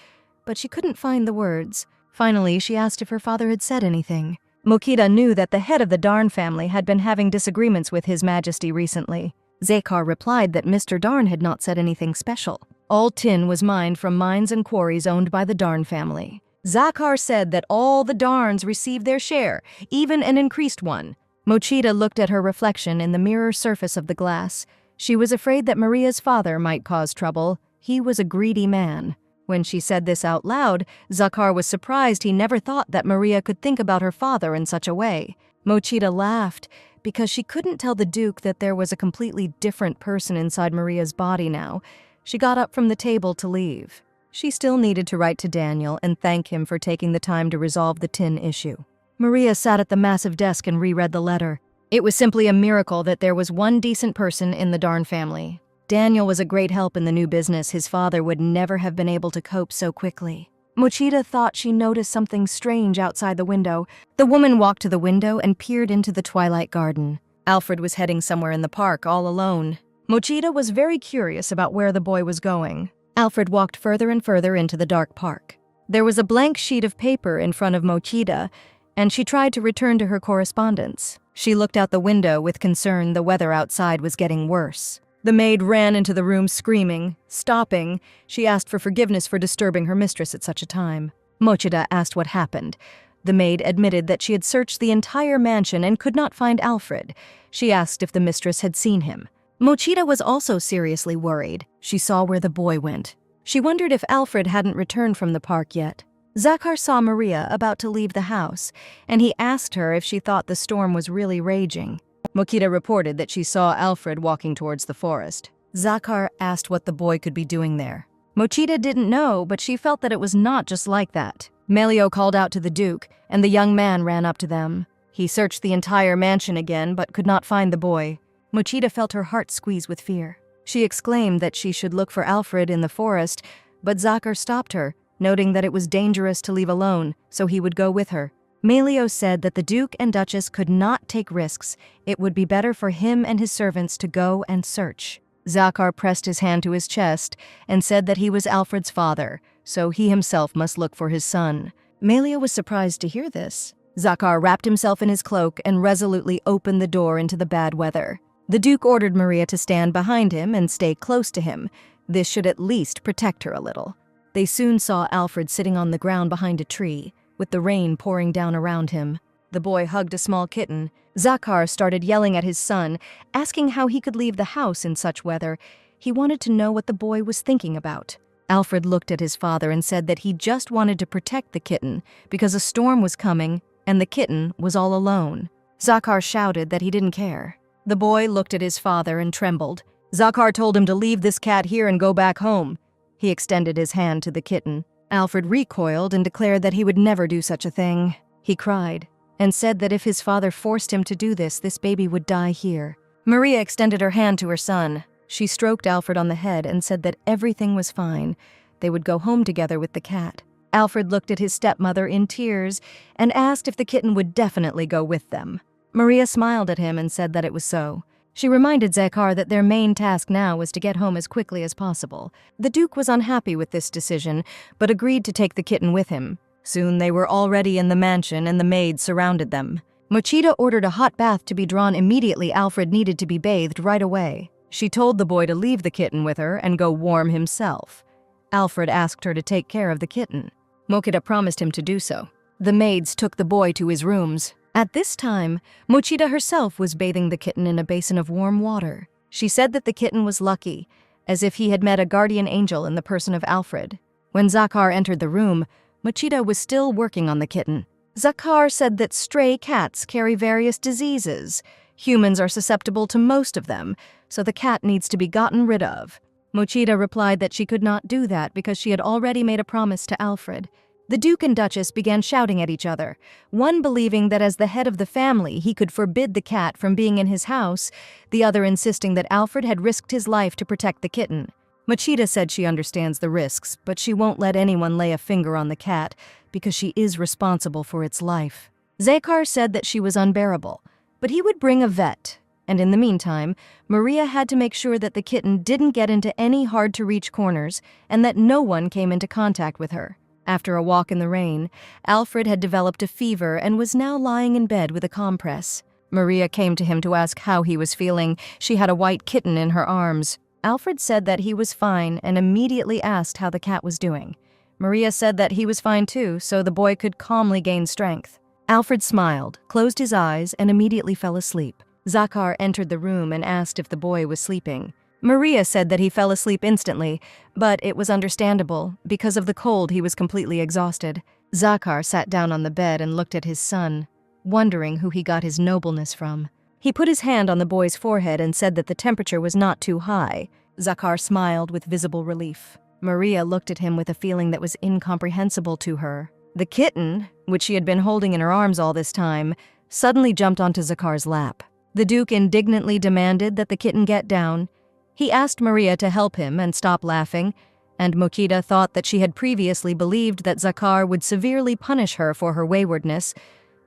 Speaker 1: but she couldn't find the words. Finally, she asked if her father had said anything. Mochida knew that the head of the Darn family had been having disagreements with His Majesty recently. Zakar replied that Mr. Darn had not said anything special. All tin was mined from mines and quarries owned by the Darn family. Zakar said that all the Darns received their share, even an increased one. Mochida looked at her reflection in the mirror surface of the glass. She was afraid that Maria's father might cause trouble. He was a greedy man. When she said this out loud, Zakar was surprised he never thought that Maria could think about her father in such a way. Mochida laughed because she couldn't tell the Duke that there was a completely different person inside Maria's body now. She got up from the table to leave. She still needed to write to Daniel and thank him for taking the time to resolve the tin issue. Maria sat at the massive desk and reread the letter. It was simply a miracle that there was one decent person in the Darn family. Daniel was a great help in the new business. His father would never have been able to cope so quickly. Mochida thought she noticed something strange outside the window. The woman walked to the window and peered into the twilight garden. Alfred was heading somewhere in the park all alone. Mochida was very curious about where the boy was going. Alfred walked further and further into the dark park. There was a blank sheet of paper in front of Mochida, and she tried to return to her correspondence. She looked out the window with concern. The weather outside was getting worse. The maid ran into the room screaming. Stopping, she asked for forgiveness for disturbing her mistress at such a time. Mochida asked what happened. The maid admitted that she had searched the entire mansion and could not find Alfred. She asked if the mistress had seen him. Mochida was also seriously worried. She saw where the boy went. She wondered if Alfred hadn't returned from the park yet. Zakar saw Maria about to leave the house, and he asked her if she thought the storm was really raging. Mochida reported that she saw Alfred walking towards the forest. Zakar asked what the boy could be doing there. Mochida didn't know, but she felt that it was not just like that. Melio called out to the Duke, and the young man ran up to them. He searched the entire mansion again, but could not find the boy. Mochida felt her heart squeeze with fear. She exclaimed that she should look for Alfred in the forest, but Zakar stopped her, noting that it was dangerous to leave alone, so he would go with her. Melio said that the Duke and Duchess could not take risks. It would be better for him and his servants to go and search. Zakar pressed his hand to his chest and said that he was Alfred's father, so he himself must look for his son. Melio was surprised to hear this. Zakar wrapped himself in his cloak and resolutely opened the door into the bad weather. The Duke ordered Maria to stand behind him and stay close to him. This should at least protect her a little. They soon saw Alfred sitting on the ground behind a tree, with the rain pouring down around him. The boy hugged a small kitten. Zakar started yelling at his son, asking how he could leave the house in such weather. He wanted to know what the boy was thinking about. Alfred looked at his father and said that he just wanted to protect the kitten because a storm was coming and the kitten was all alone. Zakar shouted that he didn't care. The boy looked at his father and trembled. Zakar told him to leave this cat here and go back home. He extended his hand to the kitten. Alfred recoiled and declared that he would never do such a thing. He cried and said that if his father forced him to do this baby would die here. Maria extended her hand to her son. She stroked Alfred on the head and said that everything was fine. They would go home together with the cat. Alfred looked at his stepmother in tears and asked if the kitten would definitely go with them. Maria smiled at him and said that it was so. She reminded Zakar that their main task now was to get home as quickly as possible. The Duke was unhappy with this decision, but agreed to take the kitten with him. Soon they were already in the mansion and the maids surrounded them. Mochida ordered a hot bath to be drawn immediately. Alfred needed to be bathed right away. She told the boy to leave the kitten with her and go warm himself. Alfred asked her to take care of the kitten. Mochida promised him to do so. The maids took the boy to his rooms. At this time, Mochida herself was bathing the kitten in a basin of warm water. She said that the kitten was lucky, as if he had met a guardian angel in the person of Alfred. When Zakar entered the room, Mochida was still working on the kitten. Zakar said that stray cats carry various diseases. Humans are susceptible to most of them, so the cat needs to be gotten rid of. Mochida replied that she could not do that because she had already made a promise to Alfred. The Duke and Duchess began shouting at each other, one believing that as the head of the family he could forbid the cat from being in his house, the other insisting that Alfred had risked his life to protect the kitten. Machida said she understands the risks, but she won't let anyone lay a finger on the cat because she is responsible for its life. Zakar said that she was unbearable, but he would bring a vet, and in the meantime, Maria had to make sure that the kitten didn't get into any hard-to-reach corners and that no one came into contact with her. After a walk in the rain, Alfred had developed a fever and was now lying in bed with a compress. Maria came to him to ask how he was feeling. She had a white kitten in her arms. Alfred said that he was fine and immediately asked how the cat was doing. Maria said that he was fine too, so the boy could calmly gain strength. Alfred smiled, closed his eyes, and immediately fell asleep. Zakar entered the room and asked if the boy was sleeping. Maria said that he fell asleep instantly, but it was understandable. Because of the cold, he was completely exhausted. Zakar sat down on the bed and looked at his son, wondering who he got his nobleness from. He put his hand on the boy's forehead and said that the temperature was not too high. Zakar smiled with visible relief. Maria looked at him with a feeling that was incomprehensible to her. The kitten, which she had been holding in her arms all this time, suddenly jumped onto Zakar's lap. The Duke indignantly demanded that the kitten get down. He asked Maria to help him and stop laughing, and Mokita thought that she had previously believed that Zakar would severely punish her for her waywardness,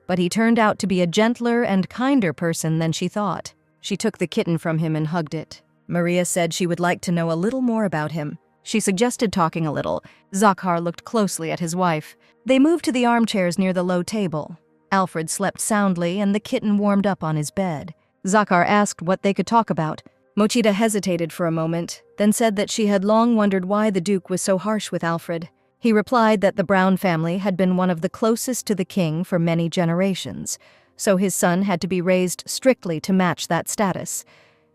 Speaker 1: but he turned out to be a gentler and kinder person than she thought. She took the kitten from him and hugged it. Maria said she would like to know a little more about him. She suggested talking a little. Zakar looked closely at his wife. They moved to the armchairs near the low table. Alfred slept soundly and the kitten warmed up on his bed. Zakar asked what they could talk about. Mochida hesitated for a moment, then said that she had long wondered why the Duke was so harsh with Alfred. He replied that the Brown family had been one of the closest to the king for many generations, so his son had to be raised strictly to match that status.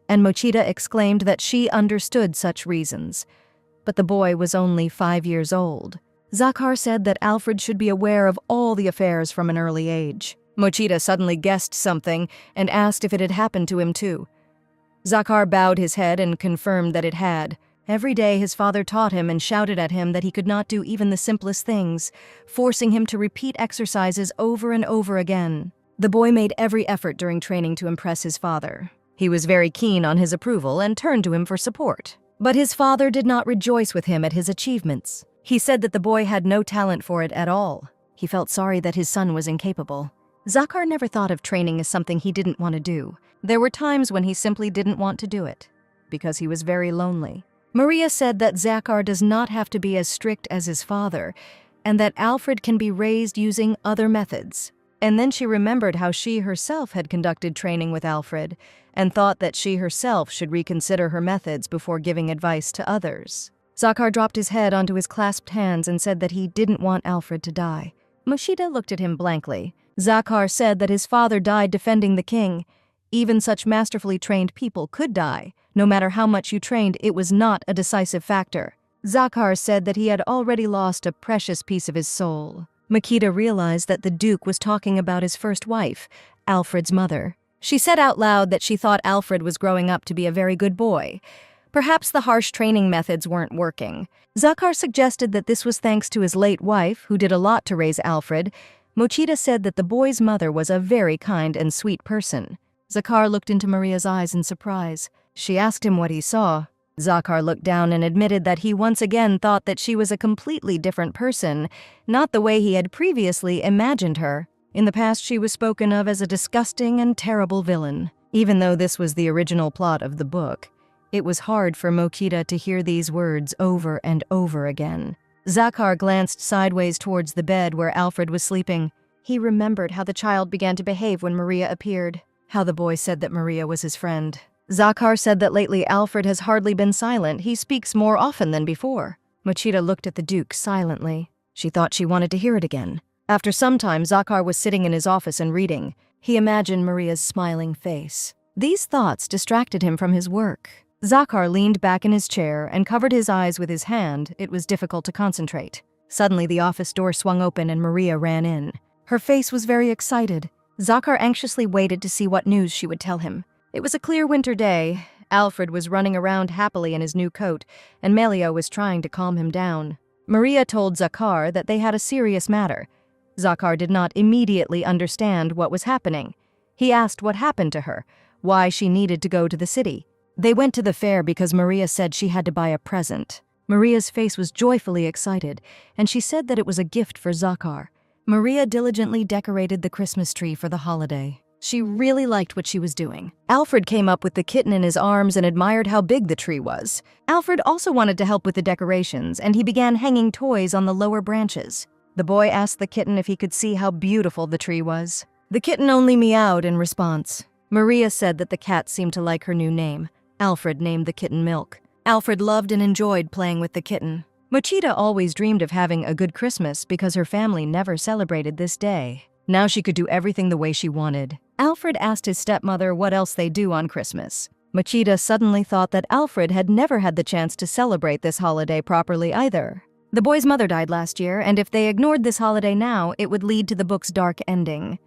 Speaker 1: And Mochida exclaimed that she understood such reasons. But the boy was only 5 years old. Zakar said that Alfred should be aware of all the affairs from an early age. Mochida suddenly guessed something and asked if it had happened to him too. Zakar bowed his head and confirmed that it had. Every day his father taught him and shouted at him that he could not do even the simplest things, forcing him to repeat exercises over and over again. The boy made every effort during training to impress his father. He was very keen on his approval and turned to him for support. But his father did not rejoice with him at his achievements. He said that the boy had no talent for it at all. He felt sorry that his son was incapable. Zakar never thought of training as something he didn't want to do. There were times when he simply didn't want to do it, because he was very lonely. Maria said that Zakar does not have to be as strict as his father, and that Alfred can be raised using other methods. And then she remembered how she herself had conducted training with Alfred, and thought that she herself should reconsider her methods before giving advice to others. Zakar dropped his head onto his clasped hands and said that he didn't want Alfred to die. Mochida looked at him blankly. Zakar said that his father died defending the king. Even such masterfully trained people could die. No matter how much you trained, it was not a decisive factor. Zakar said that he had already lost a precious piece of his soul. Makita realized that the Duke was talking about his first wife, Alfred's mother. She said out loud that she thought Alfred was growing up to be a very good boy. Perhaps the harsh training methods weren't working. Zakar suggested that this was thanks to his late wife, who did a lot to raise Alfred. Mochida said that the boy's mother was a very kind and sweet person. Zakar looked into Maria's eyes in surprise. She asked him what he saw. Zakar looked down and admitted that he once again thought that she was a completely different person, not the way he had previously imagined her. In the past, she was spoken of as a disgusting and terrible villain. Even though this was the original plot of the book, it was hard for Mochida to hear these words over and over again. Zakar glanced sideways towards the bed where Alfred was sleeping. He remembered how the child began to behave when Maria appeared, how the boy said that Maria was his friend. Zakar said that lately Alfred has hardly been silent. He speaks more often than before. Mochida looked at the Duke silently. She thought she wanted to hear it again. After some time, Zakar was sitting in his office and reading. He imagined Maria's smiling face. These thoughts distracted him from his work. Zakar leaned back in his chair and covered his eyes with his hand. It was difficult to concentrate. Suddenly, the office door swung open and Maria ran in. Her face was very excited. Zakar anxiously waited to see what news she would tell him. It was a clear winter day. Alfred was running around happily in his new coat, and Melio was trying to calm him down. Maria told Zakar that they had a serious matter. Zakar did not immediately understand what was happening. He asked what happened to her, why she needed to go to the city. They went to the fair because Maria said she had to buy a present. Maria's face was joyfully excited, and she said that it was a gift for Zakar. Maria diligently decorated the Christmas tree for the holiday. She really liked what she was doing. Alfred came up with the kitten in his arms and admired how big the tree was. Alfred also wanted to help with the decorations, and he began hanging toys on the lower branches. The boy asked the kitten if he could see how beautiful the tree was. The kitten only meowed in response. Maria said that the cat seemed to like her new name. Alfred named the kitten Milk. Alfred loved and enjoyed playing with the kitten. Mochita always dreamed of having a good Christmas because her family never celebrated this day. Now she could do everything the way she wanted. Alfred asked his stepmother what else they do on Christmas. Mochita suddenly thought that Alfred had never had the chance to celebrate this holiday properly either. The boy's mother died last year, and if they ignored this holiday now, it would lead to the book's dark ending.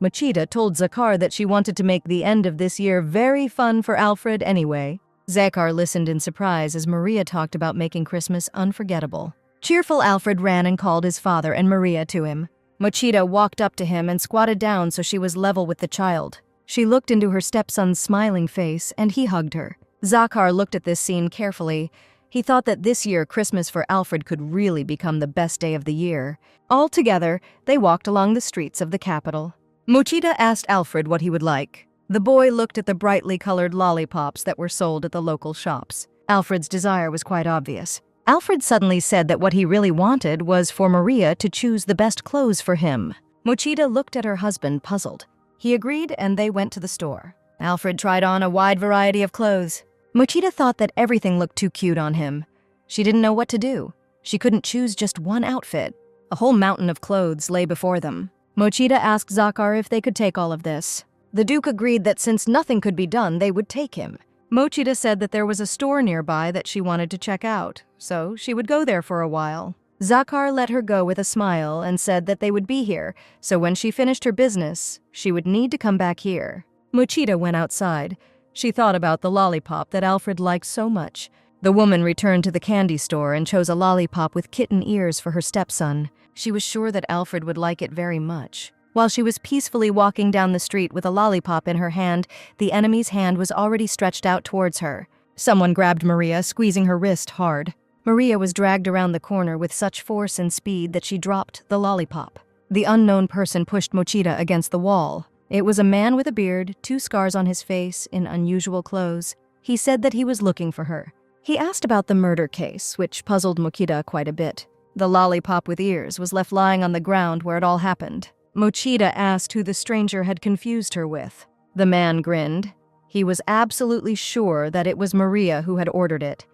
Speaker 1: Mochita told Zakar that she wanted to make the end of this year very fun for Alfred anyway. Zakar listened in surprise as Maria talked about making Christmas unforgettable. Cheerful Alfred ran and called his father and Maria to him. Mochita walked up to him and squatted down so she was level with the child. She looked into her stepson's smiling face, and he hugged her. Zakar looked at this scene carefully. He thought that this year Christmas for Alfred could really become the best day of the year. All together, they walked along the streets of the capital. Mochita asked Alfred what he would like. The boy looked at the brightly colored lollipops that were sold at the local shops. Alfred's desire was quite obvious. Alfred suddenly said that what he really wanted was for Maria to choose the best clothes for him. Mochita looked at her husband, puzzled. He agreed, and they went to the store. Alfred tried on a wide variety of clothes. Mochita thought that everything looked too cute on him. She didn't know what to do. She couldn't choose just one outfit. A whole mountain of clothes lay before them. Mochita asked Zakar if they could take all of this. The Duke agreed that since nothing could be done, they would take him. Mochita said that there was a store nearby that she wanted to check out, so she would go there for a while. Zakar let her go with a smile and said that they would be here, so when she finished her business, she would need to come back here. Mochita went outside. She thought about the lollipop that Alfred liked so much. The woman returned to the candy store and chose a lollipop with kitten ears for her stepson. She was sure that Alfred would like it very much. While she was peacefully walking down the street with a lollipop in her hand, the enemy's hand was already stretched out towards her. Someone grabbed Maria, squeezing her wrist hard. Maria was dragged around the corner with such force and speed that she dropped the lollipop. The unknown person pushed Mochita against the wall. It was a man with a beard, 2 scars on his face, in unusual clothes. He said that he was looking for her. He asked about the murder case, which puzzled Mochita quite a bit. The lollipop with ears was left lying on the ground where it all happened. Mochita asked who the stranger had confused her with. The man grinned. He was absolutely sure that it was Maria who had ordered it.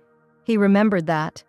Speaker 1: He remembered that,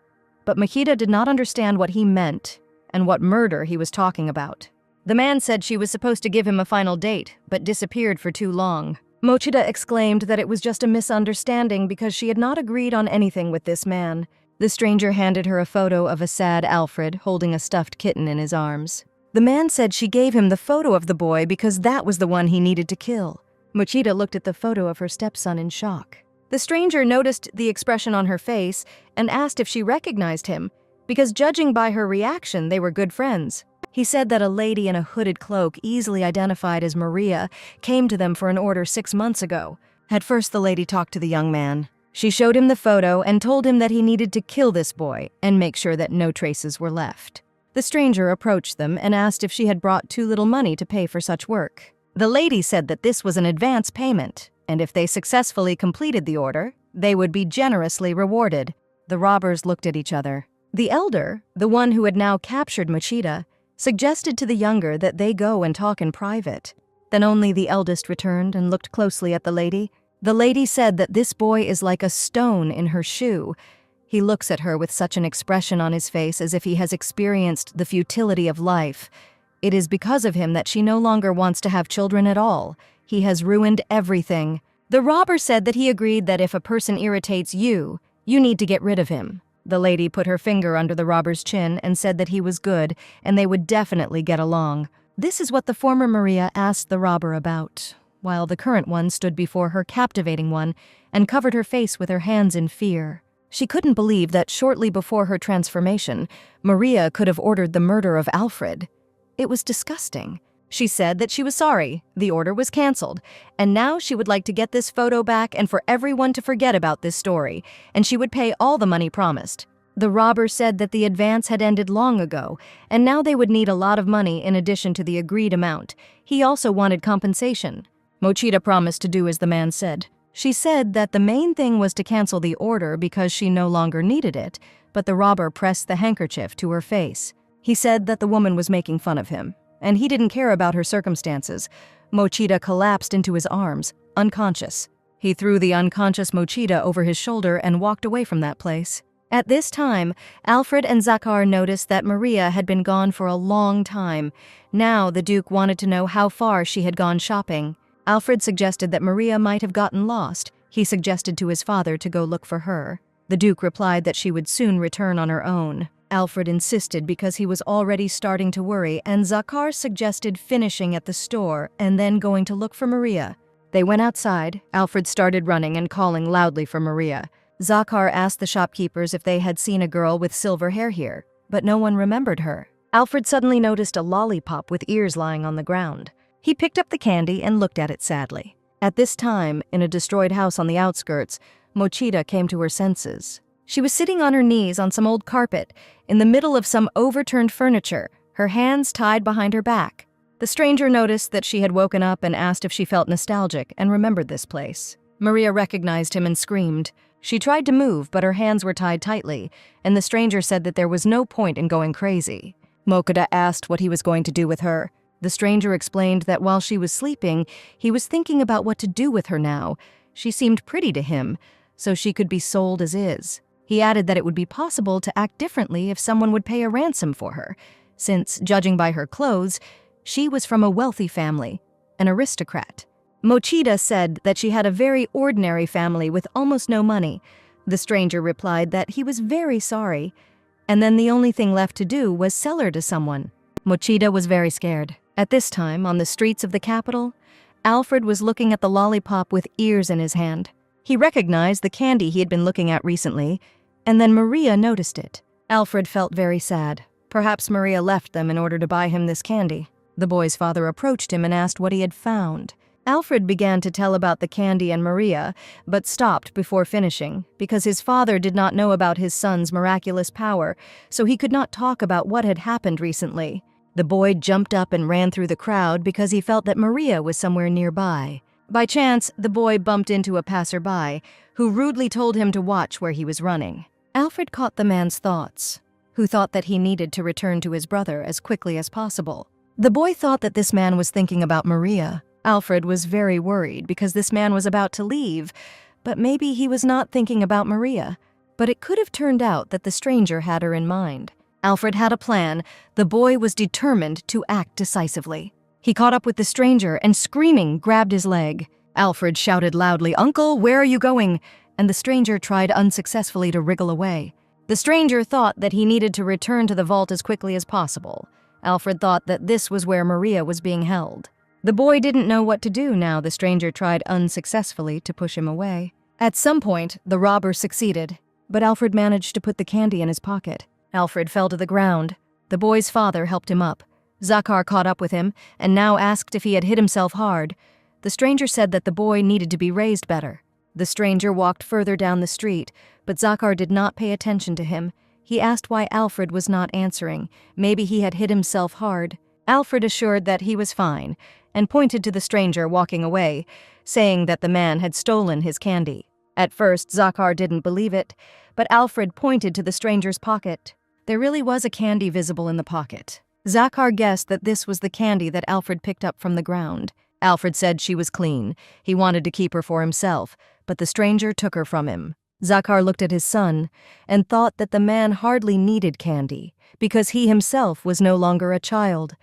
Speaker 1: but Mochita did not understand what he meant and what murder he was talking about. The man said she was supposed to give him a final date, but disappeared for too long. Mochita exclaimed that it was just a misunderstanding because she had not agreed on anything with this man. The stranger handed her a photo of a sad Alfred holding a stuffed kitten in his arms. The man said she gave him the photo of the boy because that was the one he needed to kill. Mochita looked at the photo of her stepson in shock. The stranger noticed the expression on her face and asked if she recognized him, because judging by her reaction, they were good friends. He said that a lady in a hooded cloak, easily identified as Maria, came to them for an order 6 months ago. At first, the lady talked to the young man. She showed him the photo and told him that he needed to kill this boy and make sure that no traces were left. The stranger approached them and asked if she had brought too little money to pay for such work. The lady said that this was an advance payment, and if they successfully completed the order, they would be generously rewarded. The robbers looked at each other. The elder, the one who had now captured Mochita, suggested to the younger that they go and talk in private. Then only the eldest returned and looked closely at the lady. The lady said that this boy is like a stone in her shoe. He looks at her with such an expression on his face as if he has experienced the futility of life. It is because of him that she no longer wants to have children at all. He has ruined everything. The robber said that he agreed that if a person irritates you, you need to get rid of him. The lady put her finger under the robber's chin and said that he was good and they would definitely get along. This is what the former Maria asked the robber about, while the current one stood before her captivating one and covered her face with her hands in fear. She couldn't believe that shortly before her transformation, Maria could have ordered the murder of Alfred. It was disgusting. She said that she was sorry, the order was canceled, and now she would like to get this photo back and for everyone to forget about this story, and she would pay all the money promised. The robber said that the advance had ended long ago, and now they would need a lot of money in addition to the agreed amount. He also wanted compensation. Mochida promised to do as the man said. She said that the main thing was to cancel the order because she no longer needed it, but the robber pressed the handkerchief to her face. He said that the woman was making fun of him, and he didn't care about her circumstances. Mochida collapsed into his arms, unconscious. He threw the unconscious Mochida over his shoulder and walked away from that place. At this time, Alfred and Zakar noticed that Maria had been gone for a long time. Now the Duke wanted to know how far she had gone shopping. Alfred suggested that Maria might have gotten lost. He suggested to his father to go look for her. The Duke replied that she would soon return on her own. Alfred insisted because he was already starting to worry, and Zakar suggested finishing at the store and then going to look for Maria. They went outside. Alfred started running and calling loudly for Maria. Zakar asked the shopkeepers if they had seen a girl with silver hair here, but no one remembered her. Alfred suddenly noticed a lollipop with ears lying on the ground. He picked up the candy and looked at it sadly. At this time, in a destroyed house on the outskirts, Mochida came to her senses. She was sitting on her knees on some old carpet, in the middle of some overturned furniture, her hands tied behind her back. The stranger noticed that she had woken up and asked if she felt nostalgic and remembered this place. Maria recognized him and screamed. She tried to move, but her hands were tied tightly, and the stranger said that there was no point in going crazy. Mochida asked what he was going to do with her. The stranger explained that while she was sleeping, he was thinking about what to do with her now. She seemed pretty to him, so she could be sold as is. He added that it would be possible to act differently if someone would pay a ransom for her, since, judging by her clothes, she was from a wealthy family, an aristocrat. Mochida said that she had a very ordinary family with almost no money. The stranger replied that he was very sorry, and then the only thing left to do was sell her to someone. Mochida was very scared. At this time, on the streets of the capital, Alfred was looking at the lollipop with ears in his hand. He recognized the candy he had been looking at recently, and then Maria noticed it. Alfred felt very sad. Perhaps Maria left them in order to buy him this candy. The boy's father approached him and asked what he had found. Alfred began to tell about the candy and Maria, but stopped before finishing, because his father did not know about his son's miraculous power, so he could not talk about what had happened recently. The boy jumped up and ran through the crowd because he felt that Maria was somewhere nearby. By chance, the boy bumped into a passerby, who rudely told him to watch where he was running. Alfred caught the man's thoughts, who thought that he needed to return to his brother as quickly as possible. The boy thought that this man was thinking about Maria. Alfred was very worried because this man was about to leave, but maybe he was not thinking about Maria. But it could have turned out that the stranger had her in mind. Alfred had a plan. The boy was determined to act decisively. He caught up with the stranger and, screaming, grabbed his leg. Alfred shouted loudly, "Uncle, where are you going?" And the stranger tried unsuccessfully to wriggle away. The stranger thought that he needed to return to the vault as quickly as possible. Alfred thought that this was where Maria was being held. The boy didn't know what to do now the stranger tried unsuccessfully to push him away. At some point, the robber succeeded, but Alfred managed to put the candy in his pocket. Alfred fell to the ground. The boy's father helped him up. Zakar caught up with him and now asked if he had hit himself hard. The stranger said that the boy needed to be raised better. The stranger walked further down the street, but Zakar did not pay attention to him. He asked why Alfred was not answering. Maybe he had hit himself hard. Alfred assured that he was fine, and pointed to the stranger walking away, saying that the man had stolen his candy. At first, Zakar didn't believe it, but Alfred pointed to the stranger's pocket. There really was a candy visible in the pocket. Zakar guessed that this was the candy that Alfred picked up from the ground. Alfred said she was clean. He wanted to keep her for himself, but the stranger took her from him. Zakar looked at his son and thought that the man hardly needed candy, because he himself was no longer a child.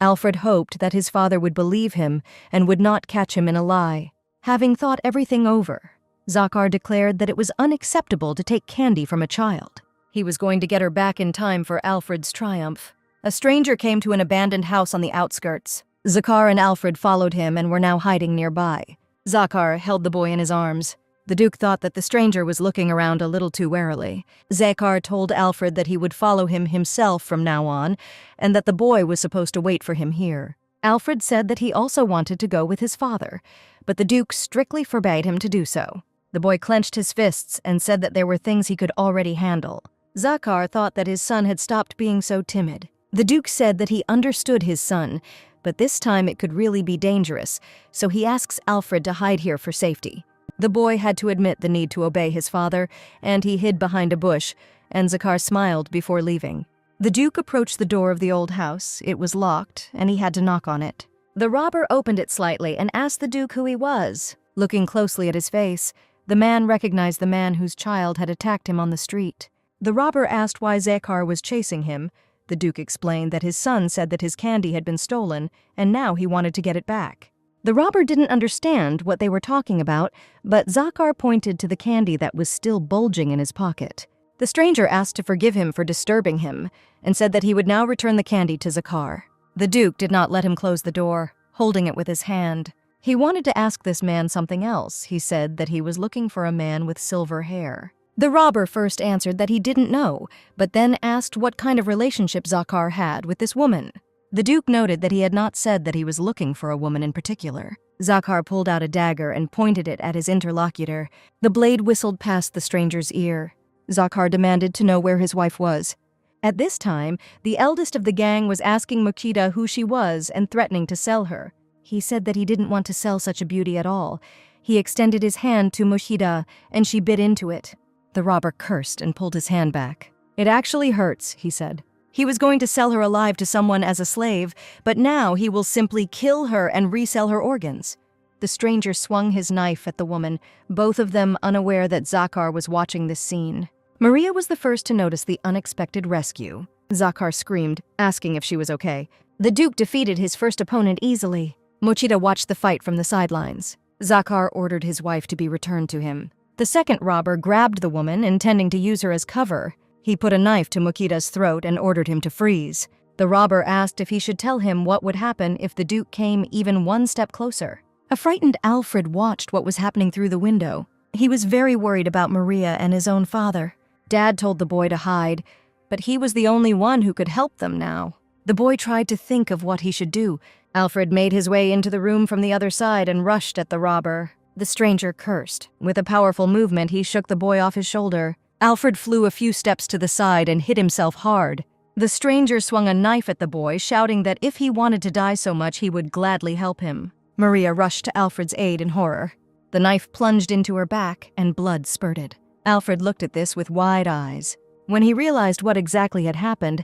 Speaker 1: Alfred hoped that his father would believe him and would not catch him in a lie. Having thought everything over, Zakar declared that it was unacceptable to take candy from a child. He was going to get her back in time for Alfred's triumph. A stranger came to an abandoned house on the outskirts. Zakar and Alfred followed him and were now hiding nearby. Zakar held the boy in his arms. The Duke thought that the stranger was looking around a little too warily. Zakar told Alfred that he would follow him himself from now on, and that the boy was supposed to wait for him here. Alfred said that he also wanted to go with his father, but the Duke strictly forbade him to do so. The boy clenched his fists and said that there were things he could already handle. Zakar thought that his son had stopped being so timid. The Duke said that he understood his son, but this time it could really be dangerous, so he asks Alfred to hide here for safety. The boy had to admit the need to obey his father, and he hid behind a bush, and Zakar smiled before leaving. The Duke approached the door of the old house. It was locked, and he had to knock on it. The robber opened it slightly and asked the Duke who he was. Looking closely at his face, the man recognized the man whose child had attacked him on the street. The robber asked why Zakar was chasing him. The Duke explained that his son said that his candy had been stolen, and now he wanted to get it back. The robber didn't understand what they were talking about, but Zakar pointed to the candy that was still bulging in his pocket. The stranger asked to forgive him for disturbing him, and said that he would now return the candy to Zakar. The Duke did not let him close the door, holding it with his hand. He wanted to ask this man something else. He said that he was looking for a man with silver hair. The robber first answered that he didn't know, but then asked what kind of relationship Zakar had with this woman. The Duke noted that he had not said that he was looking for a woman in particular. Zakar pulled out a dagger and pointed it at his interlocutor. The blade whistled past the stranger's ear. Zakar demanded to know where his wife was. At this time, the eldest of the gang was asking Mochida who she was and threatening to sell her. He said that he didn't want to sell such a beauty at all. He extended his hand to Mochida, and she bit into it. The robber cursed and pulled his hand back. "It actually hurts," he said. He was going to sell her alive to someone as a slave, but now he will simply kill her and resell her organs. The stranger swung his knife at the woman, both of them unaware that Zakar was watching this scene. Maria was the first to notice the unexpected rescue. Zakar screamed, asking if she was okay. The Duke defeated his first opponent easily. Mochida watched the fight from the sidelines. Zakar ordered his wife to be returned to him. The second robber grabbed the woman, intending to use her as cover. He put a knife to Mochida's throat and ordered him to freeze. The robber asked if he should tell him what would happen if the Duke came even one step closer. A frightened Alfred watched what was happening through the window. He was very worried about Maria and his own father. Dad told the boy to hide, but he was the only one who could help them now. The boy tried to think of what he should do. Alfred made his way into the room from the other side and rushed at the robber. The stranger cursed. With a powerful movement, he shook the boy off his shoulder. Alfred flew a few steps to the side and hit himself hard. The stranger swung a knife at the boy, shouting that if he wanted to die so much, he would gladly help him. Maria rushed to Alfred's aid in horror. The knife plunged into her back, and blood spurted. Alfred looked at this with wide eyes. When he realized what exactly had happened,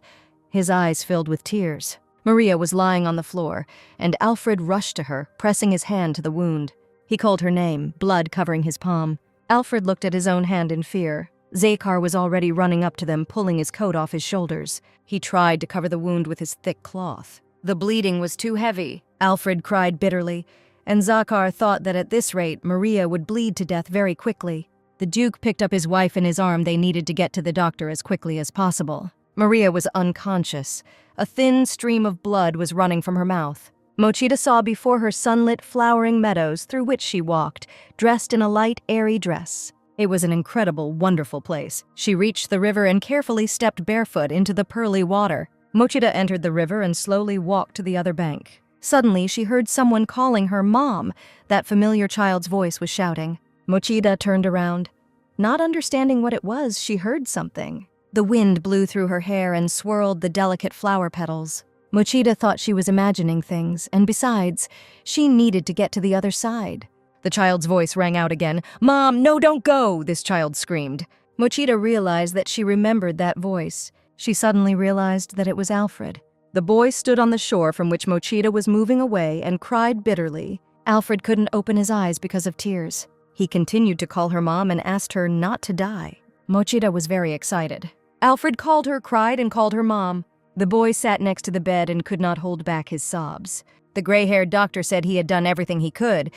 Speaker 1: his eyes filled with tears. Maria was lying on the floor, and Alfred rushed to her, pressing his hand to the wound. He called her name, blood covering his palm. Alfred looked at his own hand in fear. Zakar was already running up to them, pulling his coat off his shoulders. He tried to cover the wound with his thick cloth. The bleeding was too heavy. Alfred cried bitterly, and Zakar thought that at this rate, Maria would bleed to death very quickly. The Duke picked up his wife in his arm. They needed to get to the doctor as quickly as possible. Maria was unconscious. A thin stream of blood was running from her mouth. Mochida saw before her sunlit, flowering meadows through which she walked, dressed in a light, airy dress. It was an incredible, wonderful place. She reached the river and carefully stepped barefoot into the pearly water. Mochida entered the river and slowly walked to the other bank. Suddenly, she heard someone calling her Mom. That familiar child's voice was shouting. Mochida turned around. Not understanding what it was, she heard something. The wind blew through her hair and swirled the delicate flower petals. Mochida thought she was imagining things, and besides, she needed to get to the other side. The child's voice rang out again. "Mom, no, don't go!" this child screamed. Mochida realized that she remembered that voice. She suddenly realized that it was Alfred. The boy stood on the shore from which Mochida was moving away and cried bitterly. Alfred couldn't open his eyes because of tears. He continued to call her mom and asked her not to die. Mochida was very excited. Alfred called her, cried, and called her mom. The boy sat next to the bed and could not hold back his sobs. The gray-haired doctor said he had done everything he could,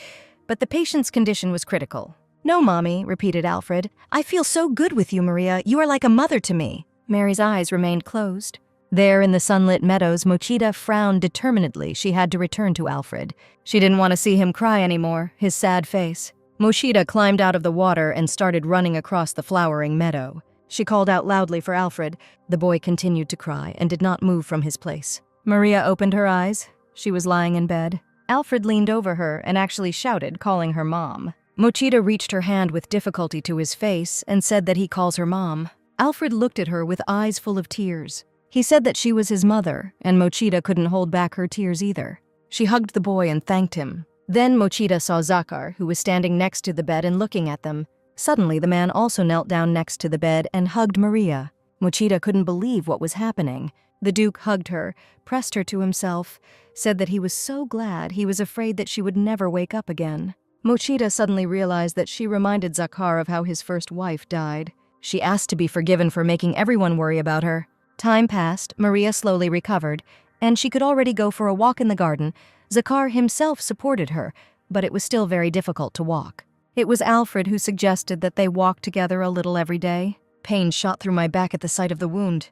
Speaker 1: but the patient's condition was critical. "No, Mommy," repeated Alfred. "I feel so good with you, Maria. You are like a mother to me." Mary's eyes remained closed. There in the sunlit meadows, Mochida frowned determinedly. She had to return to Alfred. She didn't want to see him cry anymore, his sad face. Mochida climbed out of the water and started running across the flowering meadow. She called out loudly for Alfred. The boy continued to cry and did not move from his place. Maria opened her eyes. She was lying in bed. Alfred leaned over her and actually shouted, calling her mom. Mochida reached her hand with difficulty to his face and said that he calls her mom. Alfred looked at her with eyes full of tears. He said that she was his mother, and Mochida couldn't hold back her tears either. She hugged the boy and thanked him. Then Mochida saw Zakar, who was standing next to the bed and looking at them. Suddenly, the man also knelt down next to the bed and hugged Maria. Mochida couldn't believe what was happening. The Duke hugged her, pressed her to himself, said that he was so glad he was afraid that she would never wake up again. Mochida suddenly realized that she reminded Zakar of how his first wife died. She asked to be forgiven for making everyone worry about her. Time passed, Maria slowly recovered, and she could already go for a walk in the garden. Zakar himself supported her, but it was still very difficult to walk. It was Alfred who suggested that they walk together a little every day. Pain shot through my back at the sight of the wound.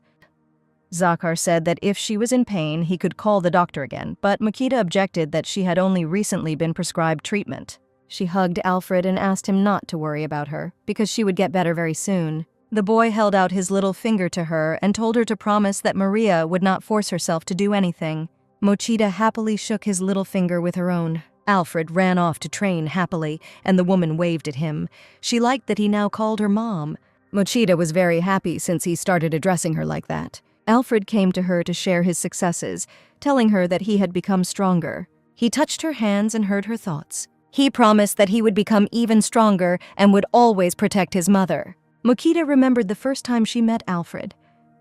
Speaker 1: Zakar said that if she was in pain, he could call the doctor again, but Mochida objected that she had only recently been prescribed treatment. She hugged Alfred and asked him not to worry about her, because she would get better very soon. The boy held out his little finger to her and told her to promise that Maria would not force herself to do anything. Mochida happily shook his little finger with her own. Alfred ran off to train happily, and the woman waved at him. She liked that he now called her mom. Mochida was very happy since he started addressing her like that. Alfred came to her to share his successes, telling her that he had become stronger. He touched her hands and heard her thoughts. He promised that he would become even stronger and would always protect his mother. Mochida remembered the first time she met Alfred,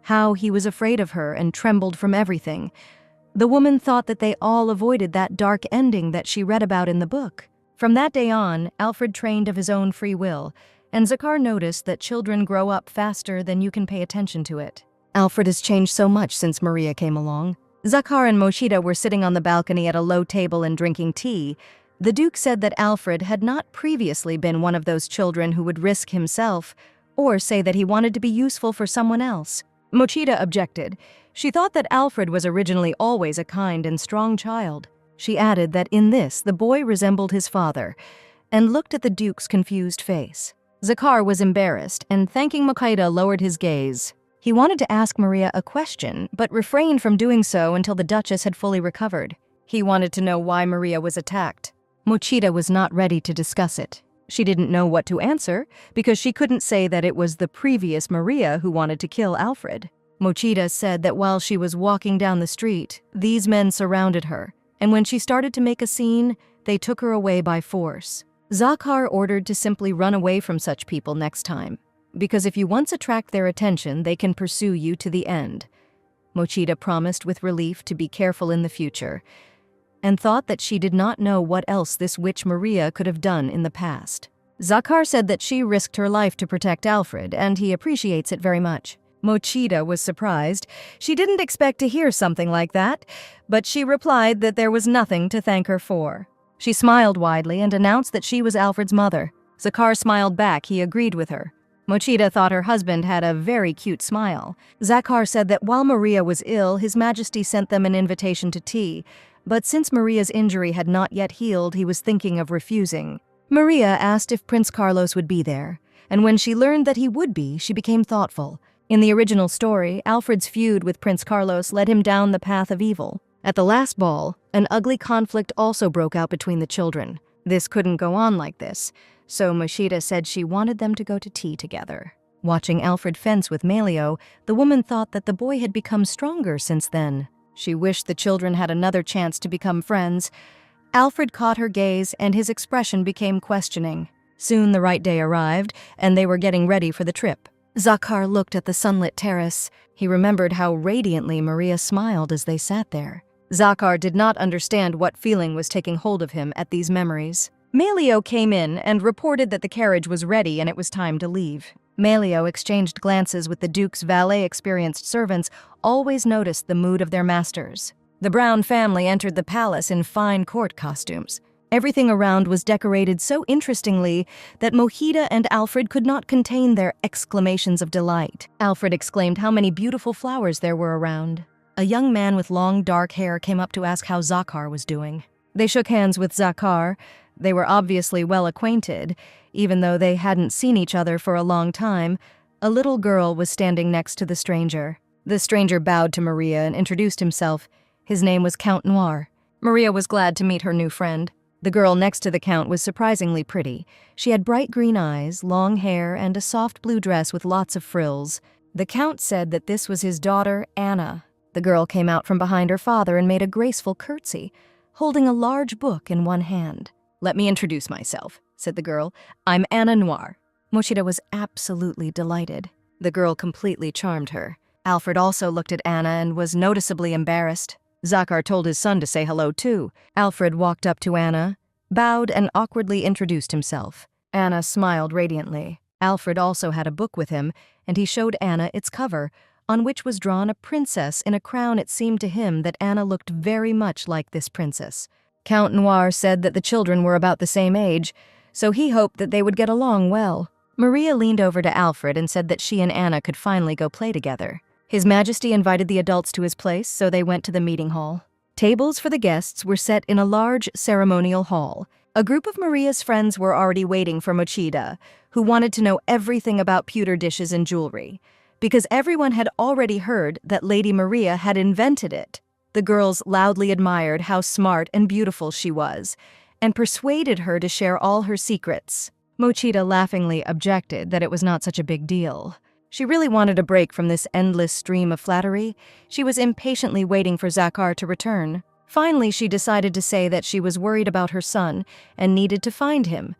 Speaker 1: how he was afraid of her and trembled from everything. The woman thought that they all avoided that dark ending that she read about in the book. From that day on, Alfred trained of his own free will, and Zakar noticed that children grow up faster than you can pay attention to it. Alfred has changed so much since Maria came along. Zakar and Mochida were sitting on the balcony at a low table and drinking tea. The Duke said that Alfred had not previously been one of those children who would risk himself or say that he wanted to be useful for someone else. Mochida objected. She thought that Alfred was originally always a kind and strong child. She added that in this, the boy resembled his father, and looked at the Duke's confused face. Zakar was embarrassed, and thanking Mochida lowered his gaze. He wanted to ask Maria a question, but refrained from doing so until the Duchess had fully recovered. He wanted to know why Maria was attacked. Mochida was not ready to discuss it. She didn't know what to answer, because she couldn't say that it was the previous Maria who wanted to kill Alfred. Mochida said that while she was walking down the street, these men surrounded her, and when she started to make a scene, they took her away by force. Zakar ordered to simply run away from such people next time, because if you once attract their attention, they can pursue you to the end. Mochida promised with relief to be careful in the future, and thought that she did not know what else this witch Maria could have done in the past. Zakar said that she risked her life to protect Alfred, and he appreciates it very much. Mochida was surprised. She didn't expect to hear something like that, but she replied that there was nothing to thank her for. She smiled widely and announced that she was Alfred's mother. Zakar smiled back. He agreed with her. Mochida thought her husband had a very cute smile. Zakar said that while Maria was ill, His Majesty sent them an invitation to tea, but since Maria's injury had not yet healed, he was thinking of refusing. Maria asked if Prince Carlos would be there, and when she learned that he would be, she became thoughtful. In the original story, Alfred's feud with Prince Carlos led him down the path of evil. At the last ball, an ugly conflict also broke out between the children. This couldn't go on like this, so Mochida said she wanted them to go to tea together. Watching Alfred fence with Malio, the woman thought that the boy had become stronger since then. She wished the children had another chance to become friends. Alfred caught her gaze, and his expression became questioning. Soon the right day arrived, and they were getting ready for the trip. Zakar looked at the sunlit terrace. He remembered how radiantly Maria smiled as they sat there. Zakar did not understand what feeling was taking hold of him at these memories. Malio came in and reported that the carriage was ready and it was time to leave. Malio exchanged glances with the Duke's valet-experienced servants, always noticed the mood of their masters. The Brown family entered the palace in fine court costumes. Everything around was decorated so interestingly that Mochida and Alfred could not contain their exclamations of delight. Alfred exclaimed how many beautiful flowers there were around. A young man with long dark hair came up to ask how Zakar was doing. They shook hands with Zakar. They were obviously well acquainted, even though they hadn't seen each other for a long time. A little girl was standing next to the stranger. The stranger bowed to Maria and introduced himself. His name was Count Noir. Maria was glad to meet her new friend. The girl next to the Count was surprisingly pretty. She had bright green eyes, long hair, and a soft blue dress with lots of frills. The Count said that this was his daughter, Anna. The girl came out from behind her father and made a graceful curtsy, holding a large book in one hand. "Let me introduce myself," said the girl. "I'm Anna Noir." Mochida was absolutely delighted. The girl completely charmed her. Alfred also looked at Anna and was noticeably embarrassed. Zakar told his son to say hello too. Alfred walked up to Anna, bowed, and awkwardly introduced himself. Anna smiled radiantly. Alfred also had a book with him, and he showed Anna its cover, on which was drawn a princess in a crown. It seemed to him that Anna looked very much like this princess. Count Noir said that the children were about the same age, so he hoped that they would get along well. Maria leaned over to Alfred and said that she and Anna could finally go play together. His Majesty invited the adults to his place, so they went to the meeting hall. Tables for the guests were set in a large ceremonial hall. A group of Maria's friends were already waiting for Mochida, who wanted to know everything about pewter dishes and jewelry, because everyone had already heard that Lady Maria had invented it. The girls loudly admired how smart and beautiful she was, and persuaded her to share all her secrets. Mochida laughingly objected that it was not such a big deal. She really wanted a break from this endless stream of flattery. She was impatiently waiting for Zakar to return. Finally, she decided to say that she was worried about her son and needed to find him.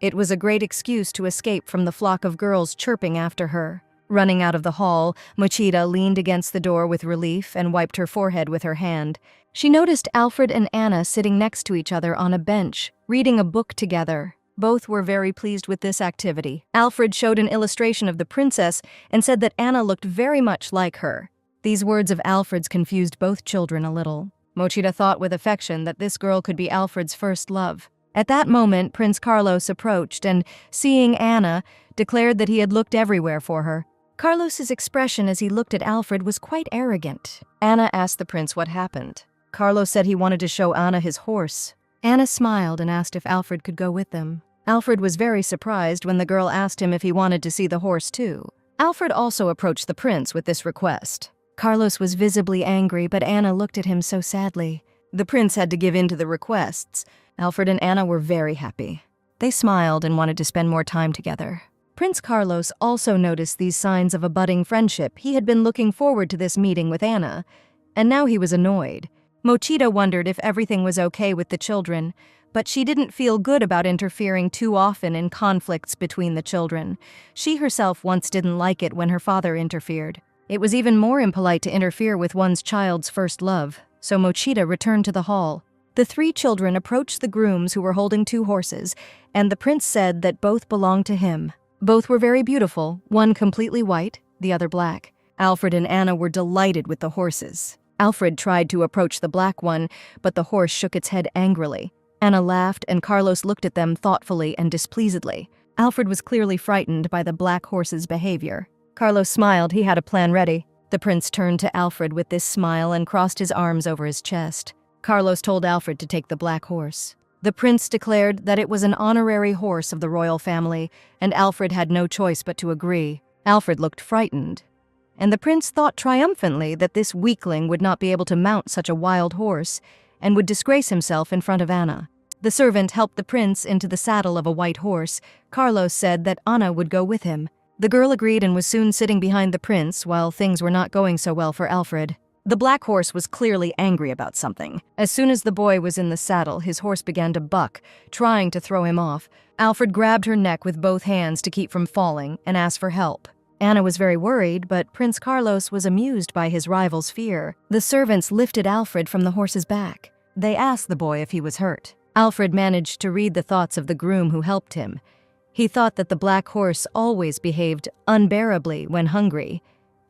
Speaker 1: It was a great excuse to escape from the flock of girls chirping after her. Running out of the hall, Mochida leaned against the door with relief and wiped her forehead with her hand. She noticed Alfred and Anna sitting next to each other on a bench, reading a book together. Both were very pleased with this activity. Alfred showed an illustration of the princess and said that Anna looked very much like her. These words of Alfred's confused both children a little. Mochida thought with affection that this girl could be Alfred's first love. At that moment, Prince Carlos approached and, seeing Anna, declared that he had looked everywhere for her. Carlos's expression as he looked at Alfred was quite arrogant. Anna asked the prince what happened. Carlos said he wanted to show Anna his horse. Anna smiled and asked if Alfred could go with them. Alfred was very surprised when the girl asked him if he wanted to see the horse too. Alfred also approached the prince with this request. Carlos was visibly angry, but Anna looked at him so sadly. The prince had to give in to the requests. Alfred and Anna were very happy. They smiled and wanted to spend more time together. Prince Carlos also noticed these signs of a budding friendship. He had been looking forward to this meeting with Anna, and now he was annoyed. Mochida wondered if everything was okay with the children, but she didn't feel good about interfering too often in conflicts between the children. She herself once didn't like it when her father interfered. It was even more impolite to interfere with one's child's first love, so Mochida returned to the hall. The three children approached the grooms who were holding two horses, and the prince said that both belonged to him. Both were very beautiful, one completely white, the other black. Alfred and Anna were delighted with the horses. Alfred tried to approach the black one, but the horse shook its head angrily. Anna laughed, and Carlos looked at them thoughtfully and displeasedly. Alfred was clearly frightened by the black horse's behavior. Carlos smiled. He had a plan ready. The prince turned to Alfred with this smile and crossed his arms over his chest. Carlos told Alfred to take the black horse. The prince declared that it was an honorary horse of the royal family, and Alfred had no choice but to agree. Alfred looked frightened, and the prince thought triumphantly that this weakling would not be able to mount such a wild horse and would disgrace himself in front of Anna. The servant helped the prince into the saddle of a white horse. Carlos said that Anna would go with him. The girl agreed and was soon sitting behind the prince while things were not going so well for Alfred. The black horse was clearly angry about something. As soon as the boy was in the saddle, his horse began to buck, trying to throw him off. Alfred grabbed her neck with both hands to keep from falling and asked for help. Anna was very worried, but Prince Carlos was amused by his rival's fear. The servants lifted Alfred from the horse's back. They asked the boy if he was hurt. Alfred managed to read the thoughts of the groom who helped him. He thought that the black horse always behaved unbearably when hungry,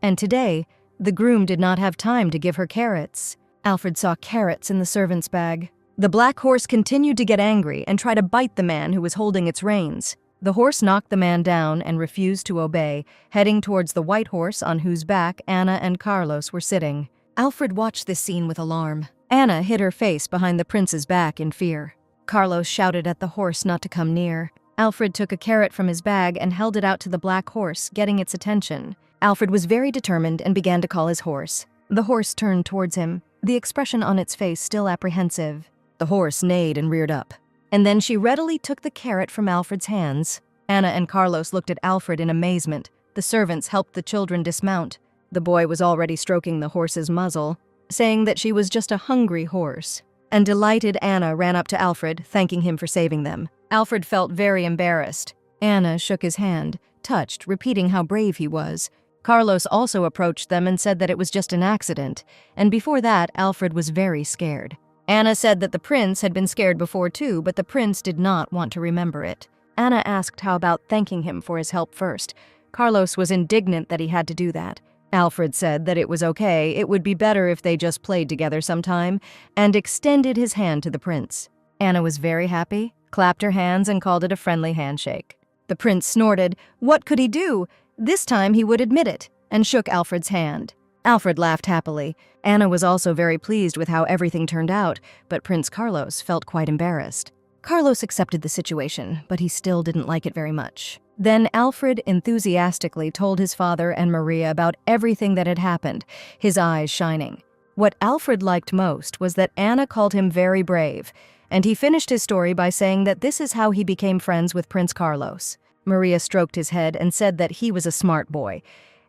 Speaker 1: and today, the groom did not have time to give her carrots. Alfred saw carrots in the servant's bag. The black horse continued to get angry and try to bite the man who was holding its reins. The horse knocked the man down and refused to obey, heading towards the white horse on whose back Anna and Carlos were sitting. Alfred watched this scene with alarm. Anna hid her face behind the prince's back in fear. Carlos shouted at the horse not to come near. Alfred took a carrot from his bag and held it out to the black horse, getting its attention. Alfred was very determined and began to call his horse. The horse turned towards him, the expression on its face still apprehensive. The horse neighed and reared up. And then she readily took the carrot from Alfred's hands. Anna and Carlos looked at Alfred in amazement. The servants helped the children dismount. The boy was already stroking the horse's muzzle, saying that she was just a hungry horse. And delighted Anna ran up to Alfred, thanking him for saving them. Alfred felt very embarrassed. Anna shook his hand, touched, repeating how brave he was. Carlos also approached them and said that it was just an accident, and before that, Alfred was very scared. Anna said that the prince had been scared before too, but the prince did not want to remember it. Anna asked how about thanking him for his help first. Carlos was indignant that he had to do that. Alfred said that it was okay, it would be better if they just played together sometime, and extended his hand to the prince. Anna was very happy, clapped her hands and called it a friendly handshake. The prince snorted. What could he do? This time he would admit it, and shook Alfred's hand. Alfred laughed happily. Anna was also very pleased with how everything turned out, but Prince Carlos felt quite embarrassed. Carlos accepted the situation, but he still didn't like it very much. Then Alfred enthusiastically told his father and Maria about everything that had happened, his eyes shining. What Alfred liked most was that Anna called him very brave, and he finished his story by saying that this is how he became friends with Prince Carlos. Maria stroked his head and said that he was a smart boy,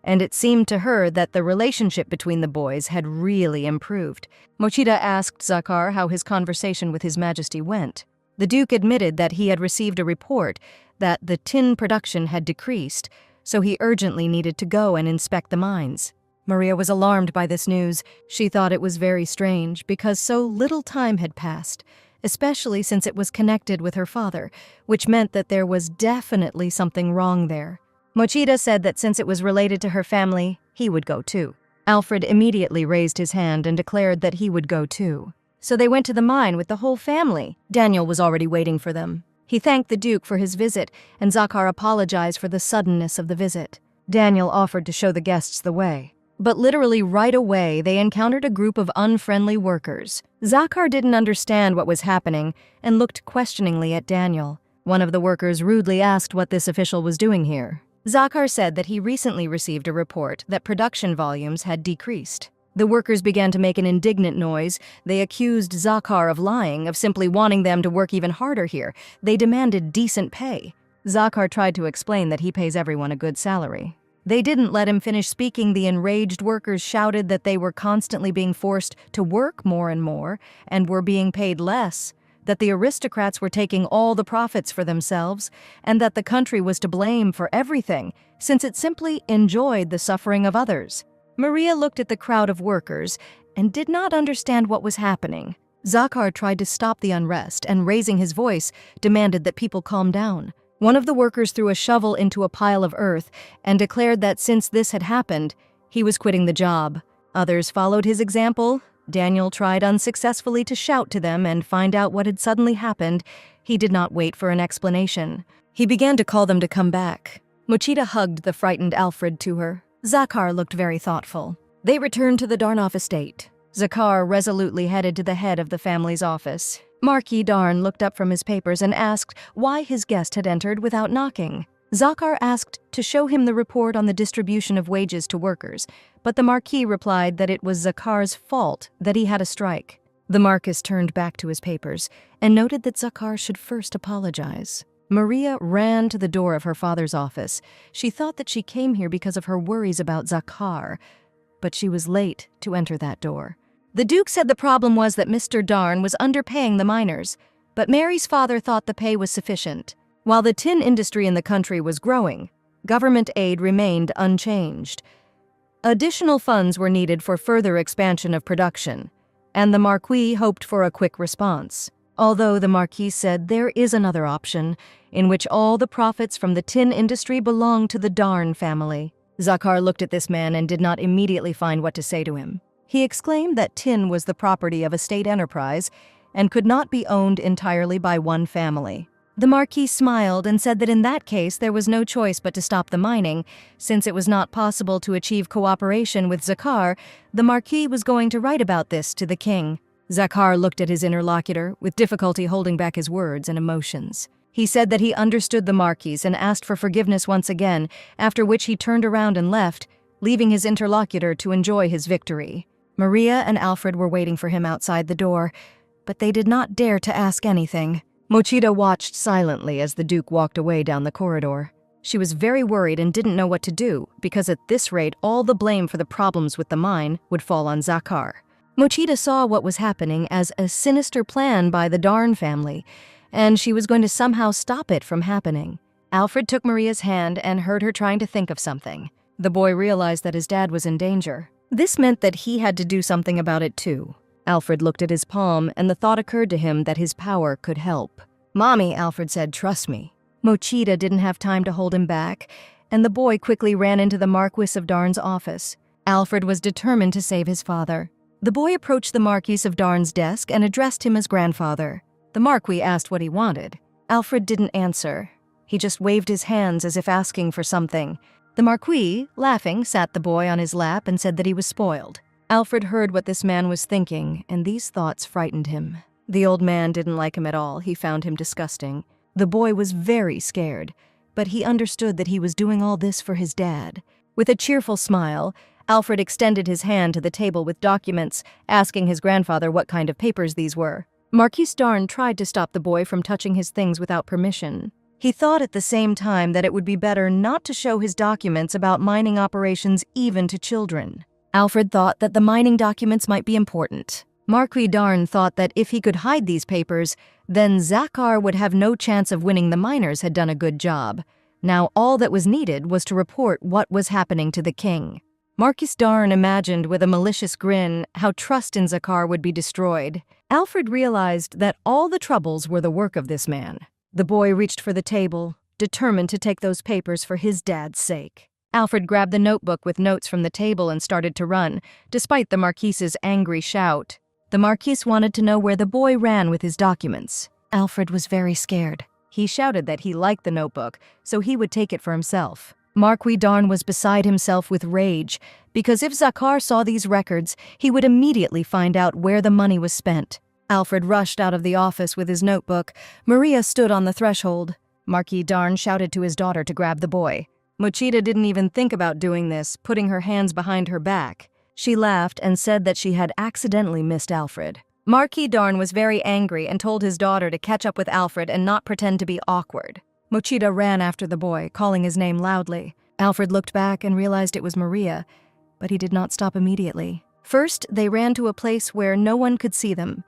Speaker 1: and it seemed to her that the relationship between the boys had really improved. Mochida asked Zakar how his conversation with His Majesty went. The Duke admitted that he had received a report that the tin production had decreased, so he urgently needed to go and inspect the mines. Maria was alarmed by this news. She thought it was very strange because so little time had passed, especially since it was connected with her father, which meant that there was definitely something wrong there. Mochida said that since it was related to her family, he would go too. Alfred immediately raised his hand and declared that he would go too. So they went to the mine with the whole family. Daniel was already waiting for them. He thanked the Duke for his visit, and Zakar apologized for the suddenness of the visit. Daniel offered to show the guests the way. But literally right away, they encountered a group of unfriendly workers. Zakar didn't understand what was happening and looked questioningly at Daniel. One of the workers rudely asked what this official was doing here. Zakar said that he recently received a report that production volumes had decreased. The workers began to make an indignant noise. They accused Zakar of lying, of simply wanting them to work even harder here. They demanded decent pay. Zakar tried to explain that he pays everyone a good salary. They didn't let him finish speaking. The enraged workers shouted that they were constantly being forced to work more and more and were being paid less, that the aristocrats were taking all the profits for themselves, and that the country was to blame for everything, since it simply enjoyed the suffering of others. Maria looked at the crowd of workers and did not understand what was happening. Zakar tried to stop the unrest and, raising his voice, demanded that people calm down. One of the workers threw a shovel into a pile of earth and declared that since this had happened, he was quitting the job. Others followed his example. Daniel tried unsuccessfully to shout to them and find out what had suddenly happened. He did not wait for an explanation. He began to call them to come back. Mochida hugged the frightened Alfred to her. Zakar looked very thoughtful. They returned to the Darnoff estate. Zakar resolutely headed to the head of the family's office. Marquis Darn looked up from his papers and asked why his guest had entered without knocking. Zakar asked to show him the report on the distribution of wages to workers, but the Marquis replied that it was Zakar's fault that he had a strike. The Marquis turned back to his papers and noted that Zakar should first apologize. Maria ran to the door of her father's office. She thought that she came here because of her worries about Zakar, but she was late to enter that door. The Duke said the problem was that Mr. Darn was underpaying the miners, but Mary's father thought the pay was sufficient. While the tin industry in the country was growing, government aid remained unchanged. Additional funds were needed for further expansion of production, and the Marquis hoped for a quick response. Although the Marquis said there is another option, in which all the profits from the tin industry belong to the Darn family. Zakar looked at this man and did not immediately find what to say to him. He exclaimed that tin was the property of a state enterprise and could not be owned entirely by one family. The Marquis smiled and said that in that case there was no choice but to stop the mining. Since it was not possible to achieve cooperation with Zakar, the Marquis was going to write about this to the king. Zakhar looked at his interlocutor, with difficulty holding back his words and emotions. He said that he understood the Marquis and asked for forgiveness once again, after which he turned around and left, leaving his interlocutor to enjoy his victory. Maria and Alfred were waiting for him outside the door, but they did not dare to ask anything. Mochida watched silently as the Duke walked away down the corridor. She was very worried and didn't know what to do, because at this rate all the blame for the problems with the mine would fall on Zakhar. Mochida saw what was happening as a sinister plan by the Darn family, and she was going to somehow stop it from happening. Alfred took Maria's hand and heard her trying to think of something. The boy realized that his dad was in danger. This meant that he had to do something about it too. Alfred looked at his palm, and the thought occurred to him that his power could help. "Mommy," Alfred said, "trust me." Mochida didn't have time to hold him back, and the boy quickly ran into the Marquis of Darn's office. Alfred was determined to save his father. The boy approached the Marquis of Darn's desk and addressed him as grandfather. The Marquis asked what he wanted. Alfred didn't answer. He just waved his hands as if asking for something. The Marquis, laughing, sat the boy on his lap and said that he was spoiled. Alfred heard what this man was thinking, and these thoughts frightened him. The old man didn't like him at all. He found him disgusting. The boy was very scared, but he understood that he was doing all this for his dad. With a cheerful smile, Alfred extended his hand to the table with documents, asking his grandfather what kind of papers these were. Marquis Darn tried to stop the boy from touching his things without permission. He thought at the same time that it would be better not to show his documents about mining operations even to children. Alfred thought that the mining documents might be important. Marquis Darn thought that if he could hide these papers, then Zakhar would have no chance of winning. The miners had done a good job. Now all that was needed was to report what was happening to the king. Marquis Darn imagined with a malicious grin how trust in Zakhar would be destroyed. Alfred realized that all the troubles were the work of this man. The boy reached for the table, determined to take those papers for his dad's sake. Alfred grabbed the notebook with notes from the table and started to run, despite the Marquis's angry shout. The Marquis wanted to know where the boy ran with his documents. Alfred was very scared. He shouted that he liked the notebook, so he would take it for himself. Marquis Darn was beside himself with rage, because if Zakhar saw these records, he would immediately find out where the money was spent. Alfred rushed out of the office with his notebook. Maria stood on the threshold. Marquis Darn shouted to his daughter to grab the boy. Mochida didn't even think about doing this, putting her hands behind her back. She laughed and said that she had accidentally missed Alfred. Marquis Darn was very angry and told his daughter to catch up with Alfred and not pretend to be awkward. Mochida ran after the boy, calling his name loudly. Alfred looked back and realized it was Maria, but he did not stop immediately. First, they ran to a place where no one could see them,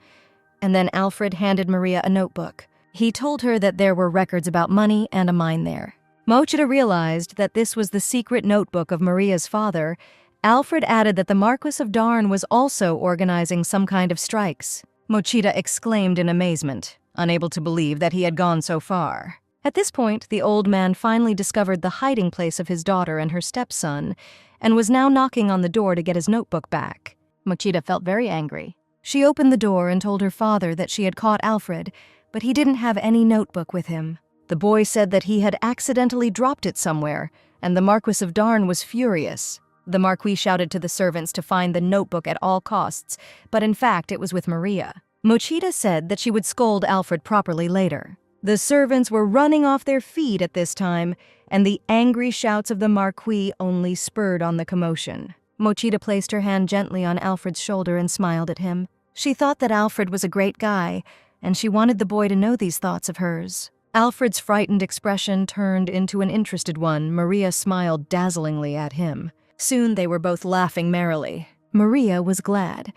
Speaker 1: and then Alfred handed Maria a notebook. He told her that there were records about money and a mine there. Mochida realized that this was the secret notebook of Maria's father. Alfred added that the Marquis of Darn was also organizing some kind of strikes. Mochida exclaimed in amazement, unable to believe that he had gone so far. At this point, the old man finally discovered the hiding place of his daughter and her stepson, and was now knocking on the door to get his notebook back. Mochida felt very angry. She opened the door and told her father that she had caught Alfred, but he didn't have any notebook with him. The boy said that he had accidentally dropped it somewhere, and the Marquis of Darn was furious. The Marquis shouted to the servants to find the notebook at all costs, but in fact it was with Maria. Mochida said that she would scold Alfred properly later. The servants were running off their feet at this time, and the angry shouts of the Marquis only spurred on the commotion. Mochida placed her hand gently on Alfred's shoulder and smiled at him. She thought that Alfred was a great guy, and she wanted the boy to know these thoughts of hers. Alfred's frightened expression turned into an interested one. Maria smiled dazzlingly at him. Soon they were both laughing merrily. Maria was glad,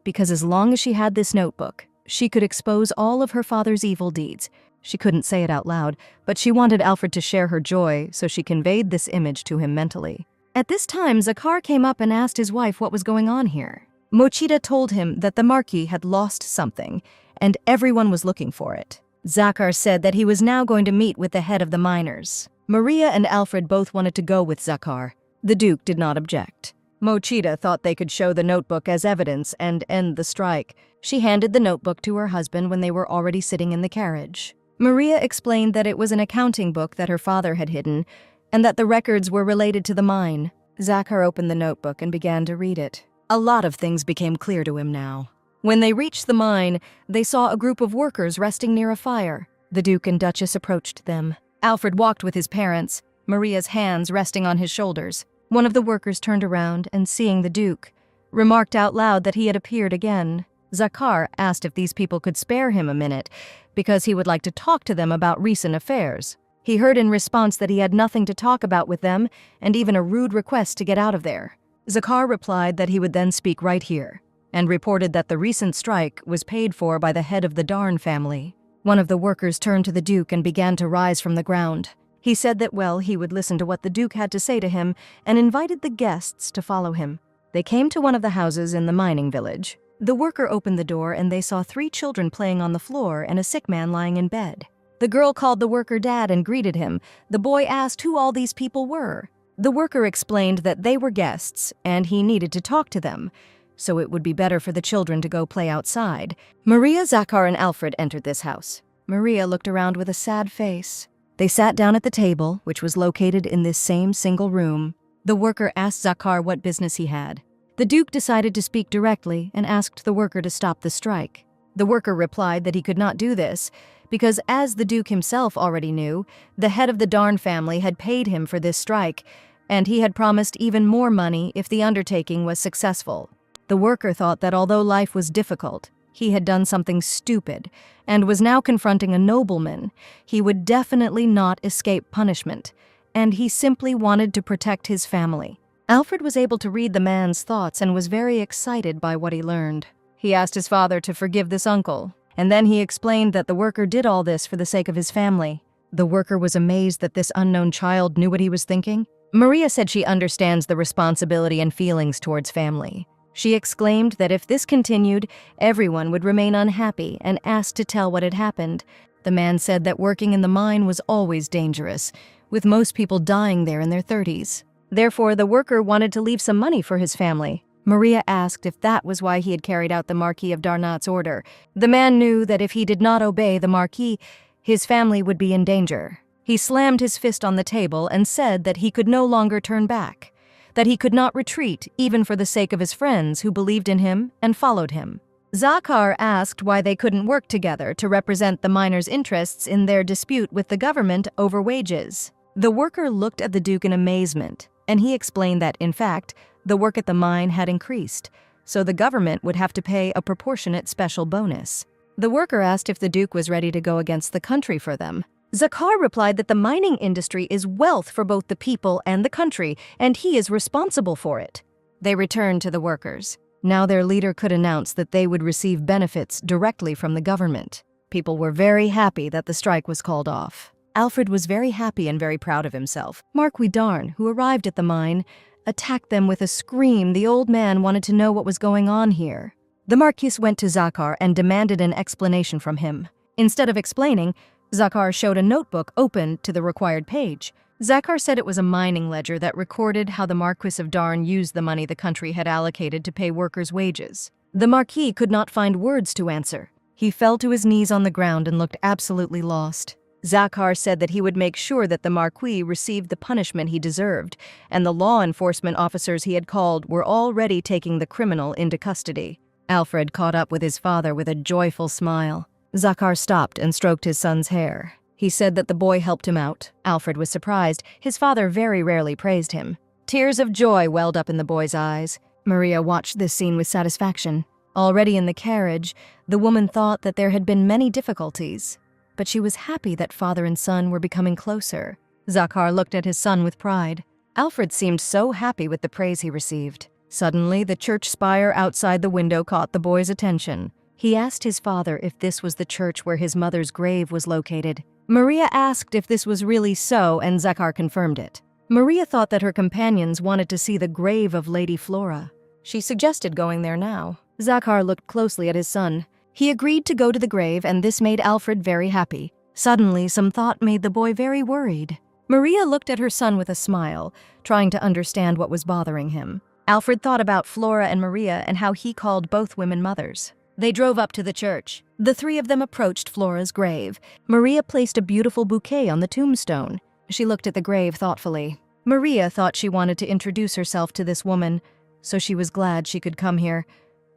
Speaker 1: because as long as she had this notebook, she could expose all of her father's evil deeds. She couldn't say it out loud, but she wanted Alfred to share her joy, so she conveyed this image to him mentally. At this time, Zakhar came up and asked his wife what was going on here. Mochida told him that the Marquis had lost something, and everyone was looking for it. Zakhar said that he was now going to meet with the head of the miners. Maria and Alfred both wanted to go with Zakhar. The Duke did not object. Mochida thought they could show the notebook as evidence and end the strike. She handed the notebook to her husband when they were already sitting in the carriage. Maria explained that it was an accounting book that her father had hidden, and that the records were related to the mine. Zakhar opened the notebook and began to read it. A lot of things became clear to him now. When they reached the mine, they saw a group of workers resting near a fire. The Duke and Duchess approached them. Alfred walked with his parents, Maria's hands resting on his shoulders. One of the workers turned around and, seeing the Duke, remarked out loud that he had appeared again. Zakhar asked if these people could spare him a minute, because he would like to talk to them about recent affairs. He heard in response that he had nothing to talk about with them, and even a rude request to get out of there. Zakhar replied that he would then speak right here, and reported that the recent strike was paid for by the head of the Darn family. One of the workers turned to the Duke and began to rise from the ground. He said that, he would listen to what the Duke had to say to him, and invited the guests to follow him. They came to one of the houses in the mining village. The worker opened the door and they saw 3 children playing on the floor and a sick man lying in bed. The girl called the worker dad and greeted him. The boy asked who all these people were. The worker explained that they were guests and he needed to talk to them, so it would be better for the children to go play outside. Maria, Zakhar, and Alfred entered this house. Maria looked around with a sad face. They sat down at the table, which was located in this same single room. The worker asked Zakhar what business he had. The Duke decided to speak directly and asked the worker to stop the strike. The worker replied that he could not do this because, as the Duke himself already knew, the head of the Darn family had paid him for this strike, and he had promised even more money if the undertaking was successful. The worker thought that although life was difficult, he had done something stupid and was now confronting a nobleman. He would definitely not escape punishment, and he simply wanted to protect his family. Alfred was able to read the man's thoughts and was very excited by what he learned. He asked his father to forgive this uncle, and then he explained that the worker did all this for the sake of his family. The worker was amazed that this unknown child knew what he was thinking. Maria said she understands the responsibility and feelings towards family. She exclaimed that if this continued, everyone would remain unhappy and asked to tell what had happened. The man said that working in the mine was always dangerous, with most people dying there in their 30s. Therefore, the worker wanted to leave some money for his family. Maria asked if that was why he had carried out the Marquis of Darnat's order. The man knew that if he did not obey the Marquis, his family would be in danger. He slammed his fist on the table and said that he could no longer turn back, that he could not retreat even for the sake of his friends who believed in him and followed him. Zakhar asked why they couldn't work together to represent the miners' interests in their dispute with the government over wages. The worker looked at the Duke in amazement, and he explained that, in fact, the work at the mine had increased, so the government would have to pay a proportionate special bonus. The worker asked if the Duke was ready to go against the country for them. Zakhar replied that the mining industry is wealth for both the people and the country, and he is responsible for it. They returned to the workers. Now their leader could announce that they would receive benefits directly from the government. People were very happy that the strike was called off. Alfred was very happy and very proud of himself. Marquis Darn, who arrived at the mine, attacked them with a scream. The old man wanted to know what was going on here. The Marquis went to Zakhar and demanded an explanation from him. Instead of explaining, Zakhar showed a notebook open to the required page. Zakhar said it was a mining ledger that recorded how the Marquis of Darn used the money the country had allocated to pay workers' wages. The Marquis could not find words to answer. He fell to his knees on the ground and looked absolutely lost. Zakhar said that he would make sure that the Marquis received the punishment he deserved, and the law enforcement officers he had called were already taking the criminal into custody. Alfred caught up with his father with a joyful smile. Zakhar stopped and stroked his son's hair. He said that the boy helped him out. Alfred was surprised. His father very rarely praised him. Tears of joy welled up in the boy's eyes. Maria watched this scene with satisfaction. Already in the carriage, the woman thought that there had been many difficulties, but she was happy that father and son were becoming closer. Zakhar looked at his son with pride. Alfred seemed so happy with the praise he received. Suddenly, the church spire outside the window caught the boy's attention. He asked his father if this was the church where his mother's grave was located. Maria asked if this was really so, and Zakhar confirmed it. Maria thought that her companions wanted to see the grave of Lady Flora. She suggested going there now. Zakhar looked closely at his son. He agreed to go to the grave, and this made Alfred very happy. Suddenly, some thought made the boy very worried. Maria looked at her son with a smile, trying to understand what was bothering him. Alfred thought about Flora and Maria and how he called both women mothers. They drove up to the church. The 3 of them approached Flora's grave. Maria placed a beautiful bouquet on the tombstone. She looked at the grave thoughtfully. Maria thought she wanted to introduce herself to this woman, so she was glad she could come here.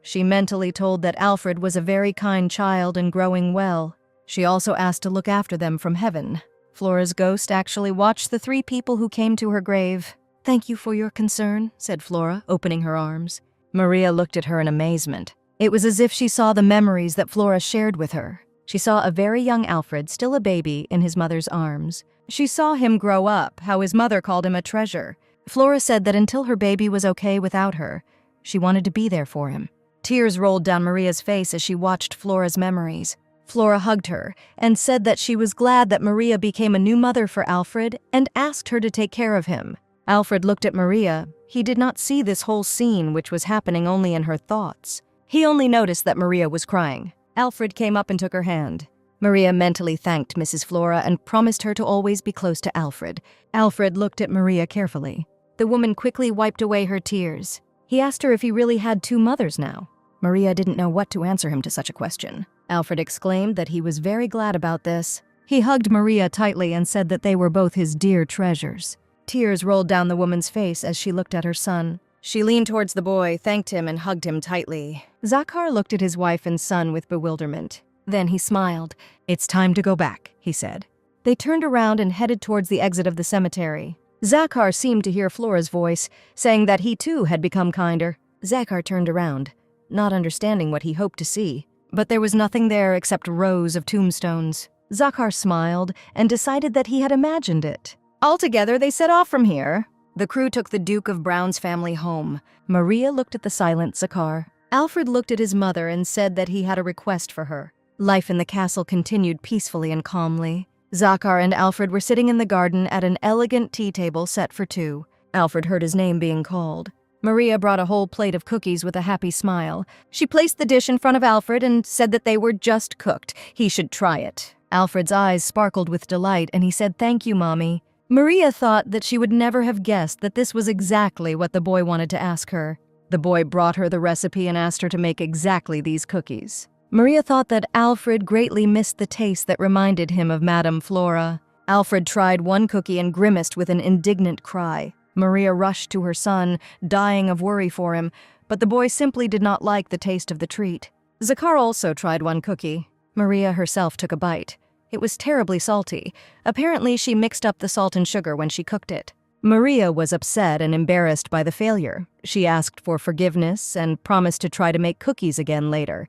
Speaker 1: She mentally told that Alfred was a very kind child and growing well. She also asked to look after them from heaven. Flora's ghost actually watched the 3 people who came to her grave. "Thank you for your concern," said Flora, opening her arms. Maria looked at her in amazement. It was as if she saw the memories that Flora shared with her. She saw a very young Alfred, still a baby, in his mother's arms. She saw him grow up, how his mother called him a treasure. Flora said that until her baby was okay without her, she wanted to be there for him. Tears rolled down Maria's face as she watched Flora's memories. Flora hugged her and said that she was glad that Maria became a new mother for Alfred and asked her to take care of him. Alfred looked at Maria. He did not see this whole scene, which was happening only in her thoughts. He only noticed that Maria was crying. Alfred came up and took her hand. Maria mentally thanked Mrs. Flora and promised her to always be close to Alfred. Alfred looked at Maria carefully. The woman quickly wiped away her tears. He asked her if he really had 2 mothers now. Maria didn't know what to answer him to such a question. Alfred exclaimed that he was very glad about this. He hugged Maria tightly and said that they were both his dear treasures. Tears rolled down the woman's face as she looked at her son. She leaned towards the boy, thanked him, and hugged him tightly. Zakhar looked at his wife and son with bewilderment. Then he smiled. "It's time to go back," he said. They turned around and headed towards the exit of the cemetery. Zakhar seemed to hear Flora's voice, saying that he too had become kinder. Zakhar turned around, not understanding what he hoped to see. But there was nothing there except rows of tombstones. Zakhar smiled and decided that he had imagined it. Altogether, they set off from here. The crew took the Duke of Brown's family home. Maria looked at the silent Zakhar. Alfred looked at his mother and said that he had a request for her. Life in the castle continued peacefully and calmly. Zakhar and Alfred were sitting in the garden at an elegant tea table set for 2. Alfred heard his name being called. Maria brought a whole plate of cookies with a happy smile. She placed the dish in front of Alfred and said that they were just cooked. He should try it. Alfred's eyes sparkled with delight and he said, "Thank you, Mommy." Maria thought that she would never have guessed that this was exactly what the boy wanted to ask her. The boy brought her the recipe and asked her to make exactly these cookies. Maria thought that Alfred greatly missed the taste that reminded him of Madame Flora. Alfred tried one cookie and grimaced with an indignant cry. Maria rushed to her son, dying of worry for him, but the boy simply did not like the taste of the treat. Zakhar also tried one cookie. Maria herself took a bite. It was terribly salty. Apparently, she mixed up the salt and sugar when she cooked it. Maria was upset and embarrassed by the failure. She asked for forgiveness and promised to try to make cookies again later.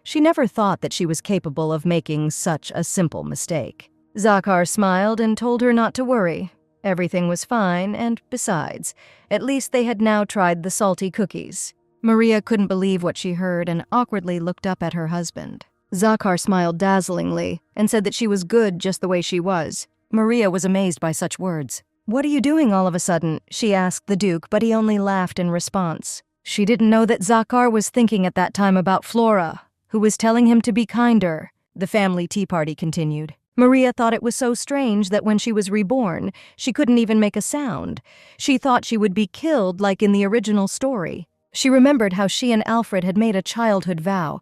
Speaker 1: She never thought that she was capable of making such a simple mistake. Zakhar smiled and told her not to worry. Everything was fine, and besides, at least they had now tried the salty cookies. Maria couldn't believe what she heard and awkwardly looked up at her husband. Zakhar smiled dazzlingly and said that she was good just the way she was. Maria was amazed by such words. "What are you doing all of a sudden?" she asked the Duke, but he only laughed in response. She didn't know that Zakhar was thinking at that time about Flora, who was telling him to be kinder. The family tea party continued. Maria thought it was so strange that when she was reborn, she couldn't even make a sound. She thought she would be killed like in the original story. She remembered how she and Alfred had made a childhood vow,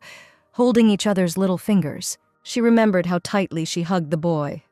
Speaker 1: holding each other's little fingers. She remembered how tightly she hugged the boy.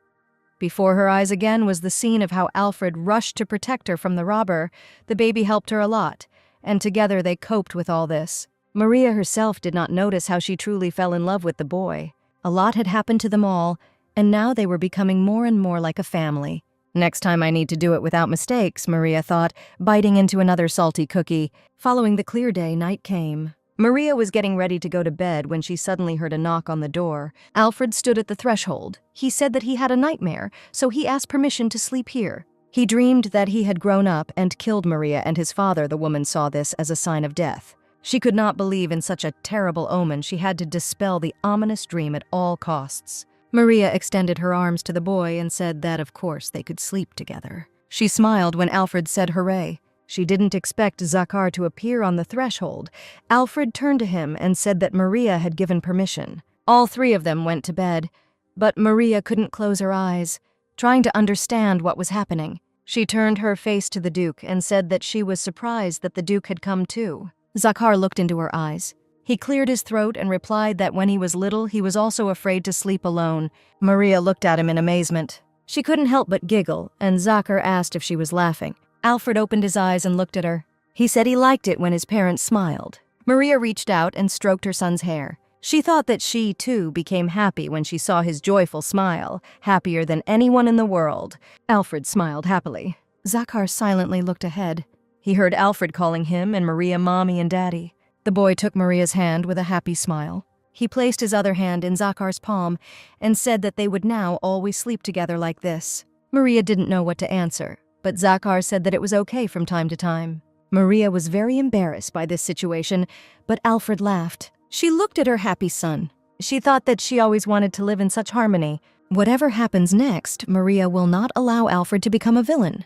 Speaker 1: Before her eyes again was the scene of how Alfred rushed to protect her from the robber. The baby helped her a lot, and together they coped with all this. Maria herself did not notice how she truly fell in love with the boy. A lot had happened to them all, and now they were becoming more and more like a family. Next time I need to do it without mistakes, Maria thought, biting into another salty cookie. Following the clear day, night came. Maria was getting ready to go to bed when she suddenly heard a knock on the door. Alfred stood at the threshold. He said that he had a nightmare, so he asked permission to sleep here. He dreamed that he had grown up and killed Maria and his father. The woman saw this as a sign of death. She could not believe in such a terrible omen. She had to dispel the ominous dream at all costs. Maria extended her arms to the boy and said that, of course, they could sleep together. She smiled when Alfred said hooray. She didn't expect Zakhar to appear on the threshold. Alfred turned to him and said that Maria had given permission. All 3 of them went to bed, but Maria couldn't close her eyes, trying to understand what was happening. She turned her face to the Duke and said that she was surprised that the Duke had come too. Zakhar looked into her eyes. He cleared his throat and replied that when he was little, he was also afraid to sleep alone. Maria looked at him in amazement. She couldn't help but giggle, and Zakhar asked if she was laughing. Alfred opened his eyes and looked at her. He said he liked it when his parents smiled. Maria reached out and stroked her son's hair. She thought that she, too, became happy when she saw his joyful smile, happier than anyone in the world. Alfred smiled happily. Zakhar silently looked ahead. He heard Alfred calling him and Maria Mommy and Daddy. The boy took Maria's hand with a happy smile. He placed his other hand in Zakhar's palm and said that they would now always sleep together like this. Maria didn't know what to answer, but Zakhar said that it was okay from time to time. Maria was very embarrassed by this situation, but Alfred laughed. She looked at her happy son. She thought that she always wanted to live in such harmony. Whatever happens next, Maria will not allow Alfred to become a villain.